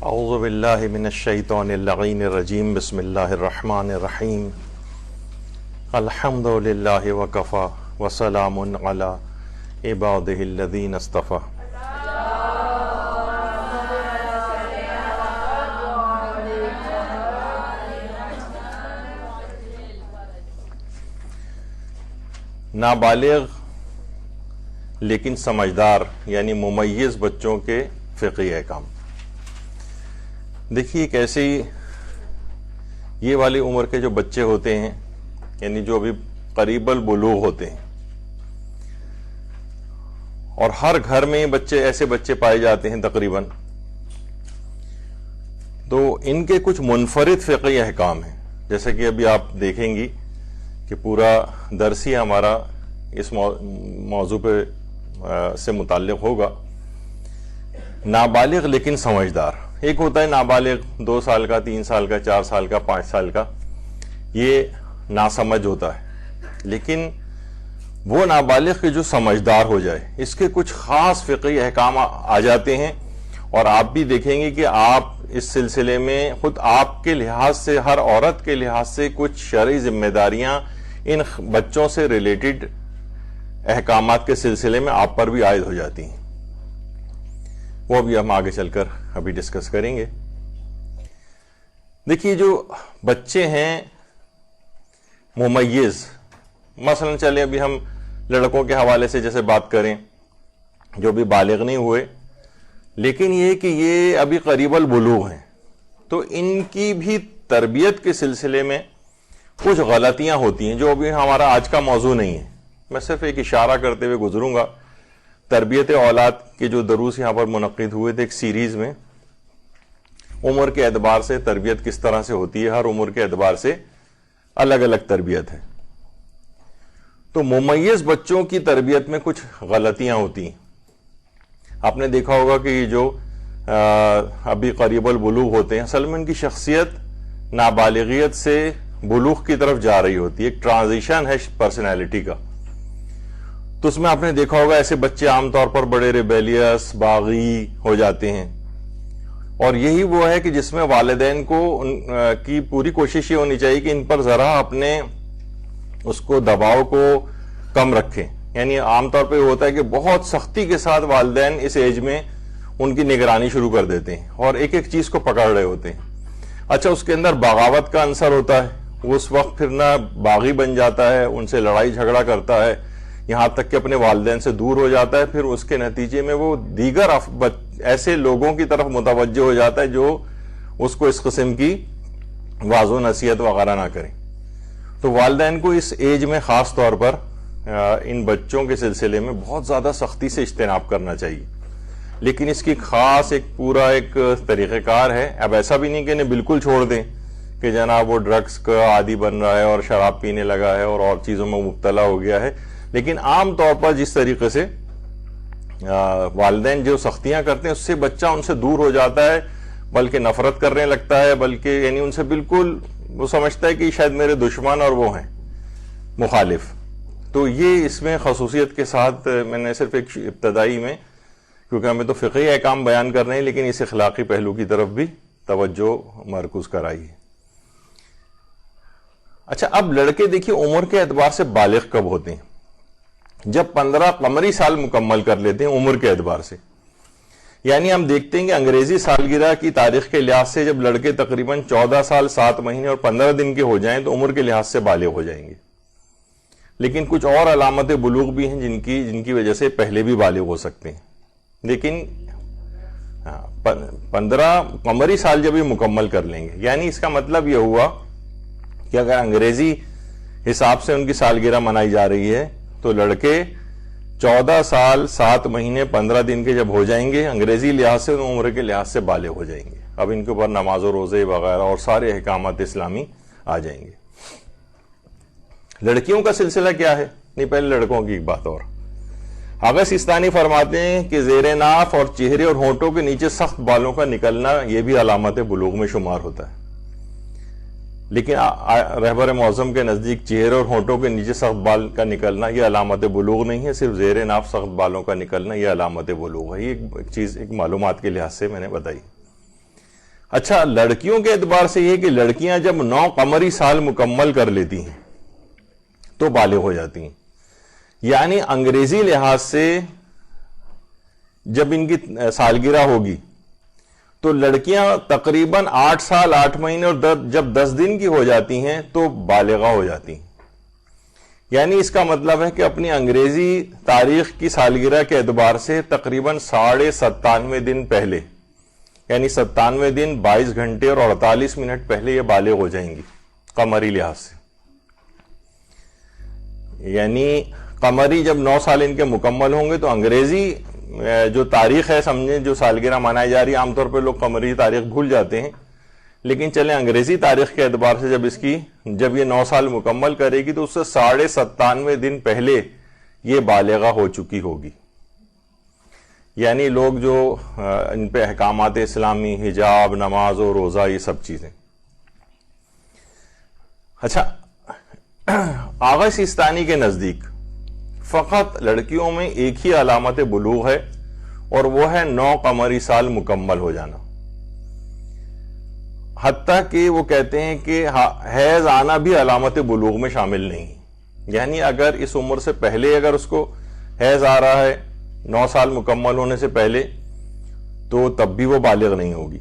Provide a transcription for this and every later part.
اعوذ باللہ من الشیطان اللعین الرجیم بسم اللہ الرحمن الرحیم الحمد للہ وکفی وسلام علی عبادہ الذین اصطفی. نابالغ لیکن سمجھدار یعنی ممیز بچوں کے فقہی احکام. دیکھیے کیسے ہی یہ والی عمر کے جو بچے ہوتے ہیں یعنی جو ابھی قریب البلوغ ہوتے ہیں، اور ہر گھر میں ایسے بچے پائے جاتے ہیں تقریباً، تو ان کے کچھ منفرد فقہی احکام ہیں. جیسے کہ ابھی آپ دیکھیں گی کہ پورا درس ہی ہمارا اس موضوع پہ سے متعلق ہوگا. نابالغ لیکن سمجھدار. ایک ہوتا ہے نابالغ 2 سال کا، 3 سال کا، 4 سال کا، 5 سال کا، یہ ناسمجھ ہوتا ہے. لیکن وہ نابالغ کے جو سمجھدار ہو جائے، اس کے کچھ خاص فقہی احکام آ جاتے ہیں. اور آپ بھی دیکھیں گے کہ آپ اس سلسلے میں خود آپ کے لحاظ سے، ہر عورت کے لحاظ سے کچھ شرعی ذمہ داریاں ان بچوں سے ریلیٹڈ احکامات کے سلسلے میں آپ پر بھی عائد ہو جاتی ہیں. وہ بھی ہم آگے چل کر ابھی ڈسکس کریں گے. دیکھیے جو بچے ہیں ممیز، مثلا چلے ابھی ہم لڑکوں کے حوالے سے جیسے بات کریں جو بھی بالغ نہیں ہوئے لیکن یہ کہ یہ ابھی قریب البلوغ ہیں، تو ان کی بھی تربیت کے سلسلے میں کچھ غلطیاں ہوتی ہیں جو ابھی ہمارا آج کا موضوع نہیں ہے. میں صرف ایک اشارہ کرتے ہوئے گزروں گا. تربیت اولاد کے جو دروس یہاں پر منعقد ہوئے تھے ایک سیریز میں، عمر کے اعتبار سے تربیت کس طرح سے ہوتی ہے، ہر عمر کے اعتبار سے الگ الگ تربیت ہے. تو ممیز بچوں کی تربیت میں کچھ غلطیاں ہوتی ہیں. آپ نے دیکھا ہوگا کہ یہ جو ابھی قریب البلوغ ہوتے ہیں، اصل میں ان کی شخصیت نابالغیت سے بلوغ کی طرف جا رہی ہوتی ہے، ایک ٹرانزیشن ہے پرسنالٹی کا. تو اس میں آپ نے دیکھا ہوگا ایسے بچے عام طور پر بڑے ریبیلیس، باغی ہو جاتے ہیں، اور یہی وہ ہے کہ جس میں والدین کو کی پوری کوشش یہ ہونی چاہیے کہ ان پر ذرا اپنے اس کو دباؤ کو کم رکھیں. یعنی عام طور پہ ہوتا ہے کہ بہت سختی کے ساتھ والدین اس ایج میں ان کی نگرانی شروع کر دیتے ہیں اور ایک ایک چیز کو پکڑ رہے ہوتے ہیں. اچھا اس کے اندر بغاوت کا عنصر ہوتا ہے، وہ اس وقت پھر نہ باغی بن جاتا ہے، ان سے لڑائی جھگڑا کرتا ہے، یہاں تک کہ اپنے والدین سے دور ہو جاتا ہے. پھر اس کے نتیجے میں وہ دیگر ایسے لوگوں کی طرف متوجہ ہو جاتا ہے جو اس کو اس قسم کی واعظ و نصیحت وغیرہ نہ کریں. تو والدین کو اس ایج میں خاص طور پر ان بچوں کے سلسلے میں بہت زیادہ سختی سے اجتناب کرنا چاہیے. لیکن اس کی خاص ایک پورا ایک طریقہ کار ہے. اب ایسا بھی نہیں کہ انہیں بالکل چھوڑ دیں کہ جناب وہ ڈرگز کا عادی بن رہا ہے اور شراب پینے لگا ہے اور چیزوں میں مبتلا ہو گیا ہے. لیکن عام طور پر جس طریقے سے والدین جو سختیاں کرتے ہیں اس سے بچہ ان سے دور ہو جاتا ہے، بلکہ نفرت کرنے لگتا ہے، بلکہ یعنی ان سے بالکل وہ سمجھتا ہے کہ شاید میرے دشمن اور وہ ہیں مخالف. تو یہ اس میں خصوصیت کے ساتھ میں نے صرف ایک ابتدائی میں، کیونکہ ہمیں تو فقہی احکام بیان کرنے ہیں لیکن اس اخلاقی پہلو کی طرف بھی توجہ مرکوز کرائی ہے. اچھا اب لڑکے دیکھیے عمر کے اعتبار سے بالغ کب ہوتے ہیں؟ جب 15 قمری سال مکمل کر لیتے ہیں عمر کے اعتبار سے. یعنی ہم دیکھتے ہیں کہ انگریزی سالگرہ کی تاریخ کے لحاظ سے جب لڑکے تقریباً 14 سال 7 مہینے اور 15 دن کے ہو جائیں تو عمر کے لحاظ سے بالغ ہو جائیں گے. لیکن کچھ اور علامت بلوغ بھی ہیں جن کی وجہ سے پہلے بھی بالغ ہو سکتے ہیں. لیکن 15 قمری سال جب یہ مکمل کر لیں گے، یعنی اس کا مطلب یہ ہوا کہ اگر انگریزی حساب سے ان کی سالگرہ منائی جا رہی ہے تو لڑکے 14 سال 7 مہینے 15 دن کے جب ہو جائیں گے انگریزی لحاظ سے، عمر کے لحاظ سے بالغ ہو جائیں گے. اب ان کے اوپر نماز و روزے وغیرہ اور سارے احکامات اسلامی آ جائیں گے. لڑکیوں کا سلسلہ کیا ہے؟ نہیں، پہلے لڑکوں کی ایک بات اور. حافظ سیستانی فرماتے ہیں کہ زیر ناف اور چہرے اور ہونٹوں کے نیچے سخت بالوں کا نکلنا یہ بھی علامت بلوغ میں شمار ہوتا ہے. لیکن رہبر معظم کے نزدیک چہرے اور ہونٹوں کے نیچے سخت بال کا نکلنا یہ علامت بلوغ نہیں ہے، صرف زیر ناف سخت بالوں کا نکلنا یہ علامت بلوغ ہے. یہ ایک چیز ایک معلومات کے لحاظ سے میں نے بتائی. اچھا لڑکیوں کے اعتبار سے یہ کہ لڑکیاں جب 9 قمری سال مکمل کر لیتی ہیں تو بالغ ہو جاتی ہیں. یعنی انگریزی لحاظ سے جب ان کی سالگرہ ہوگی تو لڑکیاں تقریباً 8 سال 8 مہینے اور جب 10 دن کی ہو جاتی ہیں تو بالغہ ہو جاتی ہیں. یعنی اس کا مطلب ہے کہ اپنی انگریزی تاریخ کی سالگرہ کے اعتبار سے تقریباً 97.5 دن پہلے، یعنی 97 دن 22 گھنٹے اور 48 منٹ پہلے یہ بالغ ہو جائیں گی قمری لحاظ سے. یعنی قمری جب 9 سال ان کے مکمل ہوں گے تو انگریزی جو تاریخ ہے سمجھیں جو سالگرہ منائی جا رہی ہے، عام طور پہ لوگ قمری تاریخ بھول جاتے ہیں، لیکن چلیں انگریزی تاریخ کے اعتبار سے جب یہ 9 سال مکمل کرے گی تو اس سے 97.5 دن پہلے یہ بالغہ ہو چکی ہوگی. یعنی لوگ جو ان پہ احکامات اسلامی، حجاب، نماز و روزہ، یہ سب چیزیں. اچھا آغا سیستانی کے نزدیک فقط لڑکیوں میں ایک ہی علامت بلوغ ہے اور وہ ہے 9 قمری سال مکمل ہو جانا. حتیٰ کہ وہ کہتے ہیں کہ حیض آنا بھی علامت بلوغ میں شامل نہیں. یعنی اگر اس عمر سے پہلے اگر اس کو حیض آ رہا ہے 9 سال مکمل ہونے سے پہلے تو تب بھی وہ بالغ نہیں ہوگی.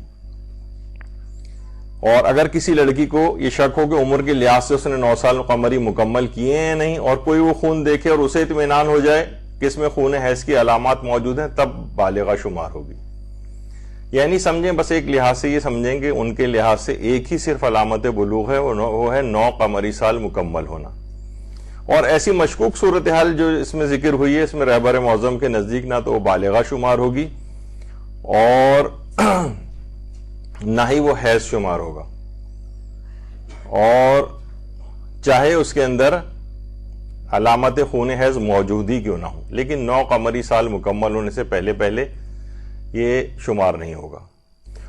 اور اگر کسی لڑکی کو یہ شک ہو کہ عمر کے لحاظ سے اس نے 9 سال قمری مکمل کیے ہیں نہیں اور کوئی وہ خون دیکھے اور اسے اطمینان ہو جائے کہ اس میں خون حیض کی علامات موجود ہیں، تب بالغہ شمار ہوگی. یعنی سمجھیں بس ایک لحاظ سے یہ سمجھیں کہ ان کے لحاظ سے ایک ہی صرف علامت بلوغ ہے، وہ ہے 9 قمری سال مکمل ہونا. اور ایسی مشکوک صورتحال جو اس میں ذکر ہوئی ہے، اس میں رہبر معظم کے نزدیک نہ تو وہ بالغہ شمار ہوگی اور نہ ہی وہ حیض شمار ہوگا، اور چاہے اس کے اندر علامت خون حیض موجود ہی کیوں نہ ہو، لیکن 9 قمری سال مکمل ہونے سے پہلے یہ شمار نہیں ہوگا.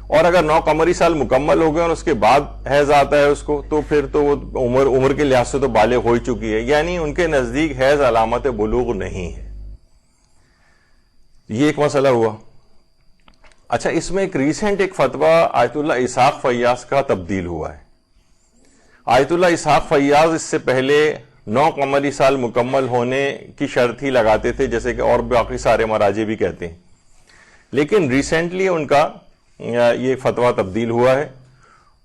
اور اگر 9 قمری سال مکمل ہو گئے اور اس کے بعد حیض آتا ہے اس کو تو پھر تو وہ عمر کے لحاظ سے تو بالغ ہو چکی ہے. یعنی ان کے نزدیک حیض علامت بلوغ نہیں ہے. یہ ایک مسئلہ ہوا. اچھا اس میں ایک فتویٰ آیت اللہ اسحاق فیاض کا تبدیل ہوا ہے. آیت اللہ اسحاق فیاض اس سے پہلے 9 قمری سال مکمل ہونے کی شرط ہی لگاتے تھے، جیسے کہ اور باقی سارے مراجع بھی کہتے ہیں، لیکن ریسنٹلی ان کا یہ فتویٰ تبدیل ہوا ہے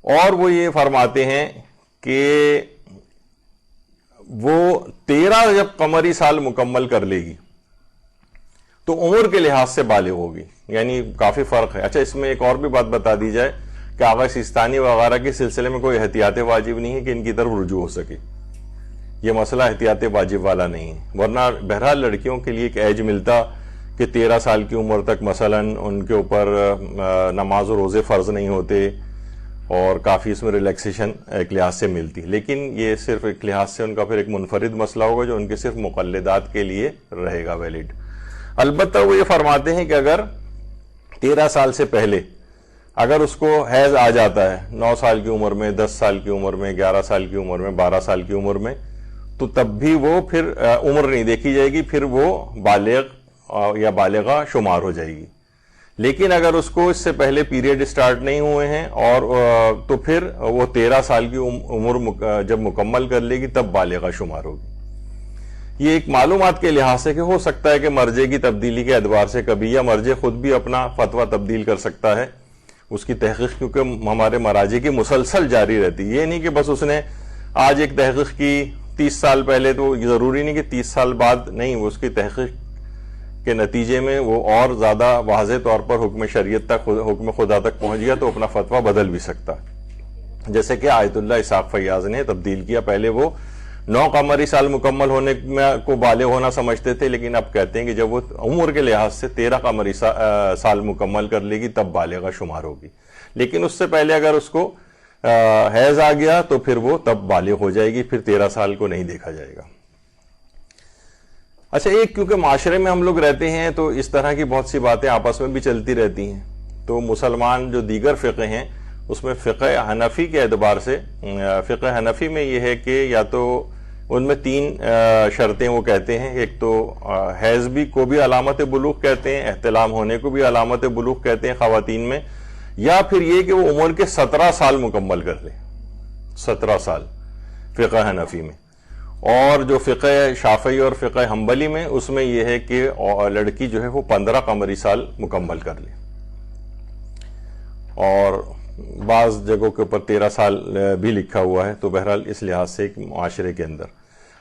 اور وہ یہ فرماتے ہیں کہ وہ 13 جب قمری سال مکمل کر لے گی تو عمر کے لحاظ سے بالغ ہوگی. یعنی کافی فرق ہے. اچھا اس میں ایک اور بھی بات بتا دی جائے کہ آغا سیستانی وغیرہ کے سلسلے میں کوئی احتیاط واجب نہیں ہے کہ ان کی طرف رجوع ہو سکے. یہ مسئلہ احتیاط واجب والا نہیں ہے، ورنہ بہرحال لڑکیوں کے لیے ایک ایج ملتا کہ 13 سال کی عمر تک مثلا ان کے اوپر نماز و روزے فرض نہیں ہوتے اور کافی اس میں ریلیکسیشن ایک لحاظ سے ملتی. لیکن یہ صرف ایک لحاظ سے ان کا پھر ایک منفرد مسئلہ ہوگا جو ان کے صرف مقلدات کے لیے رہے گا ویلڈ. البتہ وہ یہ فرماتے ہیں کہ اگر 13 سال سے پہلے اگر اس کو حیض آ جاتا ہے 9 سال کی عمر میں، 10 سال کی عمر میں، 11 سال کی عمر میں، 12 سال کی عمر میں، تو تب بھی وہ پھر عمر نہیں دیکھی جائے گی، پھر وہ بالغ یا بالغہ شمار ہو جائے گی. لیکن اگر اس کو اس سے پہلے پیریڈ سٹارٹ نہیں ہوئے ہیں اور تو پھر وہ 13 سال کی عمر جب مکمل کر لے گی تب بالغہ شمار ہوگی. یہ ایک معلومات کے لحاظ سے کہ ہو سکتا ہے کہ مرجع کی تبدیلی کے اعتبار سے کبھی یا مرجع خود بھی اپنا فتویٰ تبدیل کر سکتا ہے. اس کی تحقیق کیونکہ ہمارے مراجع کی مسلسل جاری رہتی، یہ نہیں کہ بس اس نے آج ایک تحقیق کی 30 سال پہلے تو ضروری نہیں کہ 30 سال بعد نہیں، وہ اس کی تحقیق کے نتیجے میں وہ اور زیادہ واضح طور پر حکم شریعت تک، حکم خدا تک پہنچ گیا تو اپنا فتویٰ بدل بھی سکتا ہے. جیسے کہ آیت اللہ اسحاق فیاض نے تبدیل کیا. پہلے وہ 9 قمری سال مکمل ہونے کو بالغ ہونا سمجھتے تھے، لیکن اب کہتے ہیں کہ جب وہ عمر کے لحاظ سے 13 قمری سال مکمل کر لے گی تب بالغہ شمار ہوگی. لیکن اس سے پہلے اگر اس کو حیض آ گیا تو پھر وہ تب بالغ ہو جائے گی، پھر 13 سال کو نہیں دیکھا جائے گا. اچھا ایک کیونکہ معاشرے میں ہم لوگ رہتے ہیں تو اس طرح کی بہت سی باتیں آپس میں بھی چلتی رہتی ہیں. تو مسلمان جو دیگر فقہ ہیں اس میں فقہ حنفی کے اعتبار سے، فقہ حنفی میں یہ ہے کہ یا تو ان میں 3 شرطیں وہ کہتے ہیں. ایک تو حیض بھی کو بھی علامت بلوغ کہتے ہیں، احتلام ہونے کو بھی علامت بلوغ کہتے ہیں خواتین میں، یا پھر یہ کہ وہ عمر کے 17 سال مکمل کر لے. 17 سال فقہ حنفی میں. اور جو فقہ شافعی اور فقہ حنبلی میں اس میں یہ ہے کہ لڑکی جو ہے وہ 15 قمری سال مکمل کر لے. اور بعض جگہوں کے اوپر 13 سال بھی لکھا ہوا ہے. تو بہرحال اس لحاظ سے ایک معاشرے کے اندر.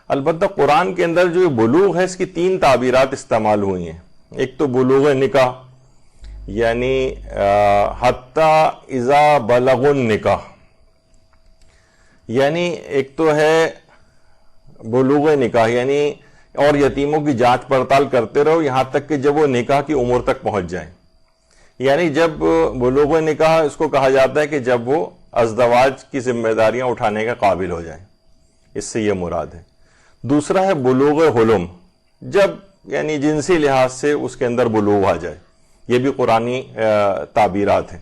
البتہ قرآن کے اندر جو بلوغ ہے اس کی 3 تعبیرات استعمال ہوئی ہیں. ایک تو بلوغ نکاح، یعنی حتی اذا بلغ النکاح، یعنی ایک تو ہے بلوغ نکاح، یعنی اور یتیموں کی جانچ پڑتال کرتے رہو یہاں تک کہ جب وہ نکاح کی عمر تک پہنچ جائیں. یعنی جب بلوغ نکاح اس کو کہا جاتا ہے کہ جب وہ ازدواج کی ذمہ داریاں اٹھانے کے قابل ہو جائیں، اس سے یہ مراد ہے. دوسرا ہے بلوغ حلم، جب یعنی جنسی لحاظ سے اس کے اندر بلوغ آ جائے. یہ بھی قرآنی تعبیرات ہیں.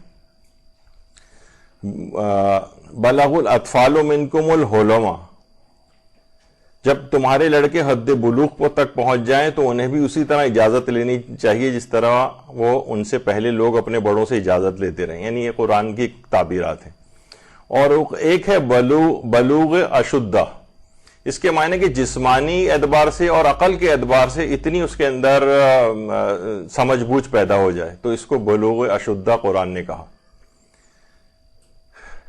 بلغ الاطفال منکم الحلم، جب تمہارے لڑکے حد بلوغ تک پہنچ جائیں تو انہیں بھی اسی طرح اجازت لینی چاہیے جس طرح وہ ان سے پہلے لوگ اپنے بڑوں سے اجازت لیتے رہے. یعنی یہ قرآن کی تعبیرات ہیں. اور ایک ہے بلوغ اشدہ، اس کے معنی کہ جسمانی اعتبار سے اور عقل کے اعتبار سے اتنی اس کے اندر سمجھ بوجھ پیدا ہو جائے تو اس کو بلوغ اشدہ قرآن نے کہا.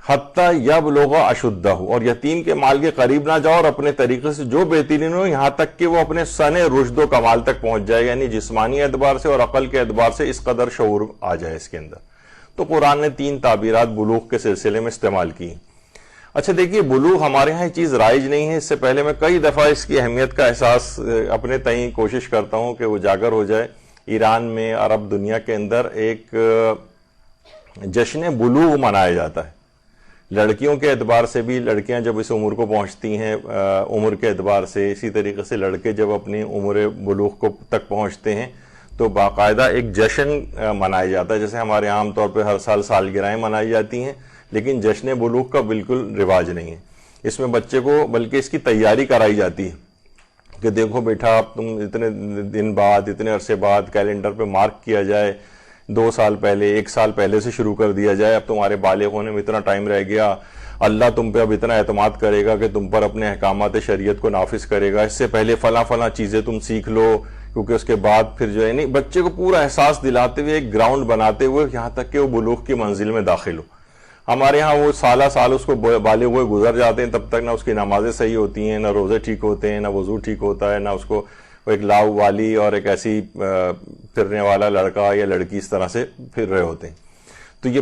حتی یبلغ اشدہ، اور یتیم کے مال کے قریب نہ جاؤ اور اپنے طریقے سے جو بہترین ہو یہاں تک کہ وہ اپنے سن رشد و کمال تک پہنچ جائے. یعنی جسمانی اعتبار سے اور عقل کے اعتبار سے اس قدر شعور آ جائے اس کے اندر. تو قرآن نے 3 تعبیرات بلوغ کے سلسلے میں استعمال کی. اچھا دیکھیے، بلوغ ہمارے ہاں یہ چیز رائج نہیں ہے. اس سے پہلے میں کئی دفعہ اس کی اہمیت کا احساس اپنے تئیں کوشش کرتا ہوں کہ اجاگر ہو جائے. ایران میں، عرب دنیا کے اندر ایک جشن بلوغ منایا جاتا ہے. لڑکیوں کے اعتبار سے بھی، لڑکیاں جب اس عمر کو پہنچتی ہیں عمر کے اعتبار سے، اسی طریقے سے لڑکے جب اپنی عمر بلوغ تک پہنچتے ہیں تو باقاعدہ ایک جشن منایا جاتا ہے. جیسے ہمارے عام طور پہ ہر سال سالگرہیں منائی جاتی ہیں، لیکن جشن بلوغ کا بالکل رواج نہیں ہے. اس میں بچے کو بلکہ اس کی تیاری کرائی جاتی ہے کہ دیکھو بیٹا اب تم اتنے دن بعد، اتنے عرصے بعد کیلنڈر پہ مارک کیا جائے، 2 سال پہلے، 1 سال پہلے سے شروع کر دیا جائے. اب تمہارے بالغ ہونے میں اتنا ٹائم رہ گیا، اللہ تم پہ اب اتنا اعتماد کرے گا کہ تم پر اپنے احکامات شریعت کو نافذ کرے گا. اس سے پہلے فلاں چیزیں تم سیکھ لو، کیونکہ اس کے بعد پھر جو ہے نہیں، بچے کو پورا احساس دلاتے ہوئے، ایک گراؤنڈ بناتے ہوئے یہاں تک کہ وہ بلوغ کی منزل میں داخل ہو. ہمارے ہاں وہ سال اس کو بالغ ہوئے گزر جاتے ہیں، تب تک نہ اس کی نمازیں صحیح ہوتی ہیں، نہ روزے ٹھیک ہوتے ہیں، نہ وضو ٹھیک ہوتا ہے، نہ اس کو ایک لاؤ والی اور ایک ایسی پھرنے والا لڑکا یا لڑکی اس طرح سے پھر رہے ہوتے ہیں. تو یہ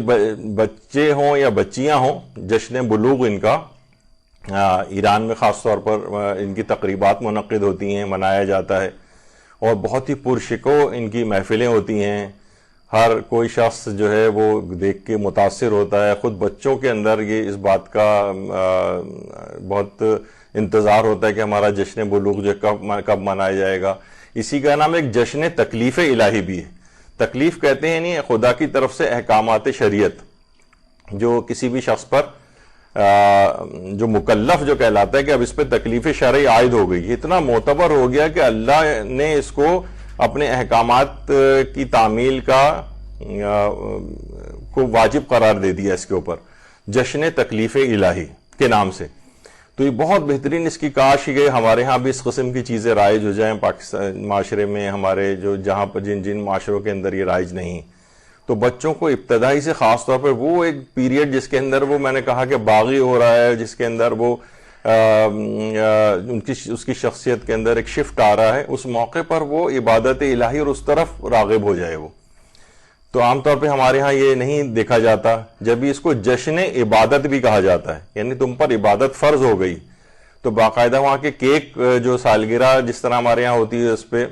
بچے ہوں یا بچیاں ہوں، جشن بلوغ ان کا ایران میں خاص طور پر ان کی تقریبات منعقد ہوتی ہیں، منایا جاتا ہے. اور بہت ہی پرشکو ان کی محفلیں ہوتی ہیں. ہر کوئی شخص جو ہے وہ دیکھ کے متاثر ہوتا ہے. خود بچوں کے اندر یہ اس بات کا بہت انتظار ہوتا ہے کہ ہمارا جشن بلوغ جو کب منایا جائے گا. اسی کا نام ایک جشن تکلیف الہی بھی ہے. تکلیف کہتے ہیں نہیں، خدا کی طرف سے احکامات شریعت جو کسی بھی شخص پر جو مکلف جو کہلاتا ہے کہ اب اس پہ تکلیف شرعی عائد ہو گئی، اتنا معتبر ہو گیا کہ اللہ نے اس کو اپنے احکامات کی تعمیل کو واجب قرار دے دیا اس کے اوپر، جشن تکلیف الہی کے نام سے. تو یہ بہت بہترین اس کی کاش کہ ہمارے ہاں بھی اس قسم کی چیزیں رائج ہو جائیں پاکستان معاشرے میں، ہمارے جو جہاں پر جن معاشروں کے اندر یہ رائج نہیں. تو بچوں کو ابتدائی سے خاص طور پر وہ ایک پیریڈ جس کے اندر وہ میں نے کہا کہ باغی ہو رہا ہے، جس کے اندر وہ اس کی شخصیت کے اندر ایک شفٹ آ رہا ہے، اس موقع پر وہ عبادت الہی اور اس طرف راغب ہو جائے وہ. تو عام طور پہ ہمارے ہاں یہ نہیں دیکھا جاتا. جب بھی اس کو جشن عبادت بھی کہا جاتا ہے، یعنی تم پر عبادت فرض ہو گئی، تو باقاعدہ وہاں کے کیک جو سالگرہ جس طرح ہمارے یہاں ہوتی ہے اس پہ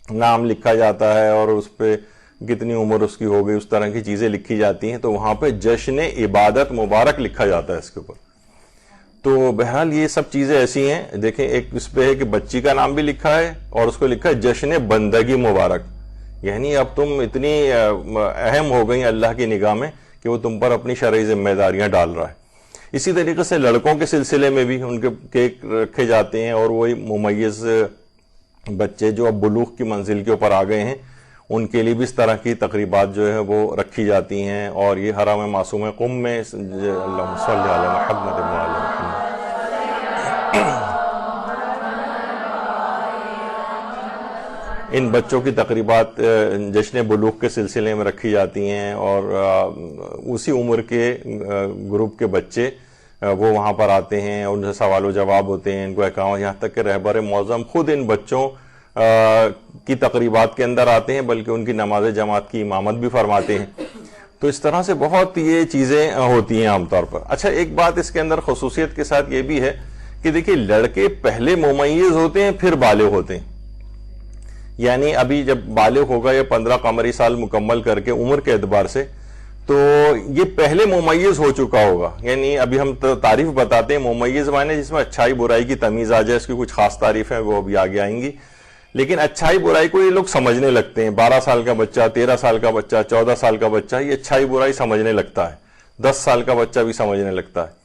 نام لکھا جاتا ہے اور اس پہ کتنی عمر اس کی ہو گئی، اس طرح کی چیزیں لکھی جاتی ہیں. تو وہاں پہ جشن عبادت مبارک لکھا جاتا ہے اس کے اوپر. تو بہرحال یہ سب چیزیں ایسی ہیں. دیکھیں ایک اس پہ ہے کہ بچی کا نام بھی لکھا ہے اور اس کو لکھا ہے جشن بندگی مبارک، یعنی اب تم اتنی اہم ہو گئی اللہ کی نگاہ میں کہ وہ تم پر اپنی شرعی ذمہ داریاں ڈال رہا ہے. اسی طریقے سے لڑکوں کے سلسلے میں بھی ان کے کیک رکھے جاتے ہیں، اور وہی ممیز بچے جو اب بلوغ کی منزل کے اوپر آ گئے ہیں ان کے لیے بھی اس طرح کی تقریبات جو ہے وہ رکھی جاتی ہیں، اور یہ حرم معصوم قم میں اللہم صلی علی محمد و علی محمد ان بچوں کی تقریبات جشن بلوغ کے سلسلے میں رکھی جاتی ہیں، اور اسی عمر کے گروپ کے بچے وہ وہاں پر آتے ہیں، ان سے سوال و جواب ہوتے ہیں، ان کو احکام، یہاں تک کہ رہبر معظم خود ان بچوں کی تقریبات کے اندر آتے ہیں، بلکہ ان کی نماز جماعت کی امامت بھی فرماتے ہیں۔ تو اس طرح سے بہت یہ چیزیں ہوتی ہیں عام طور پر۔ اچھا، ایک بات اس کے اندر خصوصیت کے ساتھ یہ بھی ہے کہ دیکھیے لڑکے پہلے ممیز ہوتے ہیں پھر بالغ ہوتے ہیں، یعنی ابھی جب بالغ ہوگا یا 15 قمری سال مکمل کر کے عمر کے اعتبار سے، تو یہ پہلے ممیز ہو چکا ہوگا۔ یعنی ابھی ہم تعریف بتاتے ہیں، ممیز معنی جس میں اچھائی برائی کی تمیز آ جائے، اس کی کچھ خاص تعریف ہیں وہ ابھی آگے آئیں گی، لیکن اچھائی برائی کو یہ لوگ سمجھنے لگتے ہیں۔ 12 سال کا بچہ، 13 سال کا بچہ، 14 سال کا بچہ یہ اچھائی برائی سمجھنے لگتا ہے، 10 سال کا بچہ بھی سمجھنے لگتا ہے۔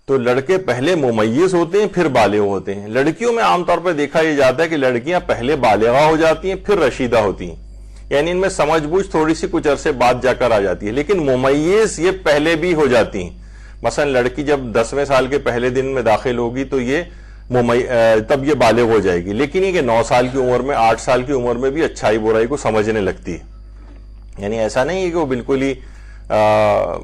تو لڑکے پہلے ممیز ہوتے ہیں پھر بالغ ہوتے ہیں۔ لڑکیوں میں عام طور پر دیکھا یہ جاتا ہے کہ لڑکیاں پہلے بالغہ ہو جاتی ہیں پھر رشیدہ ہوتی ہیں، یعنی ان میں سمجھ بوجھ تھوڑی سی کچھ عرصے بعد جا کر آ جاتی ہے، لیکن ممیز یہ پہلے بھی ہو جاتی ہیں۔ مثلا لڑکی جب 10ویں سال کے پہلے دن میں داخل ہوگی تو یہ تب یہ بالغ ہو جائے گی، لیکن یہ کہ 9 سال کی عمر میں، 8 سال کی عمر میں بھی اچھائی برائی کو سمجھنے لگتی ہے۔ یعنی ایسا نہیں ہے کہ وہ بالکل ہی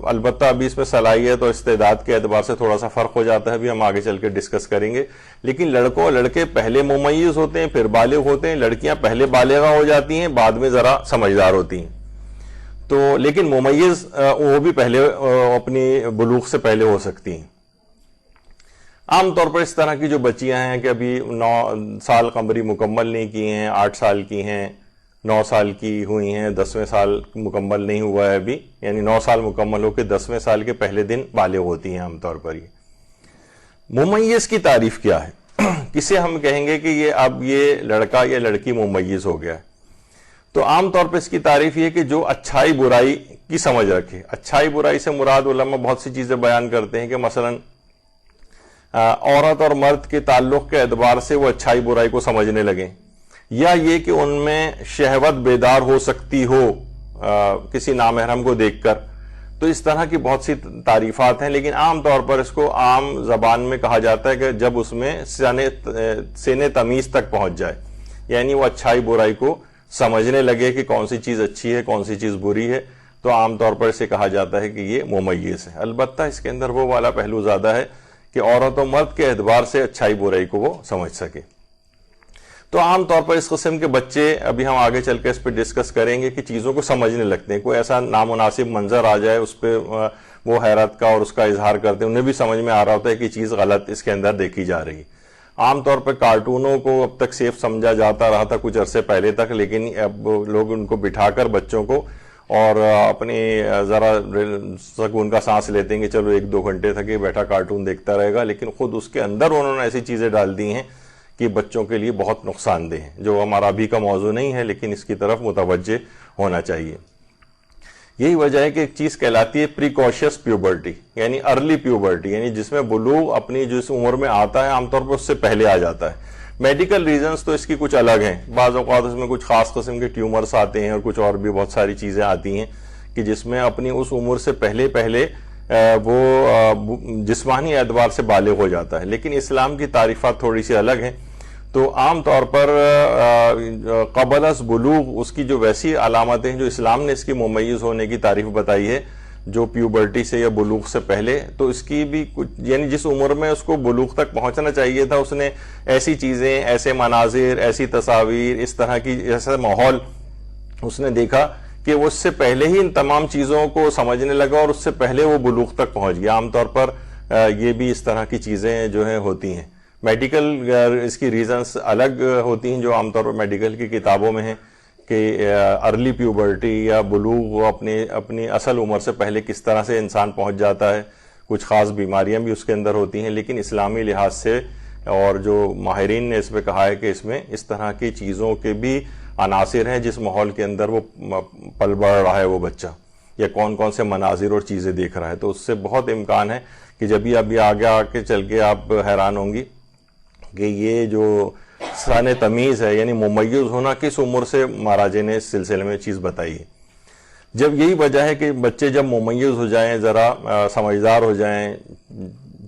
البتہ ابھی اس میں صلاحیت اور استعداد کے اعتبار سے تھوڑا سا فرق ہو جاتا ہے، بھی ہم آگے چل کے ڈسکس کریں گے، لیکن لڑکے پہلے ممیز ہوتے ہیں پھر بالغ ہوتے ہیں، لڑکیاں پہلے بالغہ ہو جاتی ہیں بعد میں ذرا سمجھدار ہوتی ہیں۔ تو لیکن ممیز وہ بھی پہلے اپنی بلوغ سے پہلے ہو سکتی ہیں۔ عام طور پر اس طرح کی جو بچیاں ہیں کہ ابھی 9 سال قمری مکمل نہیں کی ہیں، 8 سال کی ہیں، 9 سال کی ہوئی ہیں، 10ویں سال مکمل نہیں ہوا ہے ابھی، یعنی 9 سال مکمل ہو کے 10ویں سال کے پہلے دن بالغ ہوتی ہیں عام طور پر۔ یہ ممیز کی تعریف کیا ہے؟ کسے ہم کہیں گے کہ یہ لڑکا یا لڑکی ممیز ہو گیا ہے؟ تو عام طور پر اس کی تعریف یہ کہ جو اچھائی برائی کی سمجھ رکھے۔ اچھائی برائی سے مراد علماء بہت سی چیزیں بیان کرتے ہیں کہ مثلاً عورت اور مرد کے تعلق کے اعتبار سے وہ اچھائی برائی کو سمجھنے لگیں، یا یہ کہ ان میں شہوت بیدار ہو سکتی ہو کسی نامحرم کو دیکھ کر۔ تو اس طرح کی بہت سی تعریفات ہیں، لیکن عام طور پر اس کو عام زبان میں کہا جاتا ہے کہ جب اس میں سن تمیز تک پہنچ جائے، یعنی وہ اچھائی برائی کو سمجھنے لگے کہ کون سی چیز اچھی ہے کون سی چیز بری ہے، تو عام طور پر اسے کہا جاتا ہے کہ یہ ممیز ہے۔ البتہ اس کے اندر وہ والا پہلو زیادہ ہے کہ عورت و مرد کے اعتبار سے اچھائی برائی کو وہ سمجھ سکے۔ تو عام طور پر اس قسم کے بچے، ابھی ہم آگے چل کے اس پہ ڈسکس کریں گے، کہ چیزوں کو سمجھنے لگتے ہیں۔ کوئی ایسا نامناسب منظر آ جائے اس پہ وہ حیرت کا اور اس کا اظہار کرتے ہیں، انہیں بھی سمجھ میں آ رہا ہوتا ہے کہ چیز غلط اس کے اندر دیکھی جا رہی ہے۔ عام طور پر کارٹونوں کو اب تک سیف سمجھا جاتا رہا تھا کچھ عرصے پہلے تک، لیکن اب لوگ ان کو بٹھا کر بچوں کو اور اپنی ذرا سکون کا سانس لیتے ہیں کہ چلو 1-2 گھنٹے تک یہ بیٹھا کارٹون دیکھتا رہے گا، لیکن خود اس کے اندر انہوں نے ایسی چیزیں ڈال دی ہیں کہ بچوں کے لیے بہت نقصان دہ ہیں، جو ہمارا ابھی کا موضوع نہیں ہے لیکن اس کی طرف متوجہ ہونا چاہیے۔ یہی وجہ ہے کہ ایک چیز کہلاتی ہے پریکاشس پیوبرٹی، یعنی ارلی پیوبرٹی، یعنی جس میں بلوغ اپنی جس عمر میں آتا ہے عام طور پر اس سے پہلے آ جاتا ہے۔ میڈیکل ریزنز تو اس کی کچھ الگ ہیں، بعض اوقات اس میں کچھ خاص قسم کے ٹیومرز آتے ہیں اور کچھ اور بھی بہت ساری چیزیں آتی ہیں کہ جس میں اپنی اس عمر سے پہلے وہ جسمانی اعتبار سے بالغ ہو جاتا ہے، لیکن اسلام کی تعریفات تھوڑی سی الگ ہیں۔ تو عام طور پر قبل از بلوغ اس کی جو ویسی علامتیں ہیں جو اسلام نے اس کی ممیز ہونے کی تعریف بتائی ہے، جو پیوبرٹی سے یا بلوغ سے پہلے، تو اس کی بھی کچھ، یعنی جس عمر میں اس کو بلوغ تک پہنچنا چاہیے تھا، اس نے ایسی چیزیں، ایسے مناظر، ایسی تصاویر، اس طرح کی ایسا ماحول اس نے دیکھا کہ وہ اس سے پہلے ہی ان تمام چیزوں کو سمجھنے لگا اور اس سے پہلے وہ بلوغ تک پہنچ گیا۔ عام طور پر یہ بھی اس طرح کی چیزیں جو ہیں ہوتی ہیں۔ میڈیکل اس کی ریزنز الگ ہوتی ہیں جو عام طور پر میڈیکل کی کتابوں میں ہیں کہ ارلی پیوبرٹی یا بلوغ اپنی اصل عمر سے پہلے کس طرح سے انسان پہنچ جاتا ہے، کچھ خاص بیماریاں بھی اس کے اندر ہوتی ہیں، لیکن اسلامی لحاظ سے اور جو ماہرین نے اس پہ کہا ہے کہ اس میں اس طرح کی چیزوں کے بھی عناصر ہیں جس ماحول کے اندر وہ پل بڑھ رہا ہے وہ بچہ، یا کون کون سے مناظر اور چیزیں دیکھ رہا ہے، تو اس سے بہت امکان ہے کہ جب ابھی آگے چل کے آپ حیران ہوں گی کہ یہ جو سن تمیز ہے یعنی ممیز ہونا کس عمر سے مہاراجے نے اس سلسلے میں چیز بتائی ہے. جب یہی وجہ ہے کہ بچے جب ممیز ہو جائیں, ذرا سمجھدار ہو جائیں,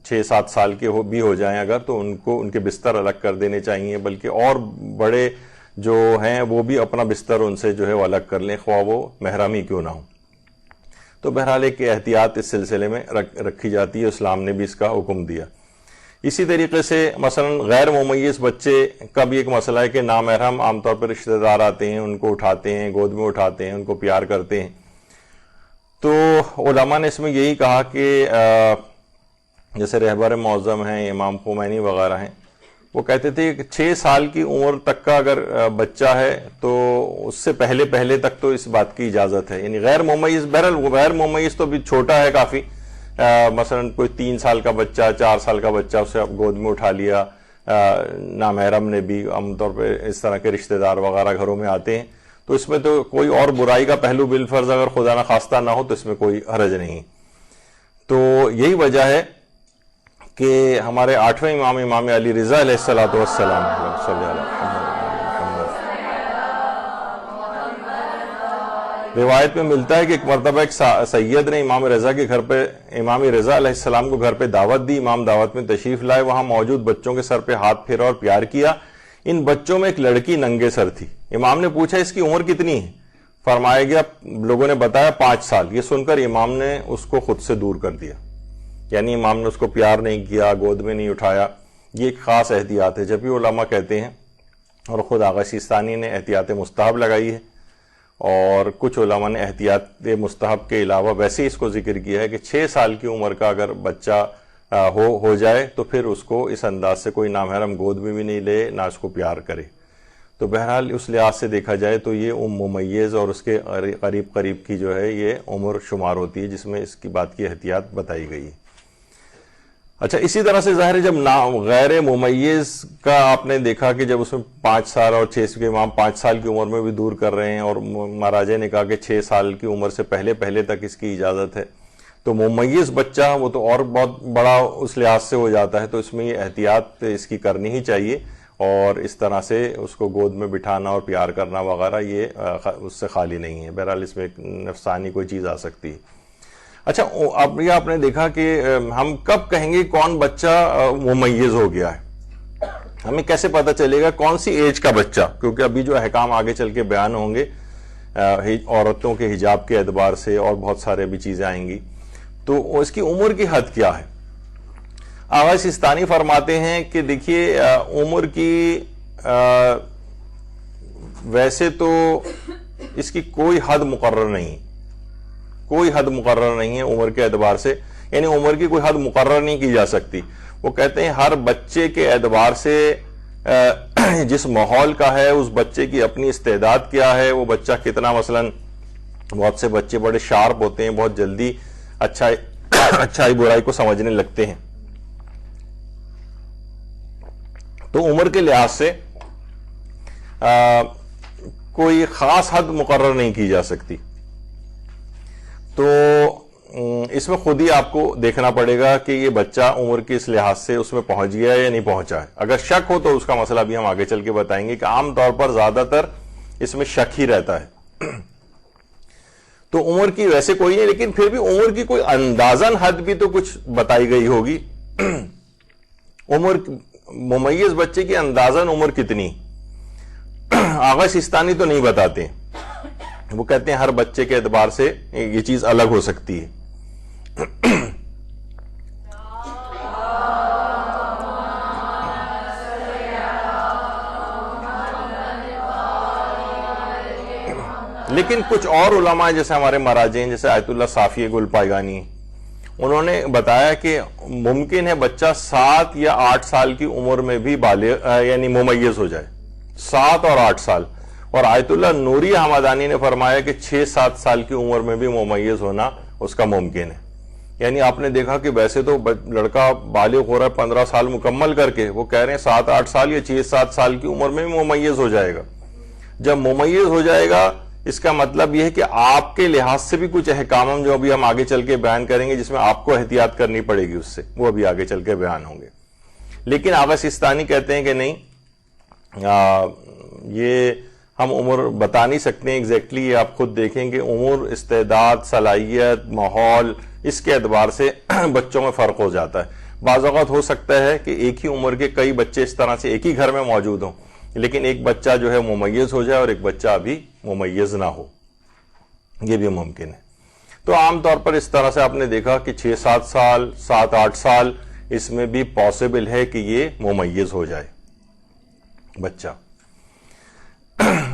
6-7 سال کے بھی ہو جائیں اگر, تو ان کو ان کے بستر الگ کر دینے چاہیے, بلکہ اور بڑے جو ہیں وہ بھی اپنا بستر ان سے جو ہے وہ الگ کر لیں, خواہ وہ محرم ہی کیوں نہ ہو. تو بہرحال ایک احتیاط اس سلسلے میں رکھی جاتی ہے, اسلام نے بھی اس کا حکم دیا. اسی طریقے سے مثلا غیر ممیز بچے کا بھی ایک مسئلہ ہے کہ نامحرم عام طور پر رشتہ دار آتے ہیں, ان کو اٹھاتے ہیں, گود میں اٹھاتے ہیں, ان کو پیار کرتے ہیں. تو علماء نے اس میں یہی کہا کہ جیسے رہبر معظم ہیں, امام خمینی وغیرہ ہیں, وہ کہتے تھے کہ 6 سال کی عمر تک کا اگر بچہ ہے تو اس سے پہلے تک تو اس بات کی اجازت ہے. یعنی غیر ممیز, بہرحال غیر ممیز تو بھی چھوٹا ہے کافی, مثلا کوئی 3 سال کا بچہ, 4 سال کا بچہ, اسے اب گود میں اٹھا لیا. نامحرم نے بھی عام طور پہ اس طرح کے رشتہ دار وغیرہ گھروں میں آتے ہیں, تو اس میں تو کوئی اور برائی کا پہلو بالفرض اگر خدا نہ خواستہ نہ ہو تو اس میں کوئی حرج نہیں. تو یہی وجہ ہے کہ ہمارے 8ویں امام, امام علی رضا علیہ الصلوۃ والسلام صلی اللہ علیہ روایت میں ملتا ہے کہ ایک مرتبہ ایک سید نے امام رضا کے گھر پہ, امام رضا علیہ السلام کو گھر پہ دعوت دی. امام دعوت میں تشریف لائے, وہاں موجود بچوں کے سر پہ ہاتھ پھیرا اور پیار کیا. ان بچوں میں ایک لڑکی ننگے سر تھی. امام نے پوچھا اس کی عمر کتنی ہے؟ فرمایا گیا, لوگوں نے بتایا 5 سال. یہ سن کر امام نے اس کو خود سے دور کر دیا, یعنی امام نے اس کو پیار نہیں کیا, گود میں نہیں اٹھایا. یہ ایک خاص احتیاط ہے. جب بھی علماء کہتے ہیں, اور خود آغا سیستانی نے احتیاط مستحب لگائی ہے, اور کچھ علماء نے احتیاط مستحب کے علاوہ ویسے ہی اس کو ذکر کیا ہے کہ 6 سال کی عمر کا اگر بچہ ہو جائے تو پھر اس کو اس انداز سے کوئی نامحرم گود میں بھی نہیں لے, نہ اس کو پیار کرے. تو بہرحال اس لحاظ سے دیکھا جائے تو یہ ممیز اور اس کے قریب کی جو ہے یہ عمر شمار ہوتی ہے, جس میں اس کی بات کی احتیاط بتائی گئی ہے. اچھا, اسی طرح سے ظاہر ہے جب غیر ممیز کا آپ نے دیکھا کہ جب اس میں 5 سال اور 6 کے امام 5 سال کی عمر میں بھی دور کر رہے ہیں, اور مہاراجے نے کہا کہ 6 سال کی عمر سے پہلے تک اس کی اجازت ہے, تو ممیز بچہ وہ تو اور بہت بڑا اس لحاظ سے ہو جاتا ہے. تو اس میں یہ احتیاط اس کی کرنی ہی چاہیے, اور اس طرح سے اس کو گود میں بٹھانا اور پیار کرنا وغیرہ یہ اس سے خالی نہیں ہے. بہرحال اس میں ایک نفسانی کوئی چیز آ سکتی ہے. اچھا, اب یہ آپ نے دیکھا کہ ہم کب کہیں گے کون بچہ ممیز ہو گیا ہے؟ ہمیں کیسے پتہ چلے گا کون سی ایج کا بچہ؟ کیونکہ ابھی جو احکام آگے چل کے بیان ہوں گے عورتوں کے حجاب کے اعتبار سے, اور بہت سارے بھی چیزیں آئیں گی, تو اس کی عمر کی حد کیا ہے؟ آغا سیستانی فرماتے ہیں کہ دیکھیے, عمر کی ویسے تو اس کی کوئی حد مقرر نہیں, کوئی حد مقرر نہیں ہے عمر کے اعتبار سے, یعنی عمر کی کوئی حد مقرر نہیں کی جا سکتی. وہ کہتے ہیں ہر بچے کے اعتبار سے جس ماحول کا ہے, اس بچے کی اپنی استعداد کیا ہے, وہ بچہ کتنا, مثلا بہت سے بچے بڑے شارپ ہوتے ہیں, بہت جلدی اچھائی برائی کو سمجھنے لگتے ہیں. تو عمر کے لحاظ سے کوئی خاص حد مقرر نہیں کی جا سکتی. تو اس میں خود ہی آپ کو دیکھنا پڑے گا کہ یہ بچہ عمر کے اس لحاظ سے اس میں پہنچ گیا ہے یا نہیں پہنچا ہے. اگر شک ہو تو اس کا مسئلہ بھی ہم آگے چل کے بتائیں گے کہ عام طور پر زیادہ تر اس میں شک ہی رہتا ہے. تو عمر کی ویسے کوئی نہیں, لیکن پھر بھی عمر کی کوئی اندازن حد بھی تو کچھ بتائی گئی ہوگی. عمر ممیز بچے کی اندازن عمر کتنی, آغا سیستانی تو نہیں بتاتے. وہ کہتے ہیں ہر بچے کے اعتبار سے یہ چیز الگ ہو سکتی ہے. لیکن کچھ اور علماء جیسے ہمارے مراجع ہیں, جیسے آیت اللہ صافی گل پائگانی, انہوں نے بتایا کہ ممکن ہے بچہ 7 یا 8 سال کی عمر میں بھی بالغ یعنی ممیز ہو جائے, 7 اور 8 سال. اور آیت اللہ نوری حمدانی نے فرمایا کہ 6-7 سال کی عمر میں بھی ممیز ہونا اس کا ممکن ہے. یعنی آپ نے دیکھا کہ ویسے تو لڑکا بالغ ہو رہا ہے 15 سال مکمل کر کے, وہ کہہ رہے ہیں 7-8 سال یا 6-7 سال کی عمر میں بھی ممیز ہو جائے گا. جب ممیز ہو جائے گا اس کا مطلب یہ ہے کہ آپ کے لحاظ سے بھی کچھ احکام جو ابھی ہم آگے چل کے بیان کریں گے, جس میں آپ کو احتیاط کرنی پڑے گی اس سے, وہ ابھی آگے چل کے بیان ہوں گے. لیکن آغا سیستانی کہتے ہیں کہ نہیں, یہ ہم عمر بتا نہیں سکتے ہیں ایگزیکٹلی، یہ آپ خود دیکھیں کہ عمر، استعداد، صلاحیت، ماحول، اس کے اعتبار سے بچوں میں فرق ہو جاتا ہے۔ بعض اوقات ہو سکتا ہے کہ ایک ہی عمر کے کئی بچے اس طرح سے ایک ہی گھر میں موجود ہوں، لیکن ایک بچہ جو ہے ممیز ہو جائے اور ایک بچہ ابھی ممیز نہ ہو، یہ بھی ممکن ہے۔ تو عام طور پر اس طرح سے آپ نے دیکھا کہ 6-7 سال، 7-8 سال اس میں بھی پاسبل ہے کہ یہ ممیز ہو جائے بچہ۔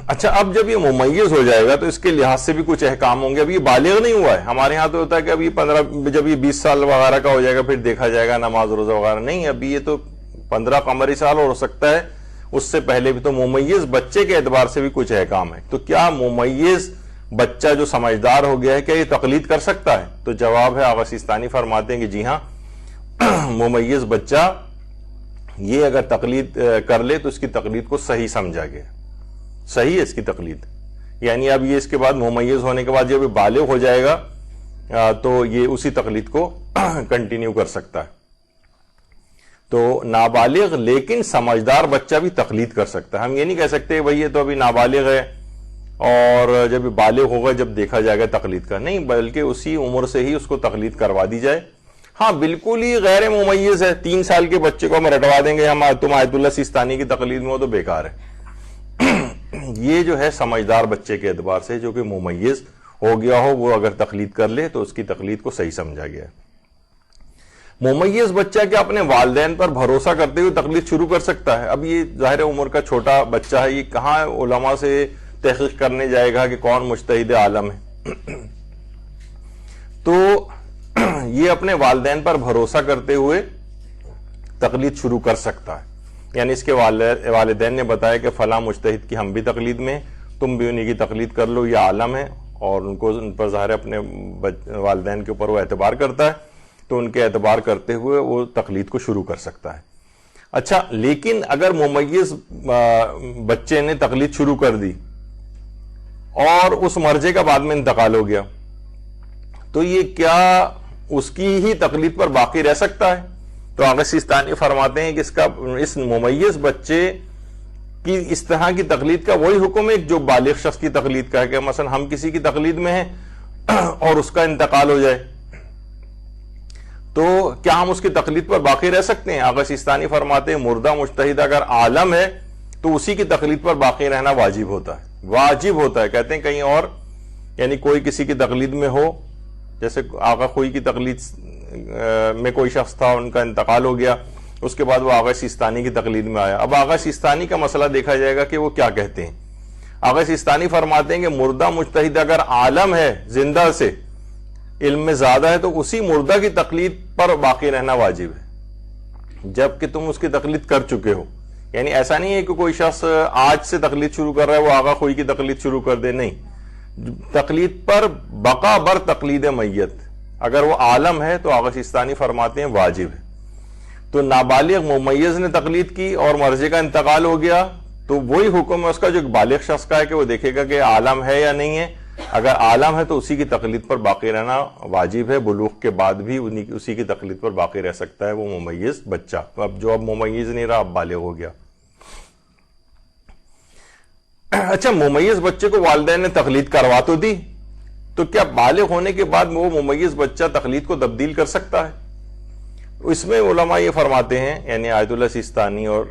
اچھا، اب جب یہ ممیز ہو جائے گا تو اس کے لحاظ سے بھی کچھ احکام ہوں گے۔ اب یہ بالغ نہیں ہوا ہے، ہمارے ہاں تو ہوتا ہے کہ ابھی جب یہ 20 سال وغیرہ کا ہو جائے گا پھر دیکھا جائے گا نماز روزہ وغیرہ، نہیں، ابھی یہ تو 15 قمری سال اور ہو سکتا ہے اس سے پہلے بھی۔ تو ممیز بچے کے اعتبار سے بھی کچھ احکام ہے۔ تو کیا ممیز بچہ جو سمجھدار ہو گیا ہے کیا یہ تقلید کر سکتا ہے؟ تو جواب ہے، آغا سیستانی فرماتے ہیں کہ جی ہاں، ممیز بچہ یہ اگر تقلید کر لے تو اس کی تقلید کو صحیح سمجھا گیا، صحیح ہے اس کی تقلید۔ یعنی اب یہ اس کے بعد ممیز ہونے کے بعد جب بالغ ہو جائے گا تو یہ اسی تقلید کو کنٹینیو کر سکتا ہے۔ تو نابالغ لیکن سمجھدار بچہ بھی تقلید کر سکتا ہے۔ ہم یہ نہیں کہہ سکتے بھئی یہ تو ابھی نابالغ ہے اور جب بالغ ہوگا جب دیکھا جائے گا تقلید کا، نہیں، بلکہ اسی عمر سے ہی اس کو تقلید کروا دی جائے۔ ہاں، بالکل ہی غیر ممیز ہے، 3 سال کے بچے کو ہم رٹوا دیں گے تم آیت اللہ سیستانی کی تقلید میں ہو، تو بیکار ہے۔ یہ جو ہے سمجھدار بچے کے اعتبار سے جو کہ ممیز ہو گیا ہو، وہ اگر تقلید کر لے تو اس کی تقلید کو صحیح سمجھا گیا ہے۔ ممیز بچہ کیا اپنے والدین پر بھروسہ کرتے ہوئے تقلید شروع کر سکتا ہے؟ اب یہ ظاہر عمر کا چھوٹا بچہ ہے، یہ کہاں علماء سے تحقیق کرنے جائے گا کہ کون مجتہد عالم ہے؟ تو یہ اپنے والدین پر بھروسہ کرتے ہوئے تقلید شروع کر سکتا ہے۔ یعنی اس کے والدین نے بتایا کہ فلاں مجتہد کی ہم بھی تقلید میں، تم بھی انہی کی تقلید کر لو، یہ عالم ہے، اور ان پر ظاہر اپنے والدین کے اوپر وہ اعتبار کرتا ہے، تو ان کے اعتبار کرتے ہوئے وہ تقلید کو شروع کر سکتا ہے۔ اچھا، لیکن اگر ممیز بچے نے تقلید شروع کر دی اور اس مرجے کا بعد میں انتقال ہو گیا، تو یہ کیا اس کی ہی تقلید پر باقی رہ سکتا ہے؟ تو آغا سیستانی فرماتے ہیں کہ اس ممیز بچے کی اس طرح کی تقلید کا وہی حکم ہے جو بالغ شخص کی تقلید کا ہے، کہ مثلا ہم کسی کی تقلید میں ہیں اور اس کا انتقال ہو جائے تو کیا ہم اس کی تقلید پر باقی رہ سکتے ہیں؟ آغا سیستانی فرماتے ہیں مردہ مجتہد اگر عالم ہے تو اسی کی تقلید پر باقی رہنا واجب ہوتا ہے، واجب ہوتا ہے۔ کہتے ہیں کہیں اور، یعنی کوئی کسی کی تقلید میں ہو، جیسے آغا خوئی کی تقلید میں کوئی شخص تھا، ان کا انتقال ہو گیا، اس کے بعد وہ آغا سیستانی کی تقلید میں آیا۔ اب آغا سیستانی کا مسئلہ دیکھا جائے گا کہ وہ کیا کہتے ہیں۔ آغا سیستانی فرماتے ہیں کہ مردہ مجتہد اگر عالم ہے، زندہ سے علم میں زیادہ ہے، تو اسی مردہ کی تقلید پر باقی رہنا واجب ہے، جبکہ تم اس کی تقلید کر چکے ہو۔ یعنی ایسا نہیں ہے کہ کوئی شخص آج سے تقلید شروع کر رہا ہے وہ آغا خوئی کی تقلید شروع کر دے، نہیں، تقلید پر بقا بر تقلید میت، اگر وہ عالم ہے تو آغا سیستانی فرماتے ہیں واجب ہے۔ تو نابالغ ممیز نے تقلید کی اور مرضی کا انتقال ہو گیا تو وہی حکم ہے اس کا جو بالغ شخص کا ہے، کہ وہ دیکھے گا کہ عالم ہے یا نہیں ہے۔ اگر عالم ہے تو اسی کی تقلید پر باقی رہنا واجب ہے، بلوغ کے بعد بھی اسی کی تقلید پر باقی رہ سکتا ہے وہ ممیز بچہ، اب ممیز نہیں رہا، اب بالغ ہو گیا۔ اچھا، ممیز بچے کو والدین نے تقلید کروا تو دی، تو کیا بالغ ہونے کے بعد وہ ممیز بچہ تقلید کو تبدیل کر سکتا ہے؟ اس میں علماء یہ فرماتے ہیں، یعنی آیت اللہ سیستانی اور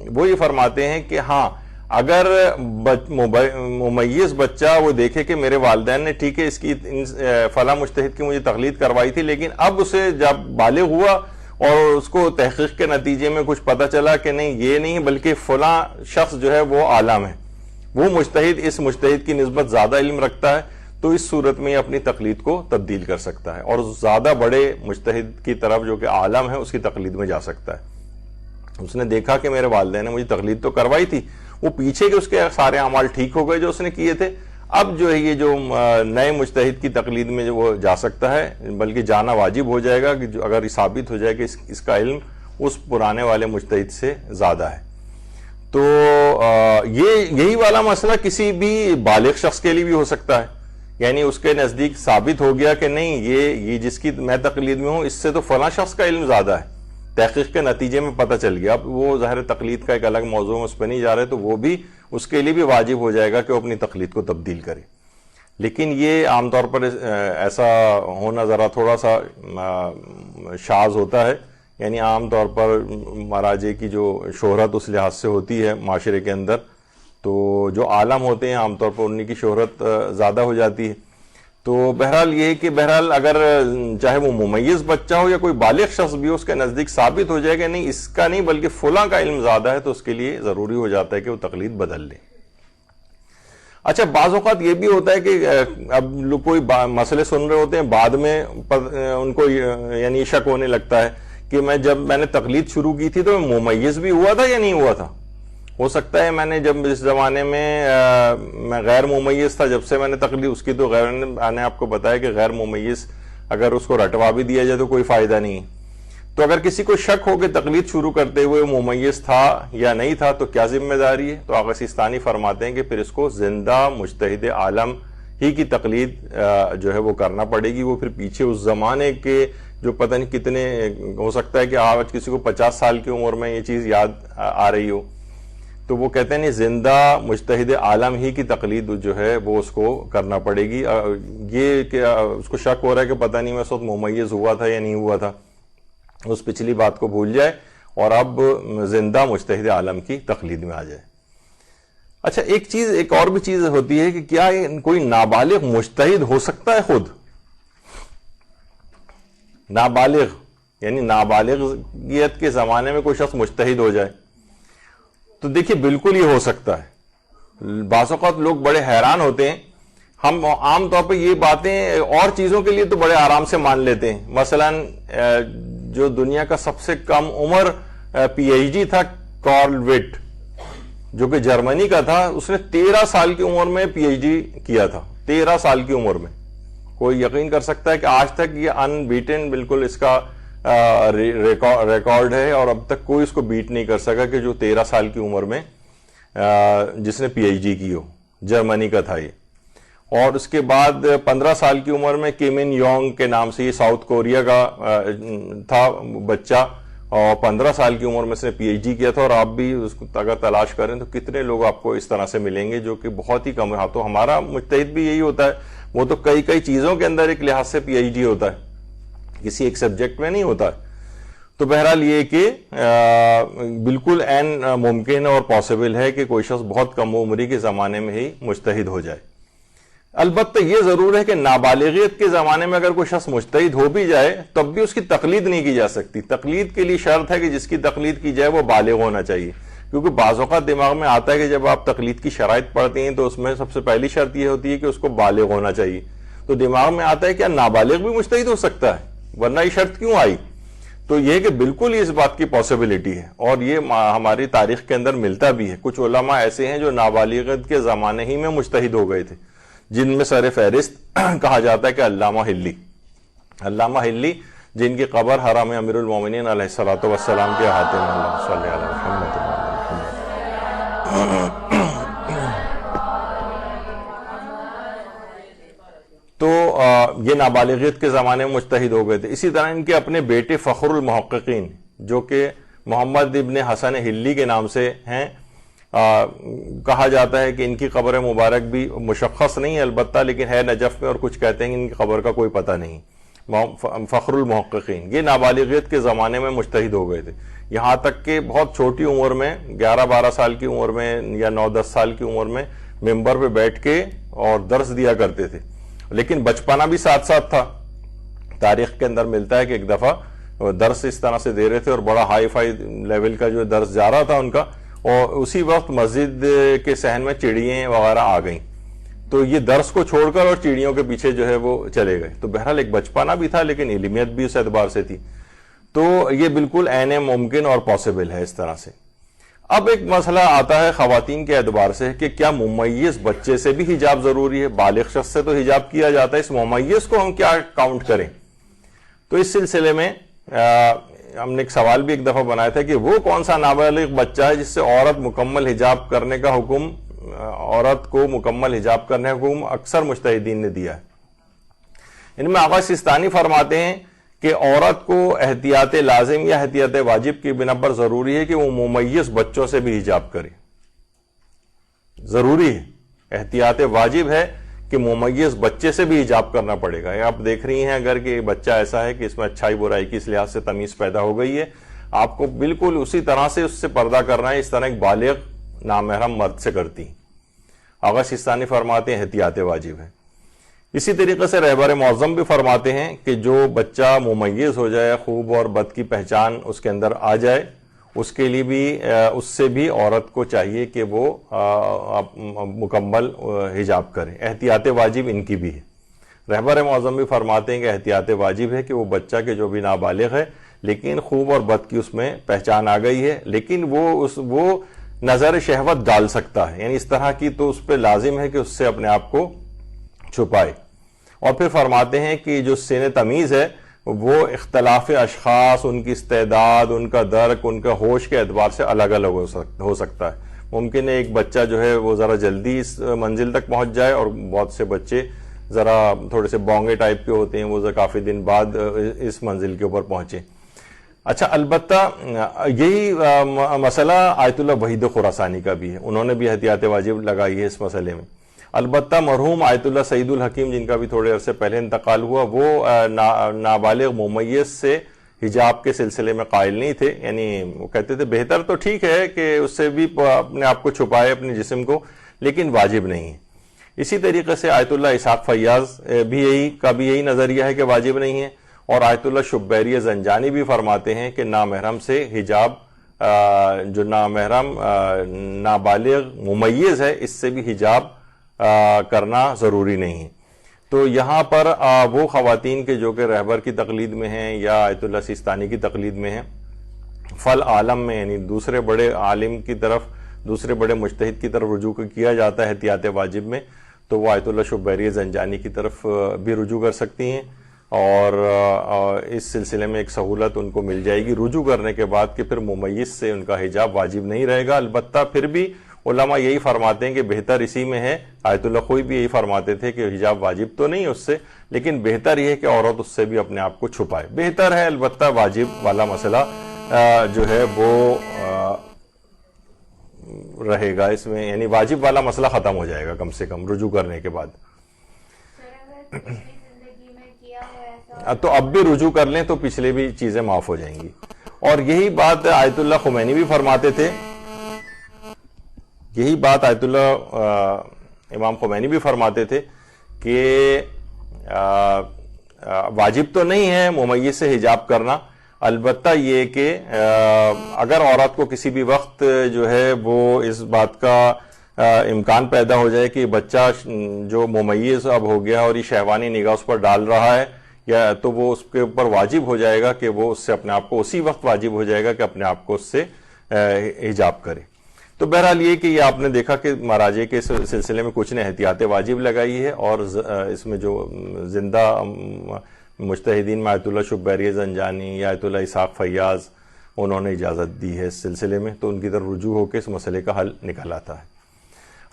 وہ یہ فرماتے ہیں کہ ہاں، اگر ممیز بچہ وہ دیکھے کہ میرے والدین نے ٹھیک ہے اس کی فلاں مجتہد کی مجھے تقلید کروائی تھی، لیکن اب اسے جب بالغ ہوا اور اس کو تحقیق کے نتیجے میں کچھ پتہ چلا کہ نہیں، یہ نہیں بلکہ فلاں شخص جو ہے وہ عالم ہے، وہ مجتہد اس مجتہد کی نسبت زیادہ علم رکھتا ہے، تو اس صورت میں یہ اپنی تقلید کو تبدیل کر سکتا ہے اور زیادہ بڑے مجتہد کی طرف جو کہ عالم ہے اس کی تقلید میں جا سکتا ہے۔ اس نے دیکھا کہ میرے والدین نے مجھے تقلید تو کروائی تھی، وہ پیچھے کے اس کے سارے اعمال ٹھیک ہو گئے جو اس نے کیے تھے، اب جو ہے یہ جو نئے مجتہد کی تقلید میں وہ جا سکتا ہے، بلکہ جانا واجب ہو جائے گا کہ اگر یہ ثابت ہو جائے کہ اس کا علم اس پرانے والے مجتہد سے زیادہ ہے۔ تو یہی والا مسئلہ کسی بھی بالغ شخص کے لیے بھی ہو سکتا ہے، یعنی اس کے نزدیک ثابت ہو گیا کہ نہیں، یہ جس کی میں تقلید میں ہوں اس سے تو فلاں شخص کا علم زیادہ ہے، تحقیق کے نتیجے میں پتہ چل گیا. اب وہ ظاہر تقلید کا ایک الگ موضوع ہے, اس پہ نہیں جا رہے, تو وہ بھی اس کے لیے بھی واجب ہو جائے گا کہ وہ اپنی تقلید کو تبدیل کرے. لیکن یہ عام طور پر ایسا ہونا ذرا تھوڑا سا شاذ ہوتا ہے. یعنی عام طور پر مراجع کی جو شہرت اس لحاظ سے ہوتی ہے معاشرے کے اندر, تو جو عالم ہوتے ہیں عام طور پر ان کی شہرت زیادہ ہو جاتی ہے. تو بہرحال یہ ہے کہ بہرحال اگر چاہے وہ ممیز بچہ ہو یا کوئی بالغ شخص بھی ہو, اس کے نزدیک ثابت ہو جائے کہ نہیں اس کا نہیں بلکہ فلاں کا علم زیادہ ہے, تو اس کے لیے ضروری ہو جاتا ہے کہ وہ تقلید بدل لے. اچھا, بعض اوقات یہ بھی ہوتا ہے کہ اب لوگ کوئی مسئلے سن رہے ہوتے ہیں, بعد میں ان کو یعنی شک ہونے لگتا ہے کہ جب میں نے تقلید شروع کی تھی تو میں ممیز بھی ہوا تھا یا نہیں ہوا تھا. ہو سکتا ہے میں نے جب اس زمانے میں غیر ممیز تھا, جب سے میں نے تقلید اس کی, تو میں نے آپ کو بتایا کہ غیر ممیز اگر اس کو رٹوا بھی دیا جائے تو کوئی فائدہ نہیں. تو اگر کسی کو شک ہو کہ تقلید شروع کرتے ہوئے ممیز تھا یا نہیں تھا تو کیا ذمہ داری ہے, تو آقا سیستانی فرماتے ہیں کہ پھر اس کو زندہ مجتہد عالم ہی کی تقلید جو ہے وہ کرنا پڑے گی. وہ پھر پیچھے اس زمانے کے جو پتہ نہیں کتنے, ہو سکتا ہے کہ آج کسی کو 50 سال کی عمر میں یہ چیز یاد آ رہی ہو, تو وہ کہتے ہیں نہیں زندہ مجتہد عالم ہی کی تقلید جو ہے وہ اس کو کرنا پڑے گی. یہ کہ اس کو شک ہو رہا ہے کہ پتہ نہیں میں اس وقت ممیز ہوا تھا یا نہیں ہوا تھا, اس پچھلی بات کو بھول جائے اور اب زندہ مجتہد عالم کی تقلید میں آ جائے. اچھا, ایک اور بھی چیز ہوتی ہے کہ کیا کوئی نابالغ مجتہد ہو سکتا ہے خود؟ نابالغ یعنی نابالغیت کے زمانے میں کوئی شخص مجتہد ہو جائے, تو دیکھیے بالکل یہ ہو سکتا ہے. بعض اوقات لوگ بڑے حیران ہوتے ہیں, ہم عام طور پہ یہ باتیں اور چیزوں کے لیے تو بڑے آرام سے مان لیتے ہیں. مثلا جو دنیا کا سب سے کم عمر پی ایچ ڈی تھا کارل وٹ, جو کہ جرمنی کا تھا, اس نے 13 سال کی عمر میں پی ایچ ڈی کیا تھا. 13 سال کی عمر میں. کوئی یقین کر سکتا ہے کہ آج تک یہ ان بیٹن بالکل اس کا ریکارڈ ہے, اور اب تک کوئی اس کو بیٹ نہیں کر سکا کہ جو 13 سال کی عمر میں جس نے پی ایچ ڈی کی ہو. جرمنی کا تھا یہ. اور اس کے بعد 15 سال کی عمر میں کیم ان یونگ کے نام سے, یہ ساؤتھ کوریا کا تھا بچہ, اور 15 سال کی عمر میں اس نے پی ایچ ڈی کیا تھا. اور آپ بھی اس کو اگر تلاش کریں تو کتنے لوگ آپ کو اس طرح سے ملیں گے جو کہ بہت ہی کم ہے. تو ہمارا مجتہد بھی یہی ہوتا ہے, وہ تو کئی چیزوں کے اندر ایک لحاظ سے پی ایچ ڈی ہوتا ہے, کسی ایک سبجیکٹ میں نہیں ہوتا ہے. تو بہرحال یہ کہ بالکل عین ممکن اور پاسبل ہے کہ کوئی شخص بہت کم عمری کے زمانے میں ہی مجتہد ہو جائے. البتہ یہ ضرور ہے کہ نابالغیت کے زمانے میں اگر کوئی شخص مجتہد ہو بھی جائے تب بھی اس کی تقلید نہیں کی جا سکتی. تقلید کے لیے شرط ہے کہ جس کی تقلید کی جائے وہ بالغ ہونا چاہیے, کیونکہ بعض اوقات دماغ میں آتا ہے کہ جب آپ تقلید کی شرائط پڑھتے ہیں تو اس میں سب سے پہلی شرط یہ ہوتی ہے کہ اس کو بالغ ہونا چاہیے. تو دماغ میں آتا ہے کہ نابالغ بھی مجتہد ہو سکتا ہے, ورنہ یہ شرط کیوں آئی؟ تو یہ کہ بالکل اس بات کی پاسبلٹی ہے, اور یہ ہماری تاریخ کے اندر ملتا بھی ہے. کچھ علماء ایسے ہیں جو نابالغیت کے زمانے ہی میں مجتہد ہو گئے تھے, جن میں سر فہرست کہا جاتا ہے کہ علامہ ہلی. علامہ ہلی جن کی قبر حرم امیر المومنین علیہ الصلوۃ والسلام کے احاطے میں. اللہ صلی علی محمد. تو یہ نابالغیت کے زمانے میں مجتہد ہو گئے تھے. اسی طرح ان کے اپنے بیٹے فخر المحققین جو کہ محمد ابن حسن ہلی کے نام سے ہیں, کہا جاتا ہے کہ ان کی قبر مبارک بھی مشخص نہیں ہے البتہ, لیکن ہے نجف میں, اور کچھ کہتے ہیں کہ ان کی قبر کا کوئی پتہ نہیں. فخر المحققین یہ نابالغیت کے زمانے میں مجتہد ہو گئے تھے, یہاں تک کہ بہت چھوٹی عمر میں 11-12 سال کی عمر میں یا 9-10 سال کی عمر میں ممبر پہ بیٹھ کے اور درس دیا کرتے تھے. لیکن بچپنا بھی ساتھ ساتھ تھا. تاریخ کے اندر ملتا ہے کہ ایک دفعہ درس اس طرح سے دے رہے تھے اور بڑا ہائی فائی لیول کا جو درس جا رہا تھا ان کا, اور اسی وقت مسجد کے صحن میں چڑیاں وغیرہ آ گئیں, تو یہ درس کو چھوڑ کر اور چڑیوں کے پیچھے جو ہے وہ چلے گئے. تو بہرحال ایک بچپنا بھی تھا لیکن علمیت بھی اس اعتبار سے تھی. تو یہ بالکل عین ممکن اور پاسبل ہے اس طرح سے. اب ایک مسئلہ آتا ہے خواتین کے اعتبار سے کہ کیا ممیز بچے سے بھی حجاب ضروری ہے؟ بالغ شخص سے تو حجاب کیا جاتا ہے, اس ممیز کو ہم کیا کاؤنٹ کریں؟ تو اس سلسلے میں ہم نے ایک سوال بھی ایک دفعہ بنایا تھا کہ وہ کون سا نابالغ بچہ ہے جس سے عورت مکمل حجاب کرنے کا حکم, عورت کو مکمل حجاب کرنے کا حکم اکثر مجتہدین نے دیا ہے. ان میں آقا سیستانی فرماتے ہیں کہ عورت کو احتیاط لازم یا احتیاط واجب کی بنا پر ضروری ہے کہ وہ ممیز بچوں سے بھی حجاب کرے. ضروری ہے, احتیاط واجب ہے کہ ممیز بچے سے بھی حجاب کرنا پڑے گا. آپ دیکھ رہی ہیں اگر کہ بچہ ایسا ہے کہ اس میں اچھائی برائی کی اس لحاظ سے تمیز پیدا ہو گئی ہے, آپ کو بالکل اسی طرح سے اس سے پردہ کرنا ہے اس طرح ایک بالغ نامحرم مرد سے کرتی. آغا سیستانی فرماتے ہیں احتیاط واجب ہے. اسی طریقے سے رہبر معظم بھی فرماتے ہیں کہ جو بچہ ممیز ہو جائے, خوب اور بد کی پہچان اس کے اندر آ جائے, اس کے لیے بھی اس سے بھی عورت کو چاہیے کہ وہ مکمل حجاب کرے. احتیاط واجب ان کی بھی ہے. رہبر معظم بھی فرماتے ہیں کہ احتیاط واجب ہے کہ وہ بچہ کے جو بھی نابالغ ہے لیکن خوب اور بد کی اس میں پہچان آ گئی ہے, لیکن وہ نظر شہوت ڈال سکتا ہے, یعنی اس طرح کی, تو اس پہ لازم ہے کہ اس سے اپنے آپ کو چھپائے. اور پھر فرماتے ہیں کہ جو سن تمیز ہے وہ اختلاف اشخاص, ان کی استعداد, ان کا درک, ان کا ہوش کے اعتبار سے الگ الگ ہو سکتا ہے. ممکن ہے ایک بچہ جو ہے وہ ذرا جلدی اس منزل تک پہنچ جائے اور بہت سے بچے ذرا تھوڑے سے بونگے ٹائپ کے ہوتے ہیں, وہ کافی دن بعد اس منزل کے اوپر پہنچے. اچھا, البتہ یہی مسئلہ آیت اللہ وحید خراسانی کا بھی ہے, انہوں نے بھی احتیاط واجب لگائی ہے اس مسئلے میں. البتہ مرحوم آیت اللہ سعید الحکیم جن کا بھی تھوڑے عرصے پہلے انتقال ہوا, وہ نابالغ ممیز سے حجاب کے سلسلے میں قائل نہیں تھے. یعنی وہ کہتے تھے بہتر تو ٹھیک ہے کہ اس سے بھی اپنے آپ کو چھپائے, اپنے جسم کو, لیکن واجب نہیں ہے. اسی طریقے سے آیت اللہ اسحاق فیاض بھی یہی نظریہ ہے کہ واجب نہیں ہے. اور آیت اللہ شبیری زنجانی بھی فرماتے ہیں کہ نامحرم سے حجاب, جو نامحرم نابالغ ممیز ہے, اس سے بھی حجاب کرنا ضروری نہیں ہے. تو یہاں پر وہ خواتین کے جو کہ رہبر کی تقلید میں ہیں یا آیت اللہ سیستانی کی تقلید میں ہیں, فل عالم میں یعنی دوسرے بڑے عالم کی طرف, دوسرے بڑے مجتہد کی طرف رجوع کیا جاتا ہے احتیاط واجب میں, تو وہ آیت اللہ شبیری زنجانی کی طرف بھی رجوع کر سکتی ہیں. اور اس سلسلے میں ایک سہولت ان کو مل جائے گی رجوع کرنے کے بعد کہ پھر ممیز سے ان کا حجاب واجب نہیں رہے گا. البتہ پھر بھی علماء یہی فرماتے ہیں کہ بہتر اسی میں ہے. آیت اللہ خوئی بھی یہی فرماتے تھے کہ حجاب واجب تو نہیں اس سے, لیکن بہتر یہ ہے کہ عورت اس سے بھی اپنے آپ کو چھپائے. بہتر ہے, البتہ واجب والا مسئلہ جو ہے وہ رہے گا اس میں, یعنی واجب والا مسئلہ ختم ہو جائے گا کم سے کم رجوع کرنے کے بعد. تو اب بھی رجوع کر لیں تو پچھلے بھی چیزیں معاف ہو جائیں گی. اور یہی بات آیت اللہ خمینی بھی فرماتے تھے, یہی بات آیت اللہ امام خمینی بھی فرماتے تھے کہ واجب تو نہیں ہے ممیز سے حجاب کرنا, البتہ یہ کہ اگر عورت کو کسی بھی وقت جو ہے وہ اس بات کا امکان پیدا ہو جائے کہ بچہ جو ممیز اب ہو گیا اور یہ شہوانی نگاہ اس پر ڈال رہا ہے, یا تو وہ اس کے اوپر واجب ہو جائے گا کہ وہ اس سے اپنے آپ کو, اسی وقت واجب ہو جائے گا کہ اپنے آپ کو اس سے حجاب کرے. تو بہرحال یہ کہ یہ آپ نے دیکھا کہ مراجع کے سلسلے میں کچھ نے احتیاط واجب لگائی ہے, اور اس میں جو زندہ مجتہدین میں آیت اللہ شبیری زنجانی یا آیت اللہ اسحاق فیاض, انہوں نے اجازت دی ہے اس سلسلے میں, تو ان کی طرف رجوع ہو کے اس مسئلے کا حل نکل آتا ہے.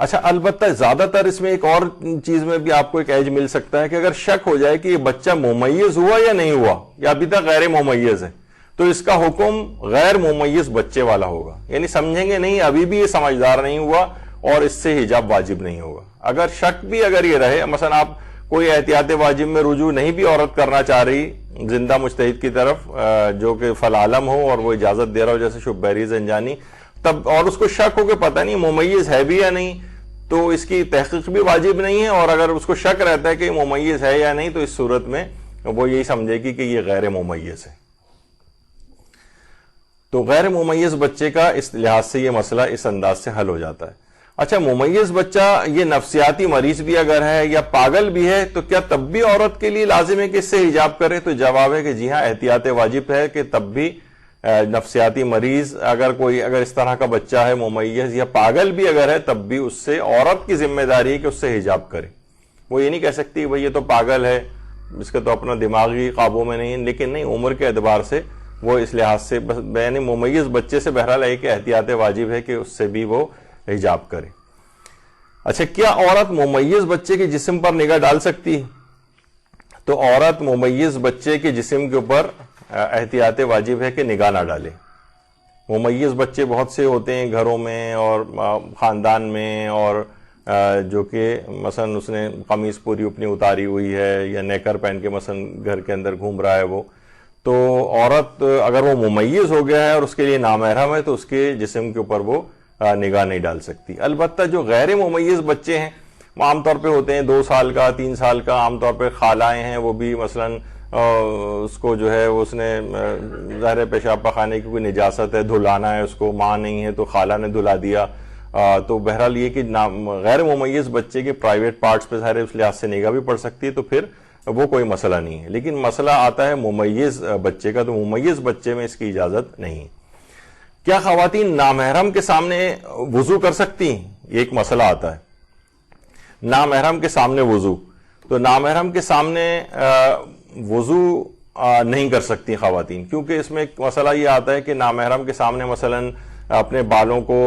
اچھا, البتہ زیادہ تر اس میں ایک اور چیز میں بھی آپ کو ایک ایج مل سکتا ہے کہ اگر شک ہو جائے کہ یہ بچہ ممیز ہوا یا نہیں ہوا, یا ابھی تک غیر ممیز ہے, تو اس کا حکم غیر ممیز بچے والا ہوگا. یعنی سمجھیں گے نہیں ابھی بھی یہ سمجھدار نہیں ہوا اور اس سے حجاب واجب نہیں ہوگا. اگر شک بھی اگر یہ رہے, مثلا آپ کوئی احتیاط واجب میں رجوع نہیں بھی عورت کرنا چاہ رہی زندہ مجتہد کی طرف جو کہ فل عالم ہو اور وہ اجازت دے رہا ہو جیسے شبیری زنجانی, تب اور اس کو شک ہو کہ پتہ نہیں ممیز ہے بھی یا نہیں, تو اس کی تحقیق بھی واجب نہیں ہے. اور اگر اس کو شک رہتا ہے کہ ممیز ہے یا نہیں, تو اس صورت میں وہ یہی سمجھے گی کہ یہ غیر ممیز ہے. تو غیر ممیز بچے کا اس لحاظ سے یہ مسئلہ اس انداز سے حل ہو جاتا ہے. اچھا, ممیز بچہ یہ نفسیاتی مریض بھی اگر ہے یا پاگل بھی ہے, تو کیا تب بھی عورت کے لیے لازم ہے کہ اس سے حجاب کرے؟ تو جواب ہے کہ جی ہاں, احتیاط واجب ہے کہ تب بھی نفسیاتی مریض اگر اس طرح کا بچہ ہے ممیز یا پاگل بھی اگر ہے, تب بھی اس سے عورت کی ذمہ داری ہے کہ اس سے حجاب کرے. وہ یہ نہیں کہہ سکتی بھئی یہ تو پاگل ہے, اس کا تو اپنا دماغی قابو میں نہیں ہے, لیکن نہیں, عمر کے اعتبار سے وہ اس لحاظ سے یعنی ممیز بچے سے بہرحال ہے کہ احتیاط واجب ہے کہ اس سے بھی وہ حجاب کرے. اچھا, کیا عورت ممیز بچے کے جسم پر نگاہ ڈال سکتی ہے؟ تو عورت ممیز بچے کے جسم کے اوپر احتیاط واجب ہے کہ نگاہ نہ ڈالے. ممیز بچے بہت سے ہوتے ہیں گھروں میں اور خاندان میں، اور جو کہ مثلا اس نے قمیص پوری اپنی اتاری ہوئی ہے یا نیکر پہن کے مثلا گھر کے اندر گھوم رہا ہے وہ، تو عورت اگر وہ ممیز ہو گیا ہے اور اس کے لیے نامحرم ہے تو اس کے جسم کے اوپر وہ نگاہ نہیں ڈال سکتی. البتہ جو غیر ممیز بچے ہیں عام طور پہ ہوتے ہیں 2 سال کا 3 سال کا، عام طور پہ خالائیں ہیں، وہ بھی مثلا اس کو جو ہے اس نے ظاہر پیشاب پخانے کی کوئی نجاست ہے، دھلانا ہے اس کو، ماں نہیں ہے تو خالہ نے دھلا دیا. تو بہرحال یہ کہ غیر ممیز بچے کے پرائیویٹ پارٹس پہ ظاہر اس لحاظ سے نگاہ بھی پڑ سکتی ہے، تو پھر وہ کوئی مسئلہ نہیں ہے. لیکن مسئلہ آتا ہے ممیز بچے کا، تو ممیز بچے میں اس کی اجازت نہیں ہے. کیا خواتین نامحرم کے سامنے وضو کر سکتی ہیں؟ یہ ایک مسئلہ آتا ہے. نامحرم کے سامنے وضو، تو نامحرم کے سامنے وضو نہیں کر سکتی خواتین، کیونکہ اس میں ایک مسئلہ یہ آتا ہے کہ نامحرم کے سامنے مثلا اپنے بالوں کو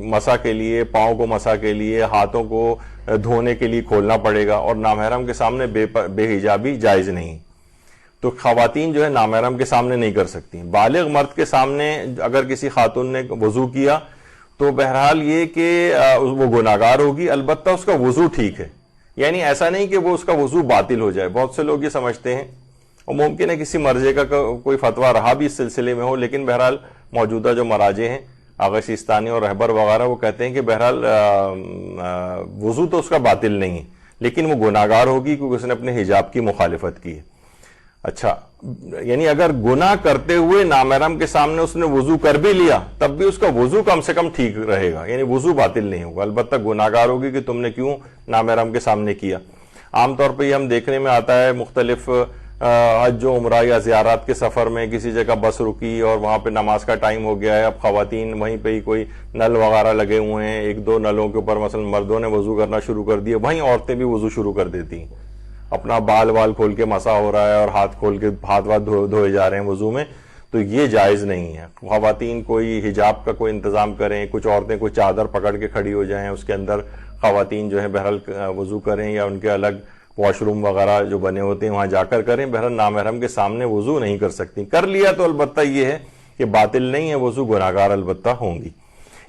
مسح کے لیے، پاؤں کو مسح کے لیے، ہاتھوں کو دھونے کے لیے کھولنا پڑے گا، اور نامحرم کے سامنے بے حجابی جائز نہیں. تو خواتین جو ہے نامحرم کے سامنے نہیں کر سکتی. بالغ مرد کے سامنے اگر کسی خاتون نے وضو کیا تو بہرحال یہ کہ وہ گناہگار ہوگی، البتہ اس کا وضو ٹھیک ہے. یعنی ایسا نہیں کہ وہ اس کا وضو باطل ہو جائے. بہت سے لوگ یہ سمجھتے ہیں، اور ممکن ہے کسی مرجع کا کوئی فتویٰ رہا بھی اس سلسلے میں ہو، لیکن بہرحال موجودہ جو مراجع ہیں آغا سیستانی اور رہبر وغیرہ، وہ کہتے ہیں کہ بہرحال وضو تو اس کا باطل نہیں ہے، لیکن وہ گناہگار ہوگی کیونکہ اس نے اپنے حجاب کی مخالفت کی ہے. اچھا، یعنی اگر گناہ کرتے ہوئے نامحرم کے سامنے اس نے وضو کر بھی لیا تب بھی اس کا وضو کم سے کم ٹھیک رہے گا، یعنی وضو باطل نہیں ہوگا. البتہ گناہگار ہوگی کہ تم نے کیوں نامحرم کے سامنے کیا. عام طور پہ یہ ہم دیکھنے میں آتا ہے مختلف حج و عمرہ یا زیارات کے سفر میں کسی جگہ بس رکی اور وہاں پہ نماز کا ٹائم ہو گیا ہے، اب خواتین وہیں پہ ہی کوئی نل وغیرہ لگے ہوئے ہیں، 1-2 نلوں کے اوپر مثلا مردوں نے وضو کرنا شروع کر دیا، وہیں عورتیں بھی وضو شروع کر دیتی ہیں. اپنا بال کھول کے مسا ہو رہا ہے اور ہاتھ کھول کے ہاتھ دھوئے جا رہے ہیں وضو میں، تو یہ جائز نہیں ہے. خواتین کوئی حجاب کا کوئی انتظام کریں، کچھ عورتیں کوئی چادر پکڑ کے کھڑی ہو جائیں، اس کے اندر خواتین جو ہے بہرحال وضو کریں، یا ان کے الگ واش روم وغیرہ جو بنے ہوتے ہیں وہاں جا کر کریں. بہرحال نامحرم کے سامنے وضو نہیں کر سکتی. کر لیا تو البتہ یہ ہے کہ باطل نہیں ہے وضو، گناہگار البتہ ہوں گی.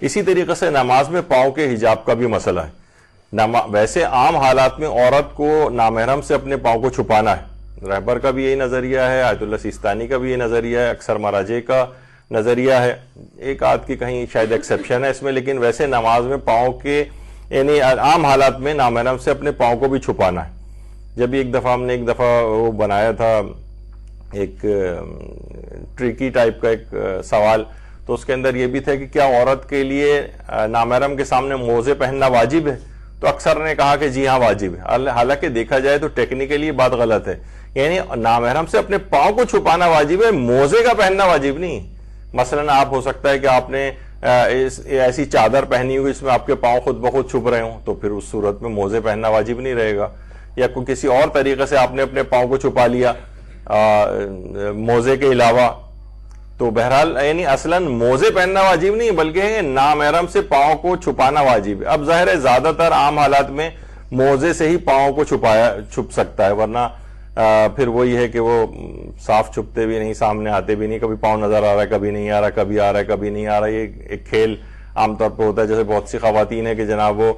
اسی طریقے سے نماز میں پاؤں کے حجاب کا بھی مسئلہ ہے. ویسے عام حالات میں عورت کو نامحرم سے اپنے پاؤں کو چھپانا ہے. رہبر کا بھی یہی نظریہ ہے، آیت اللہ سیستانی کا بھی یہ نظریہ ہے، اکثر مراجع کا نظریہ ہے. ایک آدھ کی کہیں شاید ایکسیپشن ہے اس میں، لیکن ویسے نماز میں پاؤں کے یعنی عام حالات میں نامحرم سے اپنے پاؤں کو بھی چھپانا ہے. جب ایک دفعہ ہم نے وہ بنایا تھا ایک ٹریکی ٹائپ کا ایک سوال، تو اس کے اندر یہ بھی تھا کہ کیا عورت کے لیے نامحرم کے سامنے موزے پہننا واجب ہے؟ تو اکثر نے کہا کہ جی ہاں واجب ہے. حالانکہ دیکھا جائے تو ٹیکنیکلی بات غلط ہے. یعنی نامحرم سے اپنے پاؤں کو چھپانا واجب ہے، موزے کا پہننا واجب نہیں. مثلا آپ ہو سکتا ہے کہ آپ نے ایسی چادر پہنی ہوئی اس میں آپ کے پاؤں خود بخود چھپ رہے ہوں، تو پھر اس صورت میں موزے پہننا واجب نہیں رہے گا. یا کوئی کسی اور طریقے سے آپ نے اپنے پاؤں کو چھپا لیا موزے کے علاوہ، تو بہرحال یعنی اصلاً موزے پہننا واجب نہیں بلکہ نامحرم سے پاؤں کو چھپانا واجب ہے. اب ظاہر ہے زیادہ تر عام حالات میں موزے سے ہی پاؤں کو چھپ سکتا ہے، ورنہ پھر وہی ہے کہ وہ صاف چھپتے بھی نہیں، سامنے آتے بھی نہیں، کبھی پاؤں نظر آ رہا ہے کبھی نہیں آ رہا، کبھی آ رہا ہے کبھی نہیں آ رہا. یہ ایک کھیل عام طور پہ ہوتا ہے. جیسے بہت سی خواتین ہیں کہ جناب وہ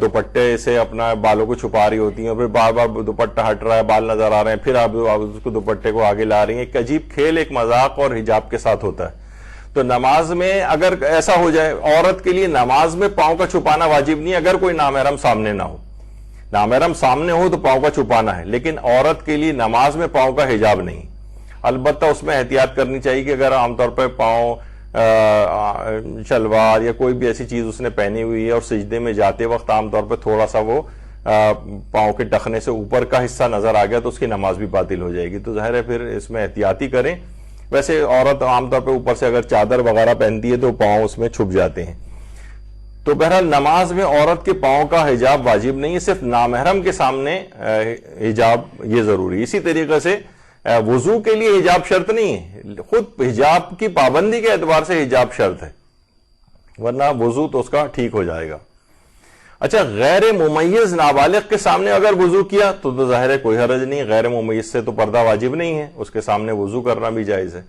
دوپٹے سے اپنا بالوں کو چھپا رہی ہوتی ہیں، پھر بار بار دوپٹہ ہٹ رہا ہے، بال نظر آ رہے ہیں، پھر آپ اس کو دوپٹے کو آگے لا رہی ہیں. ایک عجیب کھیل ایک مذاق اور حجاب کے ساتھ ہوتا ہے. تو نماز میں اگر ایسا ہو جائے، عورت کے لیے نماز میں پاؤں کا چھپانا واجب نہیں اگر کوئی نامحرم سامنے نہ ہو. نامحرم سامنے ہو تو پاؤں کا چھپانا ہے، لیکن عورت کے لیے نماز میں پاؤں کا حجاب نہیں. البتہ اس میں احتیاط کرنی چاہیے کہ اگر عام طور پہ پاؤں شلوار یا کوئی بھی ایسی چیز اس نے پہنی ہوئی ہے اور سجدے میں جاتے وقت عام طور پہ تھوڑا سا وہ پاؤں کے ٹخنے سے اوپر کا حصہ نظر آ گیا تو اس کی نماز بھی باطل ہو جائے گی. تو ظاہر ہے پھر اس میں احتیاطی کریں. ویسے عورت عام طور پہ اوپر سے اگر چادر وغیرہ پہنتی ہے تو پاؤں اس میں چھپ جاتے ہیں. تو بہرحال نماز میں عورت کے پاؤں کا حجاب واجب نہیں ہے، صرف نامحرم کے سامنے حجاب یہ ضروری ہے. اسی طریقے سے وضو کے لیے حجاب شرط نہیں ہے، خود حجاب کی پابندی کے اعتبار سے حجاب شرط ہے، ورنہ وضو تو اس کا ٹھیک ہو جائے گا. اچھا غیر ممیز نابالغ کے سامنے اگر وضو کیا تو ظاہر ہے کوئی حرج نہیں، غیر ممیز سے تو پردہ واجب نہیں ہے، اس کے سامنے وضو کرنا بھی جائز ہے۔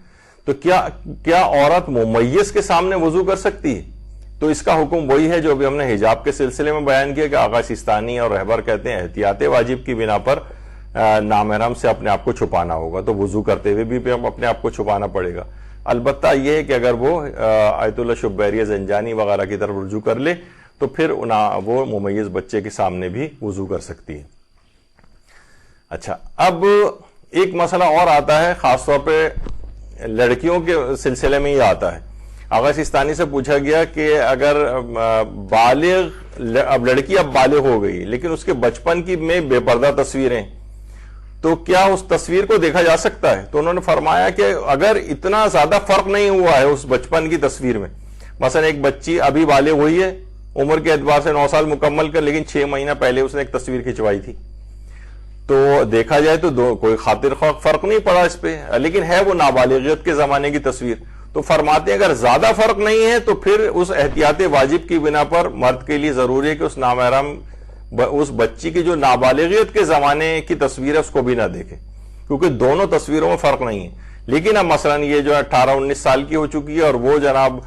تو کیا عورت ممیز کے سامنے وضو کر سکتی ہے؟ تو اس کا حکم وہی ہے جو ابھی ہم نے حجاب کے سلسلے میں بیان کیا کہ آغا سیستانی اور رہبر کہتے ہیں احتیاط واجب کی بنا پر نامحرم سے اپنے آپ کو چھپانا ہوگا، تو وضو کرتے ہوئے بھی اپنے آپ کو چھپانا پڑے گا۔ البتہ یہ ہے کہ اگر وہ آیت اللہ شبیریہ زنجانی وغیرہ کی طرف رجوع کر لے تو پھر وہ ممیز بچے کے سامنے بھی وضو کر سکتی ہے۔ اچھا، اب ایک مسئلہ اور آتا ہے، خاص طور پہ لڑکیوں کے سلسلے میں یہ آتا ہے۔ آغا سیستانی سے پوچھا گیا کہ اگر اب لڑکی اب بالغ ہو گئی لیکن اس کے بچپن کی میں بے پردہ تصویریں، تو کیا اس تصویر کو دیکھا جا سکتا ہے؟ تو انہوں نے فرمایا کہ اگر اتنا زیادہ فرق نہیں ہوا ہے اس بچپن کی تصویر میں، مثلا ایک بچی ابھی بالغ ہوئی ہے، عمر کے اعتبار سے 9 سال مکمل کر، لیکن 6 مہینہ پہلے اس نے ایک تصویر کھنچوائی تھی، تو دیکھا جائے تو کوئی خاطر فرق نہیں پڑا اس پہ، لیکن ہے وہ نابالغیت کے زمانے کی تصویر۔ تو فرماتے ہیں اگر زیادہ فرق نہیں ہے تو پھر اس احتیاط واجب کی بنا پر مرد کے لیے ضروری ہے کہ اس نامحرم اس بچی کی جو نابالغیت کے زمانے کی تصویر ہے اس کو بھی نہ دیکھے، کیونکہ دونوں تصویروں میں فرق نہیں ہے۔ لیکن اب مثلا یہ جو 18-19 سال کی ہو چکی ہے اور وہ جناب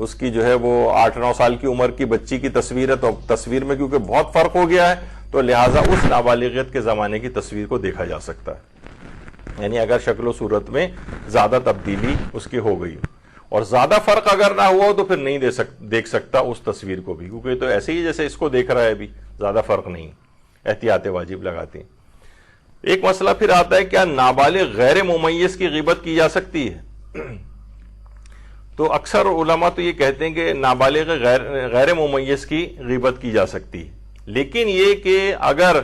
اس کی جو ہے وہ 8-9 سال کی عمر کی بچی کی تصویر ہے، تو تصویر میں کیونکہ بہت فرق ہو گیا ہے تو لہٰذا اس نابالغیت کے زمانے کی تصویر کو دیکھا جا سکتا ہے، یعنی اگر شکل و صورت میں زیادہ تبدیلی اس کی ہو گئی اور زیادہ فرق اگر نہ ہوا ہو تو پھر نہیں دیکھ سکتا اس تصویر کو بھی، کیونکہ تو ایسے ہی جیسے اس کو دیکھ رہا ہے ابھی، زیادہ فرق نہیں، احتیاط واجب لگاتے ہیں۔ ایک مسئلہ پھر آتا ہے کیا نابالغ غیر ممیز کی غیبت کی جا سکتی ہے؟ تو اکثر علماء تو یہ کہتے ہیں کہ نابالغ غیر ممیز کی غیبت کی جا سکتی ہے، لیکن یہ کہ اگر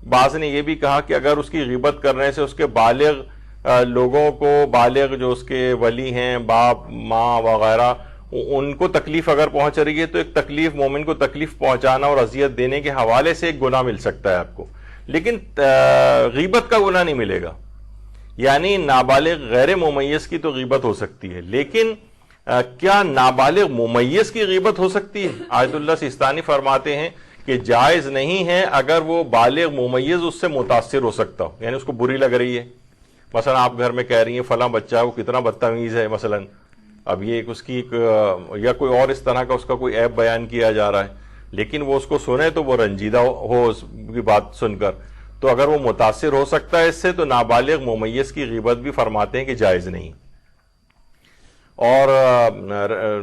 بعض نے یہ بھی کہا کہ اگر اس کی غیبت کرنے سے اس کے بالغ لوگوں کو، بالغ جو اس کے ولی ہیں، باپ ماں وغیرہ، ان کو تکلیف اگر پہنچ رہی ہے تو ایک تکلیف، مومن کو تکلیف پہنچانا اور اذیت دینے کے حوالے سے ایک گناہ مل سکتا ہے آپ کو، لیکن غیبت کا گناہ نہیں ملے گا۔ یعنی نابالغ غیر ممیز کی تو غیبت ہو سکتی ہے، لیکن کیا نابالغ ممیز کی غیبت ہو سکتی ہے؟ آیت اللہ سیستانی فرماتے ہیں کہ جائز نہیں ہے اگر وہ بالغ ممیز اس سے متاثر ہو سکتا ہو، یعنی اس کو بری لگ رہی ہے، مثلا آپ گھر میں کہہ رہی ہیں فلاں بچہ ہے وہ کتنا بدتمیز ہے مثلا، اب یہ اس کی یا کوئی اور اس طرح کا اس کا کوئی عیب بیان کیا جا رہا ہے، لیکن وہ اس کو سنے تو وہ رنجیدہ ہو اس کی بات سن کر، تو اگر وہ متاثر ہو سکتا ہے اس سے تو نابالغ ممیز کی غیبت بھی فرماتے ہیں کہ جائز نہیں۔ اور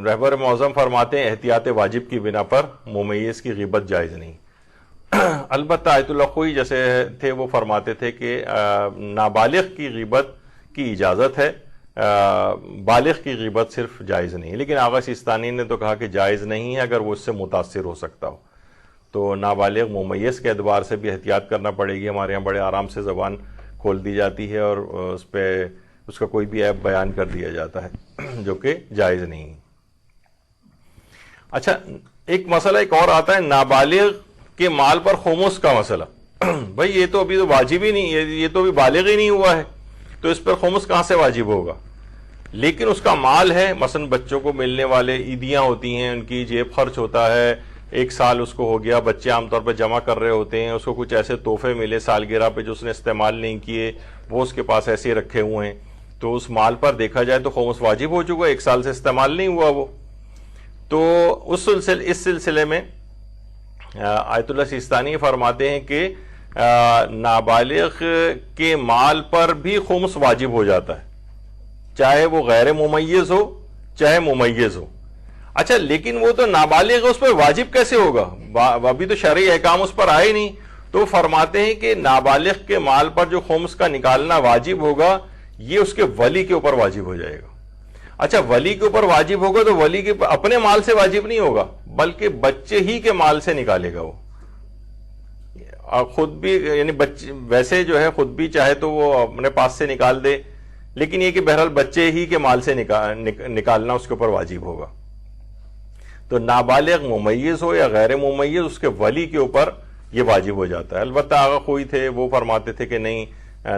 رہبر معظم فرماتے ہیں احتیاط واجب کی بنا پر ممیز کی غیبت جائز نہیں۔ البتہ آیت اللہ خوئی جیسے تھے وہ فرماتے تھے کہ نابالغ کی غیبت کی اجازت ہے، بالغ کی غیبت صرف جائز نہیں، لیکن آغا سیستانی نے تو کہا کہ جائز نہیں ہے اگر وہ اس سے متاثر ہو سکتا ہو، تو نابالغ ممیز کے اعتبار سے بھی احتیاط کرنا پڑے گی۔ ہمارے یہاں بڑے آرام سے زبان کھول دی جاتی ہے اور اس پہ اس کا کوئی بھی عیب بیان کر دیا جاتا ہے جو کہ جائز نہیں۔ اچھا، ایک مسئلہ ایک اور آتا ہے نابالغ کے مال پر خمس کا مسئلہ۔ بھائی یہ تو ابھی تو واجب ہی نہیں، یہ تو ابھی بالغ ہی نہیں ہوا ہے، تو اس پر خمس کہاں سے واجب ہوگا؟ لیکن اس کا مال ہے، مثلا بچوں کو ملنے والے عیدیاں ہوتی ہیں، ان کی جیب خرچ ہوتا ہے، 1 سال اس کو ہو گیا، بچے عام طور پر جمع کر رہے ہوتے ہیں، اس کو کچھ ایسے تحفے ملے سالگرہ پہ جو اس نے استعمال نہیں کیے، وہ اس کے پاس ایسے رکھے ہوئے ہیں، تو اس مال پر دیکھا جائے تو خمس واجب ہو چکا ہے، 1 سال سے استعمال نہیں ہوا وہ۔ تو اس سلسلے میں آیت اللہ سیستانی فرماتے ہیں کہ نابالغ کے مال پر بھی خمس واجب ہو جاتا ہے، چاہے وہ غیر ممیز ہو چاہے ممیز ہو۔ اچھا، لیکن وہ تو نابالغ ہے، اس پر واجب کیسے ہوگا؟ ابھی تو شرعی احکام اس پر آئے نہیں، تو فرماتے ہیں کہ نابالغ کے مال پر جو خمس کا نکالنا واجب ہوگا یہ اس کے ولی کے اوپر واجب ہو جائے گا۔ اچھا، ولی کے اوپر واجب ہوگا تو ولی کے اپنے مال سے واجب نہیں ہوگا بلکہ بچے ہی کے مال سے نکالے گا وہ، خود بھی، یعنی بچے ویسے جو ہے خود بھی چاہے تو وہ اپنے پاس سے نکال دے، لیکن یہ کہ بہرحال بچے ہی کے مال سے نکالنا اس کے اوپر واجب ہوگا۔ تو نابالغ ممیز ہو یا غیر ممیز اس کے ولی کے اوپر یہ واجب ہو جاتا ہے۔ البتہ آغا خوئی تھے وہ فرماتے تھے کہ نہیں،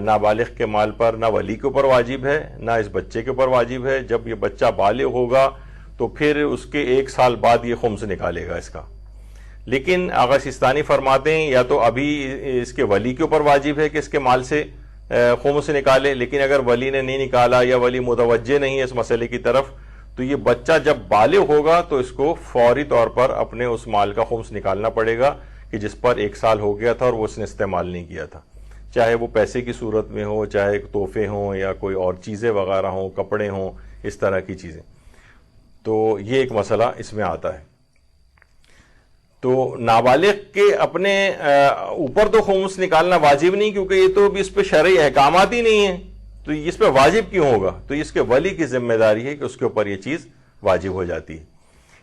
نابالغ کے مال پر نہ ولی کے اوپر واجب ہے نہ اس بچے کے اوپر واجب ہے، جب یہ بچہ بالغ ہوگا تو پھر اس کے 1 سال بعد یہ خمس نکالے گا اس کا، لیکن آغا سیستانی فرماتے ہیں یا تو ابھی اس کے ولی کے اوپر واجب ہے کہ اس کے مال سے خمس نکالے، لیکن اگر ولی نے نہیں نکالا یا ولی متوجہ نہیں ہے اس مسئلے کی طرف، تو یہ بچہ جب بالغ ہوگا تو اس کو فوری طور پر اپنے اس مال کا خمس نکالنا پڑے گا کہ جس پر 1 سال ہو گیا تھا اور وہ اس نے استعمال نہیں کیا تھا، چاہے وہ پیسے کی صورت میں ہو، چاہے تحفے ہوں یا کوئی اور چیزیں وغیرہ ہوں، کپڑے ہوں، اس طرح کی چیزیں. تو یہ ایک مسئلہ اس میں آتا ہے. تو نابالغ کے اپنے اوپر تو خمس نکالنا واجب نہیں، کیونکہ یہ تو بھی اس پہ شرعی احکامات ہی نہیں ہیں، تو اس پہ واجب کیوں ہوگا؟ تو اس کے ولی کی ذمہ داری ہے کہ اس کے اوپر یہ چیز واجب ہو جاتی ہے.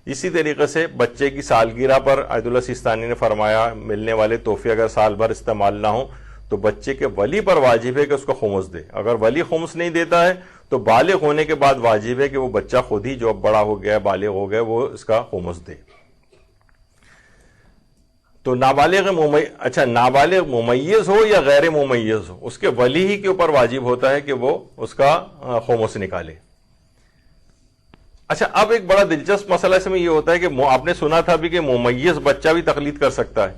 اسی طریقے سے بچے کی سالگرہ پر آیت اللہ سیستانی نے فرمایا ملنے والے تحفے اگر سال بھر استعمال نہ ہوں تو بچے کے ولی پر واجب ہے کہ اس کو خمس دے. اگر ولی خمس نہیں دیتا ہے تو بالغ ہونے کے بعد واجب ہے کہ وہ بچہ خود ہی جو اب بڑا ہو گیا، بالغ ہو گیا، وہ اس کا خمس دے. تو نابالغ ممیز ہو یا غیر ممیز ہو، اس کے ولی ہی کے اوپر واجب ہوتا ہے کہ وہ اس کا خمس نکالے. اچھا، اب ایک بڑا دلچسپ مسئلہ اس میں یہ ہوتا ہے کہ آپ نے سنا تھا بھی کہ ممیز بچہ بھی تقلید کر سکتا ہے،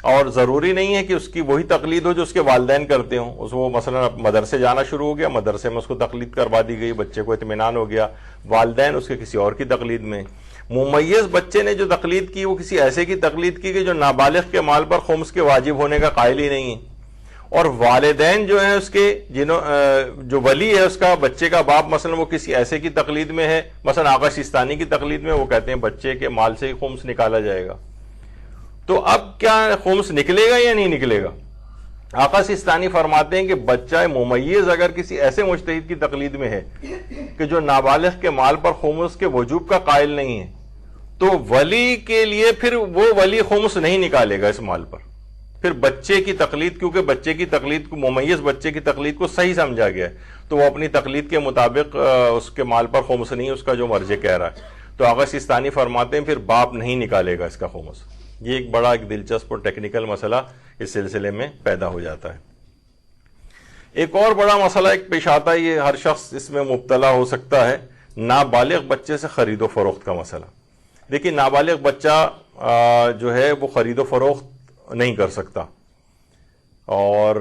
اور ضروری نہیں ہے کہ اس کی وہی تقلید ہو جو اس کے والدین کرتے ہوں. وہ مثلا مدرسے جانا شروع ہو گیا، مدرسے میں اس کو تقلید کروا دی گئی، بچے کو اطمینان ہو گیا، والدین اس کے کسی اور کی تقلید میں. ممیز بچے نے جو تقلید کی وہ کسی ایسے کی تقلید کی کہ جو نابالغ کے مال پر خمس کے واجب ہونے کا قائل ہی نہیں ہے، اور والدین جو ہیں اس کے جو ولی ہے اس کا، بچے کا باپ مثلا، وہ کسی ایسے کی تقلید میں ہے، مثلا آقا سیستانی کی تقلید میں، وہ کہتے ہیں بچے کے مال سے ہی خمس نکالا جائے گا. تو اب کیا خمس نکلے گا یا نہیں نکلے گا؟ آقا سیستانی فرماتے ہیں کہ بچہ ممیز اگر کسی ایسے مجتہد کی تقلید میں ہے کہ جو نابالغ کے مال پر خمس کے وجوب کا قائل نہیں ہے، تو ولی کے لیے پھر وہ ولی خمس نہیں نکالے گا اس مال پر. پھر بچے کی تقلید، کیونکہ بچے کی تقلید کو، ممیز بچے کی تقلید کو صحیح سمجھا گیا ہے، تو وہ اپنی تقلید کے مطابق اس کے مال پر خمس نہیں، اس کا جو مرجع کہہ رہا ہے. تو آقا سیستانی فرماتے ہیں پھر باپ نہیں نکالے گا اس کا خمس. یہ ایک بڑا ایک دلچسپ اور ٹیکنیکل مسئلہ اس سلسلے میں پیدا ہو جاتا ہے. ایک اور بڑا مسئلہ ایک پیش آتا ہے، یہ ہر شخص اس میں مبتلا ہو سکتا ہے، نابالغ بچے سے خرید و فروخت کا مسئلہ. دیکھیں، نابالغ بچہ جو ہے وہ خرید و فروخت نہیں کر سکتا، اور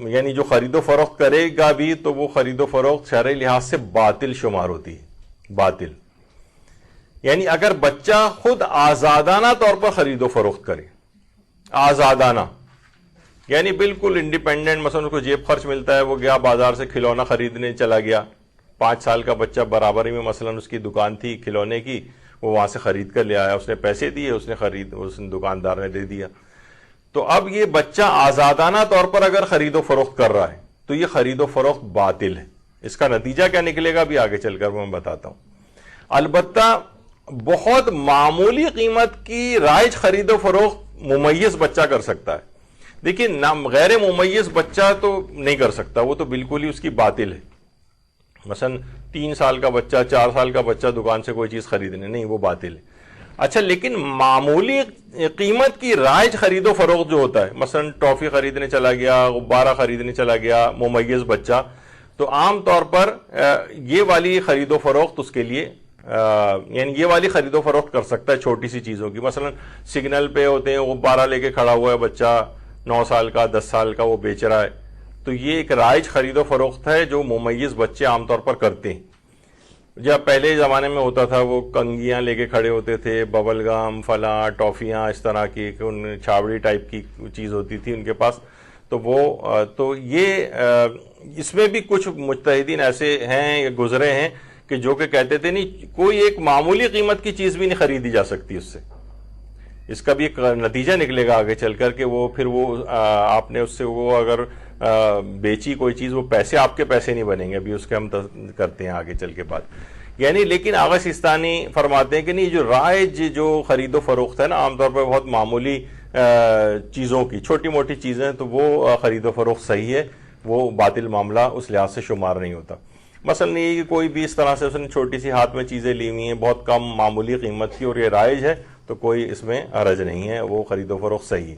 یعنی جو خرید و فروخت کرے گا بھی تو وہ خرید و فروخت شرعی لحاظ سے باطل شمار ہوتی ہے. باطل یعنی اگر بچہ خود آزادانہ طور پر خرید و فروخت کرے، آزادانہ یعنی بالکل انڈیپینڈنٹ، مثلا اس کو جیب خرچ ملتا ہے، وہ گیا بازار سے کھلونا خریدنے چلا گیا، 5 سال کا بچہ برابری میں مثلا اس کی دکان تھی کھلونے کی، وہ وہاں سے خرید کر لے آیا، اس نے پیسے دیے، اس نے دکاندار نے دے دیا. تو اب یہ بچہ آزادانہ طور پر اگر خرید و فروخت کر رہا ہے تو یہ خرید و فروخت باطل ہے. اس کا نتیجہ کیا نکلے گا بھی آگے چل کر میں بتاتا ہوں. البتہ بہت معمولی قیمت کی رائج خرید و فروخت ممیز بچہ کر سکتا ہے. دیکھیے، غیر ممیز بچہ تو نہیں کر سکتا، وہ تو بالکل ہی اس کی باطل ہے. مثلا 3 سال کا بچہ، 4 سال کا بچہ دکان سے کوئی چیز خریدنے، نہیں، وہ باطل ہے. اچھا، لیکن معمولی قیمت کی رائج خرید و فروخت جو ہوتا ہے، مثلا ٹافی خریدنے چلا گیا، غبارہ خریدنے چلا گیا ممیز بچہ، تو عام طور پر یہ والی خرید و فروخت اس کے لیے یعنی یہ والی خرید و فروخت کر سکتا ہے چھوٹی سی چیزوں کی. مثلا سگنل پہ ہوتے ہیں، غبارہ لے کے کھڑا ہوا ہے بچہ 9 سال کا، 10 سال کا، وہ بیچ رہا ہے، تو یہ ایک رائج خرید و فروخت ہے جو ممیز بچے عام طور پر کرتے ہیں. جب پہلے زمانے میں ہوتا تھا وہ کنگیاں لے کے کھڑے ہوتے تھے، ببل گم، فلاں، ٹافیاں، اس طرح کی چھاوڑی ٹائپ کی چیز ہوتی تھی ان کے پاس. تو یہ اس میں بھی کچھ مجتہدین ایسے ہیں، گزرے ہیں کہ جو کہ کہتے تھے نہیں، کوئی ایک معمولی قیمت کی چیز بھی نہیں خریدی جا سکتی اس سے. اس کا بھی ایک نتیجہ نکلے گا آگے چل کر کہ وہ پھر وہ آپ نے اس سے وہ اگر بیچی کوئی چیز، وہ پیسے آپ کے پیسے نہیں بنیں گے. ابھی اس کے ہم کرتے ہیں آگے چل کے بات. یعنی لیکن آغا سیستانی فرماتے ہیں کہ نہیں، جو رائج جو خرید و فروخت ہے نا، عام طور پر بہت معمولی چیزوں کی، چھوٹی موٹی چیزیں، تو وہ خرید و فروخت صحیح ہے، وہ باطل معاملہ اس لحاظ سے شمار نہیں ہوتا. مثلا یہ کہ کوئی بھی اس طرح سے اس نے چھوٹی سی ہاتھ میں چیزیں لی ہوئی ہیں بہت کم معمولی قیمت کی اور یہ رائج ہے، تو کوئی اس میں حرج نہیں ہے، وہ خرید و فروخت صحیح.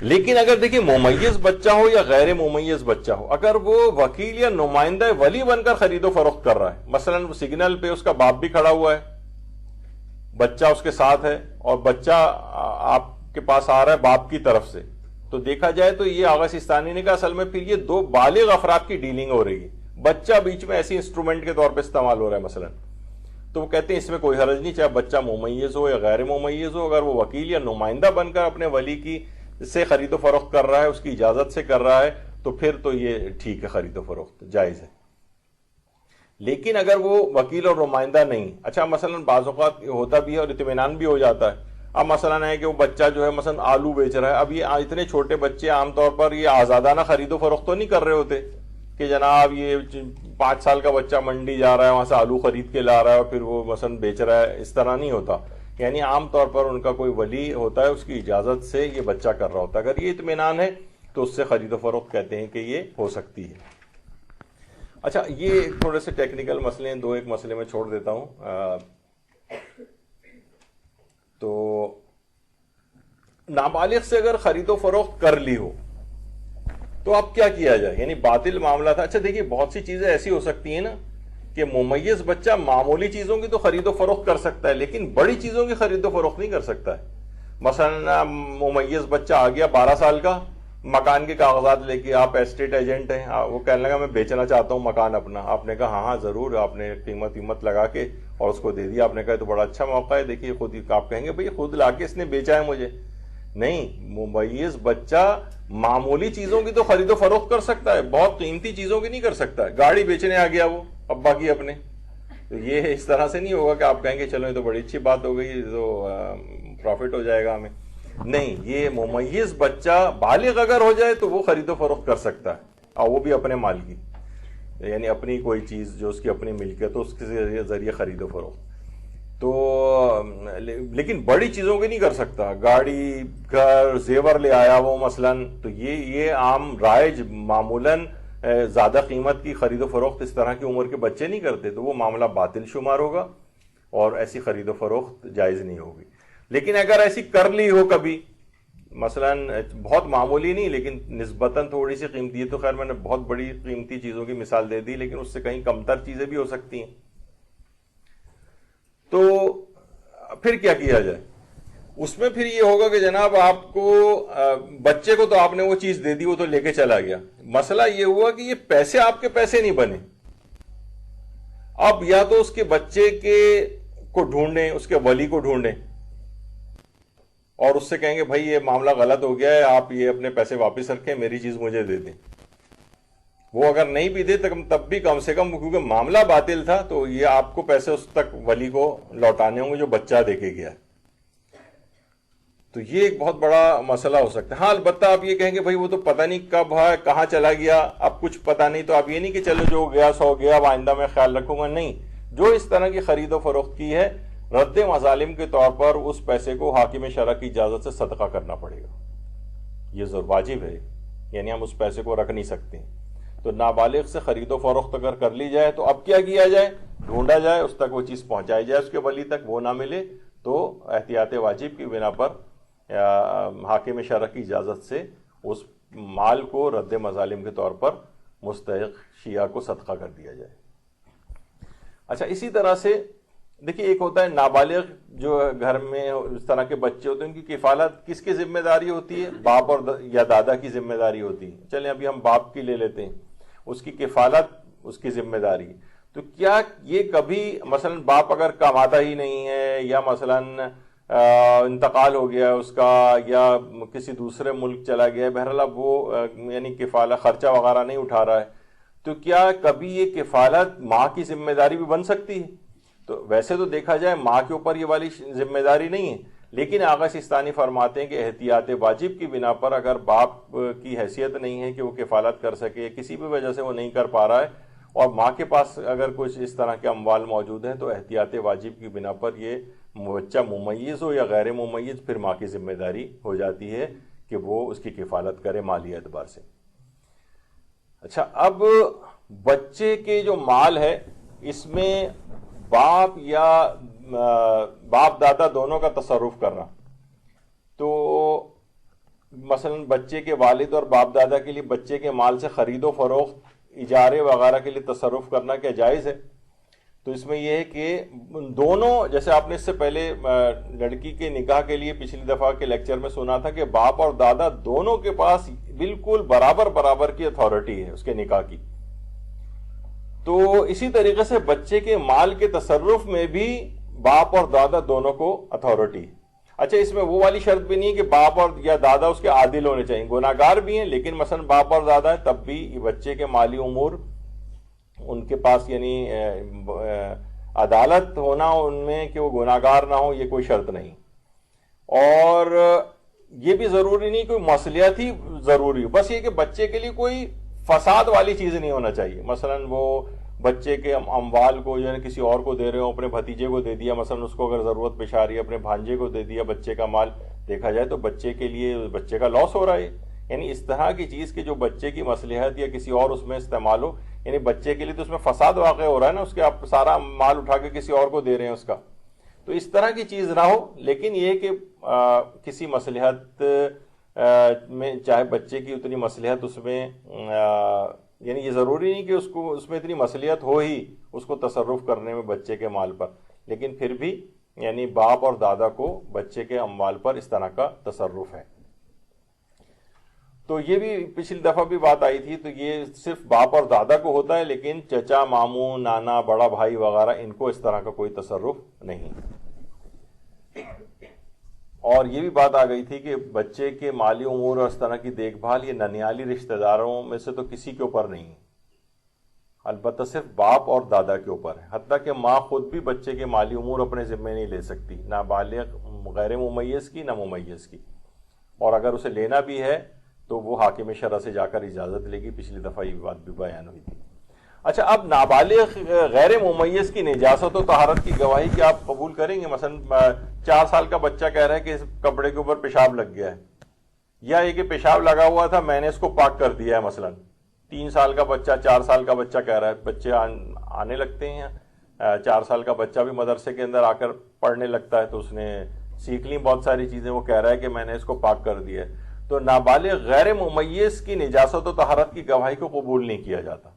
لیکن اگر دیکھیں ممیز بچہ ہو یا غیر ممیز بچہ ہو، اگر وہ وکیل یا نمائندہ ولی بن کر خرید و فروخت کر رہا ہے، مثلا سگنل پہ اس کا باپ بھی کھڑا ہوا ہے، بچہ اس کے ساتھ ہے اور بچہ آپ کے پاس آ رہا ہے باپ کی طرف سے، تو دیکھا جائے تو یہ آغا سیستانی نے کہا اصل میں پھر یہ دو بالغ افراد کی ڈیلنگ ہو رہی ہے، بچہ بیچ میں ایسی انسٹرومنٹ کے طور پہ استعمال ہو رہا ہے مثلا، تو وہ کہتے ہیں اس میں کوئی حرج نہیں، چاہے بچہ ممیز ہو یا غیر ممیز ہو، اگر وہ وکیل یا نمائندہ بن کر اپنے ولی کی سے خرید و فروخت کر رہا ہے، اس کی اجازت سے کر رہا ہے، تو پھر تو یہ ٹھیک ہے، خرید و فروخت جائز ہے۔ لیکن اگر وہ وکیل اور نمائندہ نہیں، اچھا مثلا بعض اوقات ہوتا بھی ہے اور اطمینان بھی ہو جاتا ہے، اب مثلا ہے کہ وہ بچہ جو ہے مثلا آلو بیچ رہا ہے، اب یہ اتنے چھوٹے بچے عام طور پر یہ آزادانہ خرید و فروخت تو نہیں کر رہے ہوتے کہ جناب یہ 5 سال کا بچہ منڈی جا رہا ہے وہاں سے آلو خرید کے لا رہا ہے اور پھر وہ مثلا بیچ رہا ہے، اس طرح نہیں ہوتا، یعنی عام طور پر ان کا کوئی ولی ہوتا ہے، اس کی اجازت سے یہ بچہ کر رہا ہوتا ہے، اگر یہ اطمینان ہے تو اس سے خرید و فروخت کہتے ہیں کہ یہ ہو سکتی ہے۔ اچھا یہ تھوڑے سے ٹیکنیکل مسئلے ہیں، ایک مسئلے میں چھوڑ دیتا ہوں، تو نابالغ سے اگر خرید و فروخت کر لی ہو تو اب کیا کیا جائے، یعنی باطل معاملہ تھا۔ اچھا دیکھیے بہت سی چیزیں ایسی ہو سکتی ہیں نا کہ ممیز بچہ معمولی چیزوں کی تو خرید و فروخت کر سکتا ہے لیکن بڑی چیزوں کی خرید و فروخت نہیں کر سکتا ہے۔ مثلا ممیز بچہ آ گیا 12 سال کا، مکان کے کاغذات لے کے، آپ اسٹیٹ ایجنٹ ہیں، وہ کہنے لگا میں بیچنا چاہتا ہوں مکان اپنا، آپ نے کہا ہاں ضرور، آپ نے قیمت لگا کے اور اس کو دے دیا، آپ نے کہا تو بڑا اچھا موقع ہے، دیکھیے خود ہی، آپ کہیں گے بھئی خود لا کے اس نے بیچا ہے مجھے، نہیں، ممیز بچہ معمولی چیزوں کی تو خرید و فروخت کر سکتا ہے، بہت قیمتی چیزوں کی نہیں کر سکتا ہے۔ گاڑی بیچنے آ گیا وہ ابا کی اپنے، تو یہ اس طرح سے نہیں ہوگا کہ آپ کہیں گے چلو یہ تو بڑی اچھی بات ہو گئی، تو پروفٹ ہو جائے گا ہمیں، نہیں، یہ ممیز بچہ بالغ اگر ہو جائے تو وہ خرید و فروخت کر سکتا ہے، اور وہ بھی اپنے مال کی، یعنی اپنی کوئی چیز جو اس کی اپنی ملکیت تو اس کے ذریعے خرید و فروخت، تو لیکن بڑی چیزوں کی نہیں کر سکتا، گاڑی، گھر، زیور لے آیا وہ مثلا، تو یہ عام رائج معمولاً زیادہ قیمت کی خرید و فروخت اس طرح کی عمر کے بچے نہیں کرتے، تو وہ معاملہ باطل شمار ہوگا اور ایسی خرید و فروخت جائز نہیں ہوگی۔ لیکن اگر ایسی کر لی ہو کبھی، مثلا بہت معمولی نہیں لیکن نسبتاً تھوڑی سی قیمتی ہے، تو خیر میں نے بہت بڑی قیمتی چیزوں کی مثال دے دی، لیکن اس سے کہیں کمتر چیزیں بھی ہو سکتی ہیں، تو پھر کیا کیا جائے؟ اس میں پھر یہ ہوگا کہ جناب آپ کو بچے کو تو آپ نے وہ چیز دے دی، وہ تو لے کے چلا گیا، مسئلہ یہ ہوا کہ یہ پیسے آپ کے پیسے نہیں بنے، اب یا تو اس کے بچے کو ڈھونڈیں، اس کے ولی کو ڈھونڈیں اور اس سے کہیں گے بھائی یہ معاملہ غلط ہو گیا ہے، آپ یہ اپنے پیسے واپس رکھیں، میری چیز مجھے دے دیں، وہ اگر نہیں بھی دے تب بھی کم سے کم، کیونکہ معاملہ باطل تھا تو یہ آپ کو پیسے اس تک ولی کو لوٹانے ہوں گے جو بچہ دے کے گیا، تو یہ ایک بہت بڑا مسئلہ ہو سکتا ہے۔ ہاں البتہ آپ یہ کہیں گے بھائی وہ تو پتہ نہیں کب ہے کہاں چلا گیا، اب کچھ پتہ نہیں، تو آپ یہ نہیں کہ چلو جو گیا سو گیا، آئندہ میں خیال رکھوں گا، نہیں، جو اس طرح کی خرید و فروخت کی ہے رد مظالم کے طور پر اس پیسے کو حاکم شرع کی اجازت سے صدقہ کرنا پڑے گا، یہ ضرور واجب ہے، یعنی ہم اس پیسے کو رکھ نہیں سکتے۔ تو نابالغ سے خرید و فروخت اگر کر لی جائے تو اب کیا کیا جائے؟ ڈھونڈا جائے، اس تک وہ چیز پہنچائی جائے، اس کے ولی تک وہ نہ ملے تو احتیاط واجب کی بنا پر حاکم شرع کی اجازت سے اس مال کو رد مظالم کے طور پر مستحق شیعہ کو صدقہ کر دیا جائے۔ اچھا اسی طرح سے دیکھیے ایک ہوتا ہے نابالغ جو گھر میں اس طرح کے بچے ہوتے ہیں، ان کی کفالت کس کی ذمہ داری ہوتی ہے؟ باپ اور یا دادا کی ذمہ داری ہوتی ہے۔ چلیں ابھی ہم باپ کی لے لیتے ہیں، اس کی کفالت اس کی ذمہ داری، تو کیا یہ کبھی مثلا باپ اگر کماتا ہی نہیں ہے یا مثلا انتقال ہو گیا اس کا یا کسی دوسرے ملک چلا گیا، بہرحال اب وہ یعنی کفالت خرچہ وغیرہ نہیں اٹھا رہا ہے، تو کیا کبھی یہ کفالت ماں کی ذمہ داری بھی بن سکتی ہے؟ تو ویسے تو دیکھا جائے ماں کے اوپر یہ والی ذمہ داری نہیں ہے، لیکن آغا سیستانی فرماتے ہیں کہ احتیاط واجب کی بنا پر اگر باپ کی حیثیت نہیں ہے کہ وہ کفالت کر سکے، کسی بھی وجہ سے وہ نہیں کر پا رہا ہے، اور ماں کے پاس اگر کچھ اس طرح کے اموال موجود ہیں، تو احتیاط واجب کی بنا پر یہ بچہ ممیز ہو یا غیر ممیز، پھر ماں کی ذمہ داری ہو جاتی ہے کہ وہ اس کی کفالت کرے مالی اعتبار سے۔ اچھا اب بچے کے جو مال ہے اس میں باپ یا باپ دادا دونوں کا تصرف کرنا، تو مثلا بچے کے والد اور باپ دادا کے لیے بچے کے مال سے خرید و فروخت، اجارے وغیرہ کے لیے تصرف کرنا کیا جائز ہے؟ تو اس میں یہ ہے کہ دونوں، جیسے آپ نے اس سے پہلے لڑکی کے نکاح کے لیے پچھلی دفعہ کے لیکچر میں سنا تھا کہ باپ اور دادا دونوں کے پاس بالکل برابر کی اتھارٹی ہے اس کے نکاح کی، تو اسی طریقے سے بچے کے مال کے تصرف میں بھی باپ اور دادا دونوں کو اتھارٹی ہے۔ اچھا، اس میں وہ والی شرط بھی نہیں کہ باپ اور یا دادا اس کے عادل ہونے چاہیے، گناہگار بھی ہیں لیکن مثلا باپ اور دادا ہیں تب بھی بچے کے مالی امور ان کے پاس، یعنی عدالت ہونا ان میں کہ وہ گناہگار نہ ہو، یہ کوئی شرط نہیں۔ اور یہ بھی ضروری نہیں کوئی مصلحت ہی ضروری ہو، بس یہ کہ بچے کے لیے کوئی فساد والی چیز نہیں ہونا چاہیے۔ مثلا وہ بچے کے اموال کو جو ہے کسی اور کو دے رہے ہو، اپنے بھتیجے کو دے دیا، مثلا اس کو اگر ضرورت پیش آ رہی ہے اپنے بھانجے کو دے دیا بچے کا مال، دیکھا جائے تو بچے کے لیے بچے کا لاس ہو رہا ہے۔ یعنی اس طرح کی چیز کہ جو بچے کی مصلحت یا کسی اور اس میں استعمال ہو، یعنی بچے کے لیے تو اس میں فساد واقع ہو رہا ہے نا، اس کے آپ سارا مال اٹھا کے کسی اور کو دے رہے ہیں اس کا، تو اس طرح کی چیز نہ ہو۔ لیکن یہ کہ کسی مصلحت میں، چاہے بچے کی اتنی مصلحت اس میں، یعنی یہ ضروری نہیں کہ اس کو اس میں اتنی مصلحت ہو ہی اس کو تصرف کرنے میں بچے کے مال پر، لیکن پھر بھی یعنی باپ اور دادا کو بچے کے اموال پر اس طرح کا تصرف ہے۔ تو یہ بھی پچھلی دفعہ بھی بات آئی تھی، تو یہ صرف باپ اور دادا کو ہوتا ہے، لیکن چچا، ماموں، نانا، بڑا بھائی وغیرہ ان کو اس طرح کا کوئی تصرف نہیں۔ اور یہ بھی بات آ گئی تھی کہ بچے کے مالی امور اور اس طرح کی دیکھ بھال یہ ننیالی رشتہ داروں میں سے تو کسی کے اوپر نہیں، البتہ صرف باپ اور دادا کے اوپر ہے۔ حتیٰ کہ ماں خود بھی بچے کے مالی امور اپنے ذمے نہیں لے سکتی، نہ بالغ غیر ممیز کی نہ ممیز کی، اور اگر اسے لینا بھی ہے تو وہ حاکم شرع سے جا کر اجازت لے گی۔ پچھلی دفعہ یہ بات بھی بیان ہوئی تھی۔ اچھا، اب نابالغ غیر ممیز کی نجاست و طہارت کی گواہی کیا آپ قبول کریں گے؟ مثلا 4 سال کا بچہ کہہ رہا ہے کہ اس کپڑے کے اوپر پیشاب لگ گیا ہے، یا یہ کہ پیشاب لگا ہوا تھا میں نے اس کو پاک کر دیا ہے۔ مثلا 3 سال کا بچہ، 4 سال کا بچہ کہہ رہا ہے، بچے آنے لگتے ہیں، 4 سال کا بچہ بھی مدرسے کے اندر آ کر پڑھنے لگتا ہے تو اس نے سیکھ لی بہت ساری چیزیں، وہ کہہ رہا ہے کہ میں نے اس کو پاک کر دیا ہے۔ تو نابالغ غیر ممیز کی نجاست و طہارت کی گواہی کو قبول نہیں کیا جاتا۔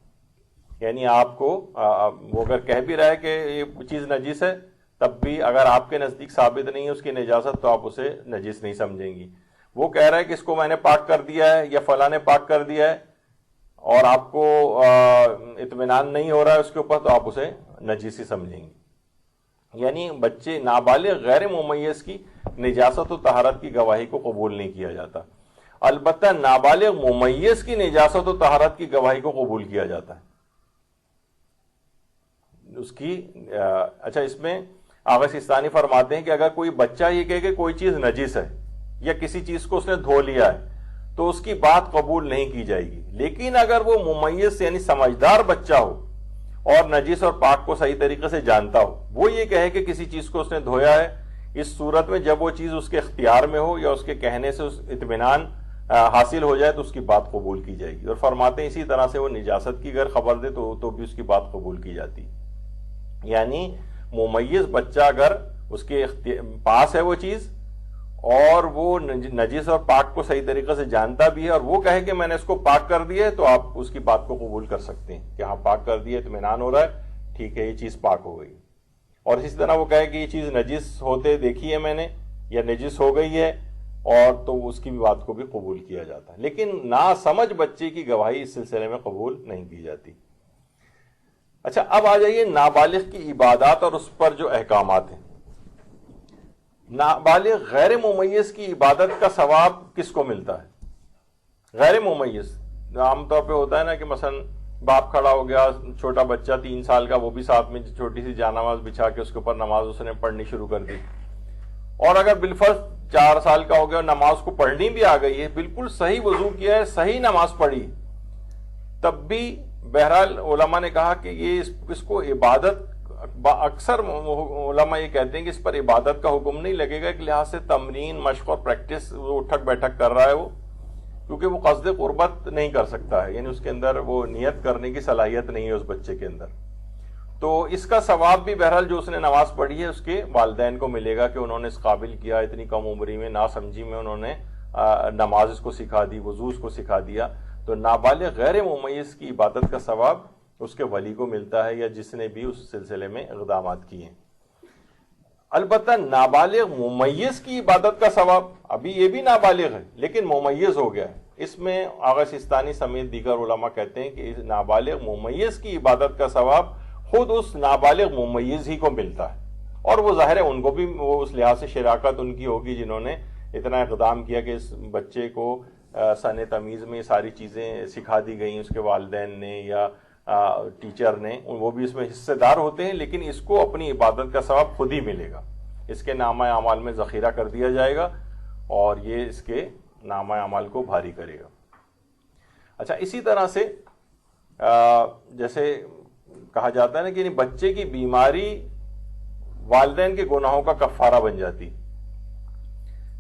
یعنی آپ کو وہ اگر کہہ بھی رہا ہے کہ یہ چیز نجس ہے، تب بھی اگر آپ کے نزدیک ثابت نہیں ہے اس کی نجاست تو آپ اسے نجس نہیں سمجھیں گی۔ وہ کہہ رہا ہے کہ اس کو میں نے پاک کر دیا ہے یا فلاں نے پاک کر دیا ہے، اور آپ کو اطمینان نہیں ہو رہا ہے اس کے اوپر، تو آپ اسے نجس ہی سمجھیں گی۔ یعنی بچے نابالغ غیر ممیز کی نجاست و طہارت کی گواہی کو قبول نہیں کیا جاتا، البتہ نابالغ ممیز کی نجاست و طہارت کی گواہی کو قبول کیا جاتا ہے۔ اس کی اچھا، اس میں آغا سیستانی فرماتے ہیں کہ اگر کوئی بچہ یہ کہے کہ کوئی چیز نجس ہے یا کسی چیز کو اس نے دھو لیا ہے تو اس کی بات قبول نہیں کی جائے گی، لیکن اگر وہ ممیز یعنی سمجھدار بچہ ہو اور نجس اور پاک کو صحیح طریقے سے جانتا ہو، وہ یہ کہے کہ کسی چیز کو اس نے دھویا ہے، اس صورت میں جب وہ چیز اس کے اختیار میں ہو یا اس کے کہنے سے اس اطمینان حاصل ہو جائے تو اس کی بات قبول کی جائے گی۔ اور فرماتے ہیں اسی طرح سے وہ نجاست کی اگر خبر دے تو بھی اس کی بات قبول کی جاتی۔ یعنی ممیز بچہ اگر اس کے پاس ہے وہ چیز اور وہ نجس اور پاک کو صحیح طریقے سے جانتا بھی ہے اور وہ کہے کہ میں نے اس کو پاک کر دیا ہے، تو آپ اس کی بات کو قبول کر سکتے ہیں کہ ہاں پاک کر دیا، اطمینان ہو رہا ہے، ٹھیک ہے یہ چیز پاک ہو گئی۔ اور اسی طرح وہ کہے کہ یہ چیز نجس ہوتے دیکھی ہے میں نے یا نجس ہو گئی ہے، اور تو اس کی بھی بات کو بھی قبول کیا جاتا ہے، لیکن ناسمجھ بچے کی گواہی اس سلسلے میں قبول نہیں کی جاتی۔ اچھا، اب آ جائیے نابالغ کی عبادات اور اس پر جو احکامات ہیں۔ نابالغ غیر ممیز کی عبادت کا ثواب کس کو ملتا ہے؟ غیر ممیز عام طور پہ ہوتا ہے نا کہ مثلا باپ کھڑا ہو گیا، چھوٹا بچہ 3 سال کا، وہ بھی ساتھ میں چھوٹی سی جانماز بچھا کے اس کے اوپر نماز اس نے پڑھنی شروع کر دی، اور اگر بالفرض 4 سال کا ہو گیا اور نماز کو پڑھنی بھی آ گئی ہے، بالکل صحیح وضو کیا ہے، صحیح نماز پڑھی، تب بھی بہرحال علماء نے کہا کہ یہ اس کو عبادت، اکثر علماء یہ کہتے ہیں کہ اس پر عبادت کا حکم نہیں لگے گا، ایک لحاظ سے تمرین، مشق اور پریکٹس، وہ اٹھک بیٹھک کر رہا ہے وہ، کیونکہ وہ قصد قربت نہیں کر سکتا ہے، یعنی اس کے اندر وہ نیت کرنے کی صلاحیت نہیں ہے اس بچے کے اندر۔ تو اس کا ثواب بھی بہرحال جو اس نے نماز پڑھی ہے اس کے والدین کو ملے گا کہ انہوں نے اس قابل کیا، اتنی کم عمری میں ناسمجھی میں انہوں نے نماز اس کو سکھا دی، وضو اس کو سکھا دیا۔ تو نابالغ غیر ممیز کی عبادت کا ثواب اس کے ولی کو ملتا ہے یا جس نے بھی اس سلسلے میں اقدامات کیے ہیں۔ البتہ نابالغ ممیز کی عبادت کا ثواب، ابھی یہ بھی نابالغ ہے لیکن ممیز ہو گیا ہے، اس میں آغا سستانی سمیت دیگر علماء کہتے ہیں کہ اس نابالغ ممیز کی عبادت کا ثواب خود اس نابالغ ممیز ہی کو ملتا ہے، اور وہ ظاہر ہے ان کو بھی وہ اس لحاظ سے شراکت ان کی ہوگی جنہوں نے اتنا اقدام کیا کہ اس بچے کو سن تمیز میں ساری چیزیں سکھا دی گئیں، اس کے والدین نے یا ٹیچر نے، وہ بھی اس میں حصے دار ہوتے ہیں، لیکن اس کو اپنی عبادت کا ثواب خود ہی ملے گا، اس کے نامہ اعمال میں ذخیرہ کر دیا جائے گا اور یہ اس کے نامہ اعمال کو بھاری کرے گا۔ اچھا، اسی طرح سے جیسے کہا جاتا ہے نا کہ بچے کی بیماری والدین کے گناہوں کا کفارہ بن جاتی،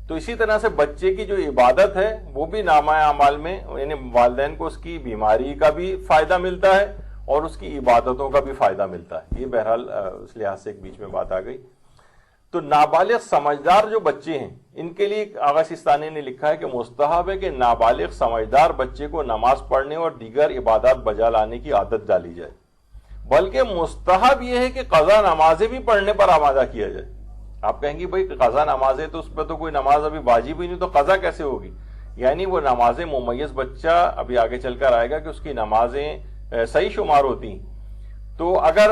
تو اسی طرح سے بچے کی جو عبادت ہے وہ بھی نامہ اعمال میں، یعنی والدین کو اس کی بیماری کا بھی فائدہ ملتا ہے اور اس کی عبادتوں کا بھی فائدہ ملتا ہے۔ یہ بہرحال اس لحاظ سے ایک بیچ میں بات آ گئی۔ تو نابالغ سمجھدار جو بچے ہیں ان کے لیے آغا سستانی نے لکھا ہے کہ مستحب ہے کہ نابالغ سمجھدار بچے کو نماز پڑھنے اور دیگر عبادات بجا لانے کی عادت ڈالی جائے، بلکہ مستحب یہ ہے کہ قضا نمازیں بھی پڑھنے پر آمادہ کیا جائے۔ آپ کہیں گی بھائی قضا نماز ہے تو اس پہ تو کوئی نماز ابھی واجب ہی نہیں، تو قضا کیسے ہوگی؟ یعنی وہ نمازیں ممیز بچہ ابھی آگے چل کر آئے گا کہ اس کی نمازیں صحیح شمار ہوتی ہیں، تو اگر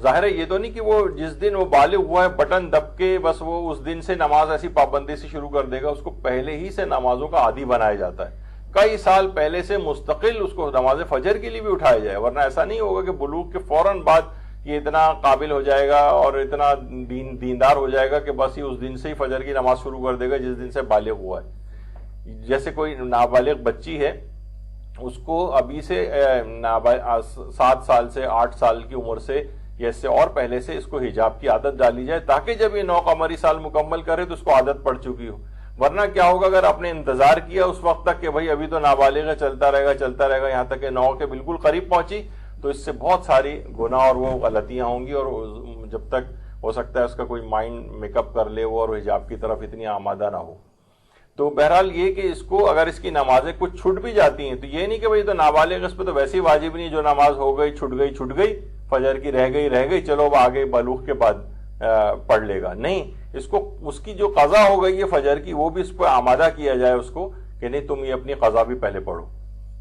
ظاہر ہے یہ تو نہیں کہ وہ جس دن وہ بالغ ہوا ہے بٹن دب کے بس وہ اس دن سے نماز ایسی پابندی سے شروع کر دے گا، اس کو پہلے ہی سے نمازوں کا عادی بنایا جاتا ہے، کئی سال پہلے سے مستقل اس کو نماز فجر کے لیے بھی اٹھایا جائے، ورنہ ایسا نہیں ہوگا کہ بلوغ کے فوراً بعد یہ اتنا قابل ہو جائے گا اور اتنا دیندار ہو جائے گا کہ بس یہ اس دن سے ہی فجر کی نماز شروع کر دے گا جس دن سے بالغ ہوا ہے۔ جیسے کوئی نابالغ بچی ہے، اس کو ابھی سے 7 سال سے 8 سال کی عمر سے یا اس سے اور پہلے سے اس کو حجاب کی عادت ڈالی جائے تاکہ جب یہ 9 قمری سال مکمل کرے تو اس کو عادت پڑ چکی ہو، ورنہ کیا ہوگا اگر آپ نے انتظار کیا اس وقت تک کہ بھائی ابھی تو نابالغ ہے، چلتا رہے گا یہاں تک کہ 9 کے بالکل قریب پہنچی، تو اس سے بہت ساری گناہ اور وہ غلطیاں ہوں گی، اور جب تک ہو سکتا ہے اس کا کوئی مائنڈ میک اپ کر لے وہ اور حجاب کی طرف اتنی آمادہ نہ ہو۔ تو بہرحال یہ کہ اس کو اگر اس کی نمازیں کچھ چھٹ بھی جاتی ہیں تو یہ نہیں کہ بھئی تو نابالغ اس پہ تو ویسے ہی واجب نہیں، جو نماز ہو گئی چھٹ گئی فجر کی رہ گئی چلو اب آگے بلوغ کے بعد پڑھ لے گا، نہیں، اس کو اس کی جو قضا ہو گئی ہے فجر کی وہ بھی اس پہ آمادہ کیا جائے اس کو کہ نہیں تم یہ اپنی قضا بھی پہلے پڑھو،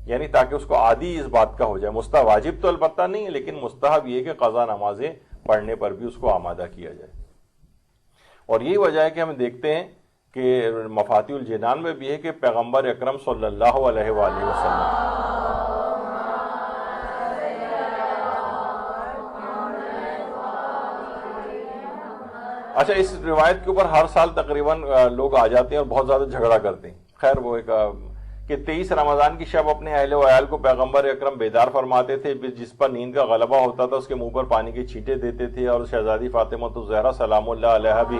یعنی تاکہ اس کو عادی اس بات کا ہو جائے۔ واجب تو البتہ نہیں ہے لیکن مستحب یہ کہ قضا نمازیں پڑھنے پر بھی اس کو آمادہ کیا جائے۔ اور یہی وجہ ہے کہ ہم دیکھتے ہیں کہ مفاتیح الجنان میں بھی ہے کہ پیغمبر اکرم صلی اللہ علیہ وآلہ وسلم اچھا، اس روایت کے اوپر ہر سال تقریباً لوگ آ جاتے ہیں اور بہت زیادہ جھگڑا کرتے ہیں۔ خیر وہ ایک کہ 23 رمضان کی شب اپنے اہل و عیال کو پیغمبر اکرم بیدار فرماتے تھے، جس پر نیند کا غلبہ ہوتا تھا اس کے منہ پر پانی کی چھینٹیں دیتے تھے، اور شہزادی فاطمہ الزہرا سلام اللہ علیہا بھی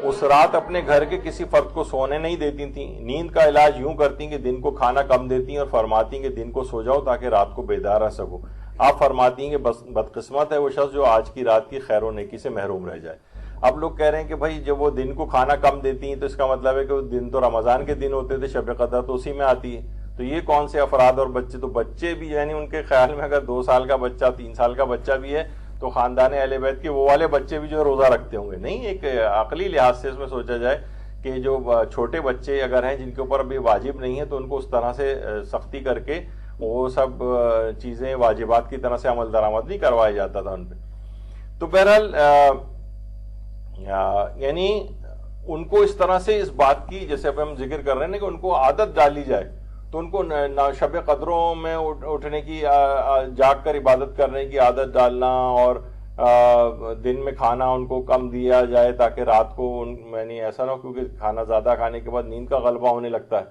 اس رات اپنے گھر کے کسی فرد کو سونے نہیں دیتی تھیں۔ نیند کا علاج یوں کرتی کہ دن کو کھانا کم دیتی اور فرماتی کہ دن کو سو جاؤ تاکہ رات کو بیدار رہ سکو۔ آپ فرماتی ہیں کہ بدقسمت ہے وہ شخص جو آج کی رات کی خیر و نیکی سے محروم رہ جائے۔ اب لوگ کہہ رہے ہیں کہ بھائی جب وہ دن کو کھانا کم دیتی ہیں تو اس کا مطلب ہے کہ وہ دن تو رمضان کے دن ہوتے تھے، شب قدر تو اسی میں آتی ہے، تو یہ کون سے افراد اور بچے؟ تو بچے بھی یعنی ان کے خیال میں اگر 2 سال کا بچہ 3 سال کا بچہ بھی ہے تو خاندان اہل بیت کے وہ والے بچے بھی جو روزہ رکھتے ہوں گے۔ نہیں، ایک عقلی لحاظ سے اس میں سوچا جائے کہ جو چھوٹے بچے اگر ہیں جن کے اوپر ابھی واجب نہیں ہے تو ان کو اس طرح سے سختی کر کے وہ سب چیزیں واجبات کی طرح سے عمل درآمد نہیں کروایا جاتا تھا ان پہ۔ تو بہرحال یعنی ان کو اس طرح سے اس بات کی، جیسے اب ہم ذکر کر رہے ہیں کہ ان کو عادت ڈالی جائے، تو ان کو شب قدروں میں اٹھنے کی، جاگ کر عبادت کرنے کی عادت ڈالنا، اور دن میں کھانا ان کو کم دیا جائے تاکہ رات کو یعنی ایسا نہ ہو، کیونکہ کھانا زیادہ کھانے کے بعد نیند کا غلبہ ہونے لگتا ہے،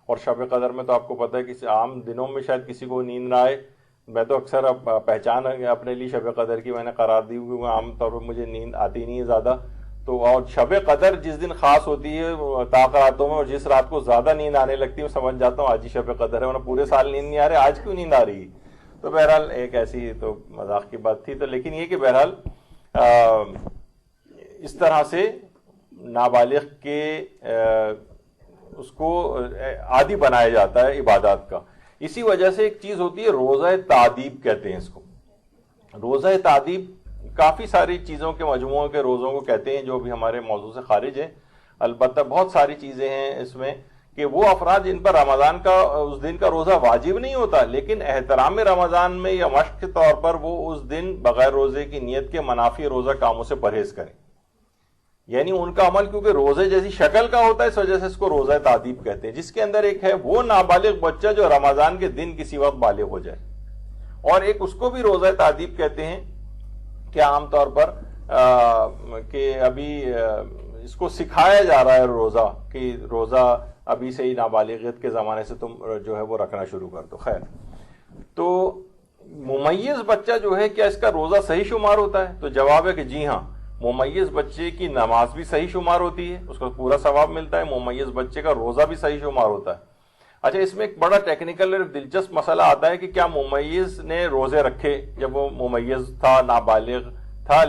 اور شب قدر میں تو آپ کو پتہ ہے کہ عام دنوں میں شاید کسی کو نیند نہ آئے۔ میں تو اکثر پہچان اپنے لیے شب قدر کی میں نے قرار دی ہوئی، عام طور پر مجھے نیند آتی نہیں ہے زیادہ، تو اور شب قدر جس دن خاص ہوتی ہے طاق راتوں میں، اور جس رات کو زیادہ نیند آنے لگتی ہے میں سمجھ جاتا ہوں آج ہی شب قدر ہے، ورنہ پورے سال نیند نہیں آ رہے، آج کیوں نیند آ رہی ہے؟ تو بہرحال ایک ایسی تو مذاق کی بات تھی۔ تو لیکن یہ کہ بہرحال اس طرح سے نابالغ کے اس کو عادی بنایا جاتا ہے عبادات کا. اسی وجہ سے ایک چیز ہوتی ہے روزہ تعدیب کہتے ہیں اس کو. روزہ تعدیب کافی ساری چیزوں کے مجموعوں کے روزوں کو کہتے ہیں جو بھی ہمارے موضوع سے خارج ہیں. البتہ بہت ساری چیزیں ہیں اس میں کہ وہ افراد جن پر رمضان کا اس دن کا روزہ واجب نہیں ہوتا لیکن احترام رمضان میں یا مشق کے طور پر وہ اس دن بغیر روزے کی نیت کے منافی روزہ کاموں سے پرہیز کریں. یعنی ان کا عمل کیونکہ روزے جیسی شکل کا ہوتا ہے اس وجہ سے اس کو روزہ تعدیب کہتے ہیں. جس کے اندر ایک ہے وہ نابالغ بچہ جو رمضان کے دن کسی وقت بالغ ہو جائے, اور ایک اس کو بھی روزہ تعدیب کہتے ہیں کہ عام طور پر کہ ابھی اس کو سکھایا جا رہا ہے روزہ کہ روزہ ابھی سے ہی نابالغیت کے زمانے سے تم جو ہے وہ رکھنا شروع کر دو. خیر, تو ممیز بچہ جو ہے کیا اس کا روزہ صحیح شمار ہوتا ہے؟ تو جواب ہے کہ جی ہاں, ممیز بچے کی نماز بھی صحیح شمار ہوتی ہے, اس کو پورا ثواب ملتا ہے. ممیز بچے کا روزہ بھی صحیح شمار ہوتا ہے. اچھا, اس میں ایک بڑا ٹیکنیکل اور دلچسپ مسئلہ آتا ہے کہ کیا ممیز نے روزے رکھے جب وہ ممیز تھا, نابالغ تھا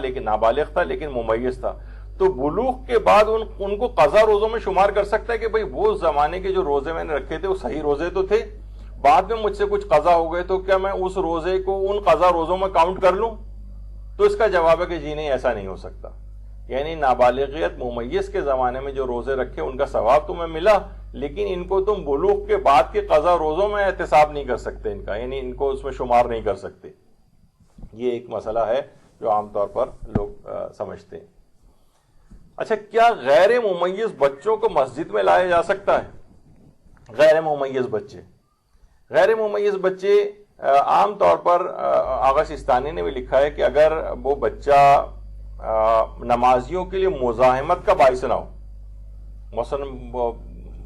لیکن ممیز تھا, تو بلوغ کے بعد ان کو قضا روزوں میں شمار کر سکتا ہے کہ بھئی وہ زمانے کے جو روزے میں نے رکھے تھے وہ صحیح روزے تو تھے, بعد میں مجھ سے کچھ قضا ہو گئے تو کیا میں اس روزے کو ان قضا روزوں میں کاؤنٹ کر لوں؟ تو اس کا جواب ہے کہ جی نہیں, ایسا نہیں ہو سکتا. یعنی نابالغیت ممیز کے زمانے میں جو روزے رکھے ان کا ثواب تمہیں ملا, لیکن ان کو تم بلوغ کے بعد کے قضا روزوں میں احتساب نہیں کر سکتے ان کا, یعنی ان کو اس میں شمار نہیں کر سکتے. یہ ایک مسئلہ ہے جو عام طور پر لوگ سمجھتے ہیں. اچھا, کیا غیر ممیز بچوں کو مسجد میں لایا جا سکتا ہے؟ غیر ممیز بچے عام طور پر آغا سیستانی نے بھی لکھا ہے کہ اگر وہ بچہ نمازیوں کے لیے مزاحمت کا باعث نہ ہو, مثلا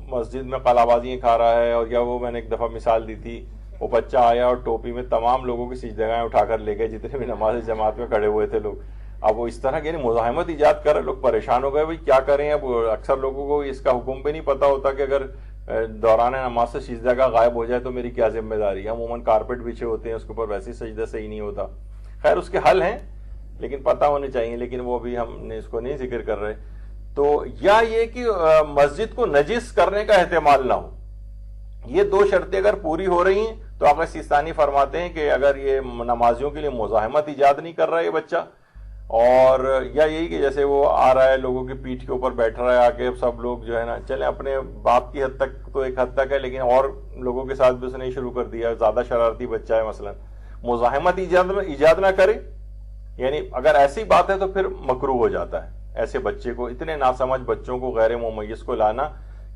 مسجد میں قلع بازیاں کھا رہا ہے, اور یا وہ میں نے ایک دفعہ مثال دی تھی, وہ بچہ آیا اور ٹوپی میں تمام لوگوں کی سجدگاہیں اٹھا کر لے گئے جتنے بھی نماز جماعت میں کھڑے ہوئے تھے لوگ. اب وہ اس طرح کی مزاحمت ایجاد کر رہے, لوگ پریشان ہو گئے بھائی کیا کریں. اب اکثر لوگوں کو اس کا حکم بھی نہیں پتا ہوتا کہ اگر دوران نماز سے سجدہ غائب ہو جائے تو میری کیا ذمہ داری ہے. عموماً کارپیٹ بچھے ہوتے ہیں, اس کے اوپر ویسے سجدہ صحیح نہیں ہوتا. خیر, اس کے حل ہیں لیکن پتہ ہونے چاہیے, لیکن وہ بھی ہم نے اس کو نہیں ذکر کر رہے. تو یا یہ کہ مسجد کو نجس کرنے کا احتمال نہ ہو, یہ دو شرطیں اگر پوری ہو رہی ہیں تو آقا سیستانی فرماتے ہیں کہ اگر یہ نمازیوں کے لیے مزاحمت ایجاد نہیں کر رہا ہے یہ بچہ, اور یا یہی کہ جیسے وہ آ رہا ہے لوگوں کی پیٹھ کے اوپر بیٹھ رہا ہے, آگے سب لوگ جو ہے نا چلیں اپنے باپ کی حد تک تو ایک حد تک ہے, لیکن اور لوگوں کے ساتھ بھی اس نے شروع کر دیا, زیادہ شرارتی بچہ ہے مثلا, مزاحمت ایجاد نہ کرے. یعنی اگر ایسی بات ہے تو پھر مکروہ ہو جاتا ہے ایسے بچے کو, اتنے ناسمجھ بچوں کو غیر ممیز کو لانا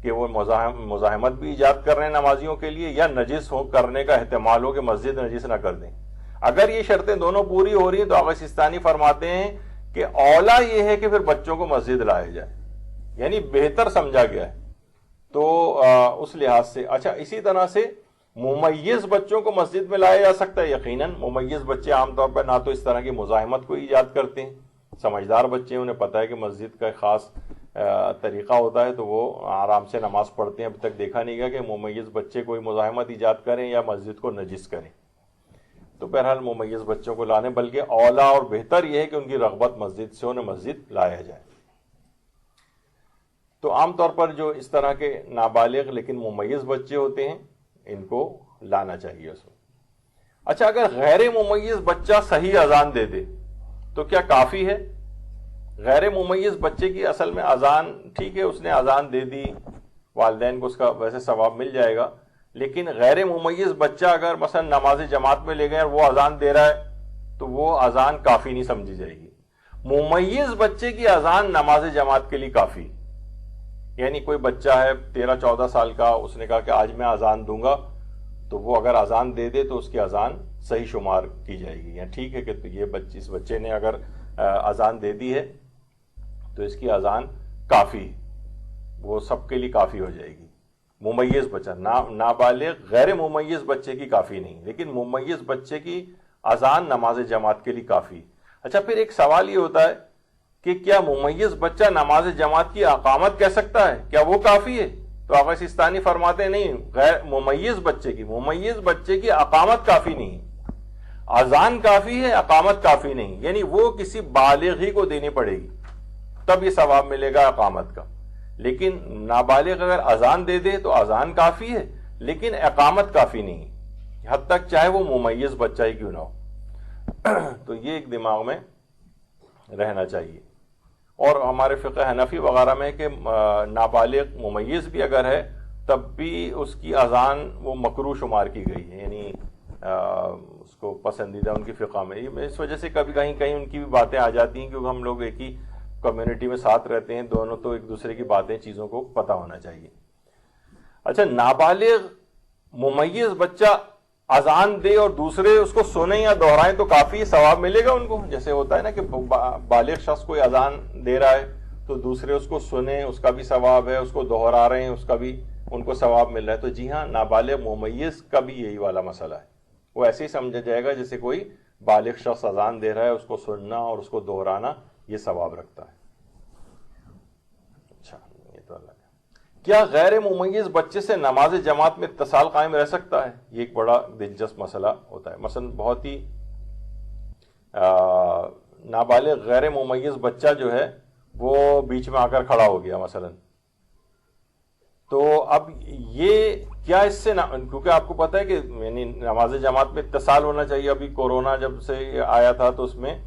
کہ وہ مزاحمت بھی ایجاد کر رہے ہیں نمازیوں کے لیے, یا نجس ہو کرنے کا احتمال ہو کہ مسجد نجس نہ کر دیں. اگر یہ شرطیں دونوں پوری ہو رہی ہیں تو آقا سیستانی فرماتے ہیں کہ اولا یہ ہے کہ پھر بچوں کو مسجد لایا جائے, یعنی بہتر سمجھا گیا ہے. تو اس لحاظ سے اچھا, اسی طرح سے ممیز بچوں کو مسجد میں لایا جا سکتا ہے. یقیناً ممیز بچے عام طور پر نہ تو اس طرح کی مزاحمت کو ایجاد کرتے ہیں, سمجھدار بچے انہیں پتہ ہے کہ مسجد کا خاص طریقہ ہوتا ہے تو وہ آرام سے نماز پڑھتے ہیں. اب تک دیکھا نہیں گیا کہ ممیز بچے کوئی مزاحمت ایجاد کریں یا مسجد کو نجس کریں. تو بہرحال ممیز بچوں کو لانے, بلکہ اولا اور بہتر یہ ہے کہ ان کی رغبت مسجد سے انہیں مسجد لایا جائے. تو عام طور پر جو اس طرح کے نابالغ لیکن ممیز بچے ہوتے ہیں ان کو لانا چاہیے اس میں. اچھا, اگر غیر ممیز بچہ صحیح اذان دے دے تو کیا کافی ہے؟ غیر ممیز بچے کی اصل میں اذان ٹھیک ہے, اس نے اذان دے دی, والدین کو اس کا ویسے ثواب مل جائے گا, لیکن غیر ممیز بچہ اگر مثلا نماز جماعت میں لے گئے اور وہ اذان دے رہا ہے تو وہ اذان کافی نہیں سمجھی جائے گی. ممیز بچے کی اذان نماز جماعت کے لیے کافی. یعنی کوئی بچہ ہے 13-14 سال کا, اس نے کہا کہ آج میں اذان دوں گا, تو وہ اگر اذان دے دے تو اس کی اذان صحیح شمار کی جائے گی. یعنی ٹھیک ہے کہ یہ اس بچے نے اگر اذان دے دی ہے تو اس کی اذان کافی, وہ سب کے لیے کافی ہو جائے گی. ممیز بچہ, نابالغ غیر ممیز بچے کی کافی نہیں, لیکن ممیز بچے کی اذان نماز جماعت کے لیے کافی. اچھا, پھر ایک سوال یہ ہوتا ہے کہ کیا ممیز بچہ نماز جماعت کی اقامت کہہ سکتا ہے؟ کیا وہ کافی ہے؟ تو آقا سیستانی فرماتے ہیں نہیں, غیر ممیز بچے کی اقامت کافی نہیں, اذان کافی ہے, اقامت کافی نہیں. یعنی وہ کسی بالغ ہی کو دینی پڑے گی تب یہ ثواب ملے گا اقامت کا. لیکن نابالغ اگر اذان دے دے تو اذان کافی ہے، لیکن اقامت کافی نہیں، حد تک چاہے وہ ممیز بچہ ہی کیوں نہ ہو۔ تو یہ ایک دماغ میں رہنا چاہیے۔ اور ہمارے فقہ حنفی وغیرہ میں کہ نابالغ ممیز بھی اگر ہے تب بھی اس کی اذان وہ مکروہ شمار کی گئی ہے، یعنی اس کو پسندیدہ ان کی فقہ میں۔ اس وجہ سے کبھی کہیں ان کی بھی باتیں آ جاتی ہیں، کیونکہ ہم لوگ ایک ہی کمیونٹی میں ساتھ رہتے ہیں دونوں، تو ایک دوسرے کی باتیں چیزوں کو پتہ ہونا چاہیے۔ اچھا، نابالغ ممیز بچہ اذان دے اور دوسرے اس کو سنیں یا دہرائیں تو کافی ثواب ملے گا ان کو، جیسے ہوتا ہے نا کہ بالغ شخص کوئی اذان دے رہا ہے تو دوسرے اس کو سنیں، اس کا بھی ثواب ہے، اس کو دہرا رہے ہیں، اس کا بھی ان کو ثواب مل رہا ہے۔ تو جی ہاں، نابالغ ممیز کا بھی یہی والا مسئلہ ہے، وہ ایسے ہی سمجھا جائے گا جیسے کوئی بالغ شخص اذان دے رہا ہے، اس کو سننا اور اس کو دہرانا یہ ثواب رکھتا ہے۔ اچھا، یہ تو اللہ کا۔ کیا غیر ممیز بچے سے نماز جماعت میں اتصال قائم رہ سکتا ہے؟ یہ ایک بڑا دلچسپ مسئلہ ہوتا ہے۔ مثلا بہت ہی نابالغ غیر ممیز بچہ جو ہے وہ بیچ میں آ کر کھڑا ہو گیا مثلا، تو اب یہ کیا اس سے کیونکہ آپ کو پتہ ہے کہ یعنی نماز جماعت میں اتصال ہونا چاہیے۔ ابھی کورونا جب سے آیا تھا تو اس میں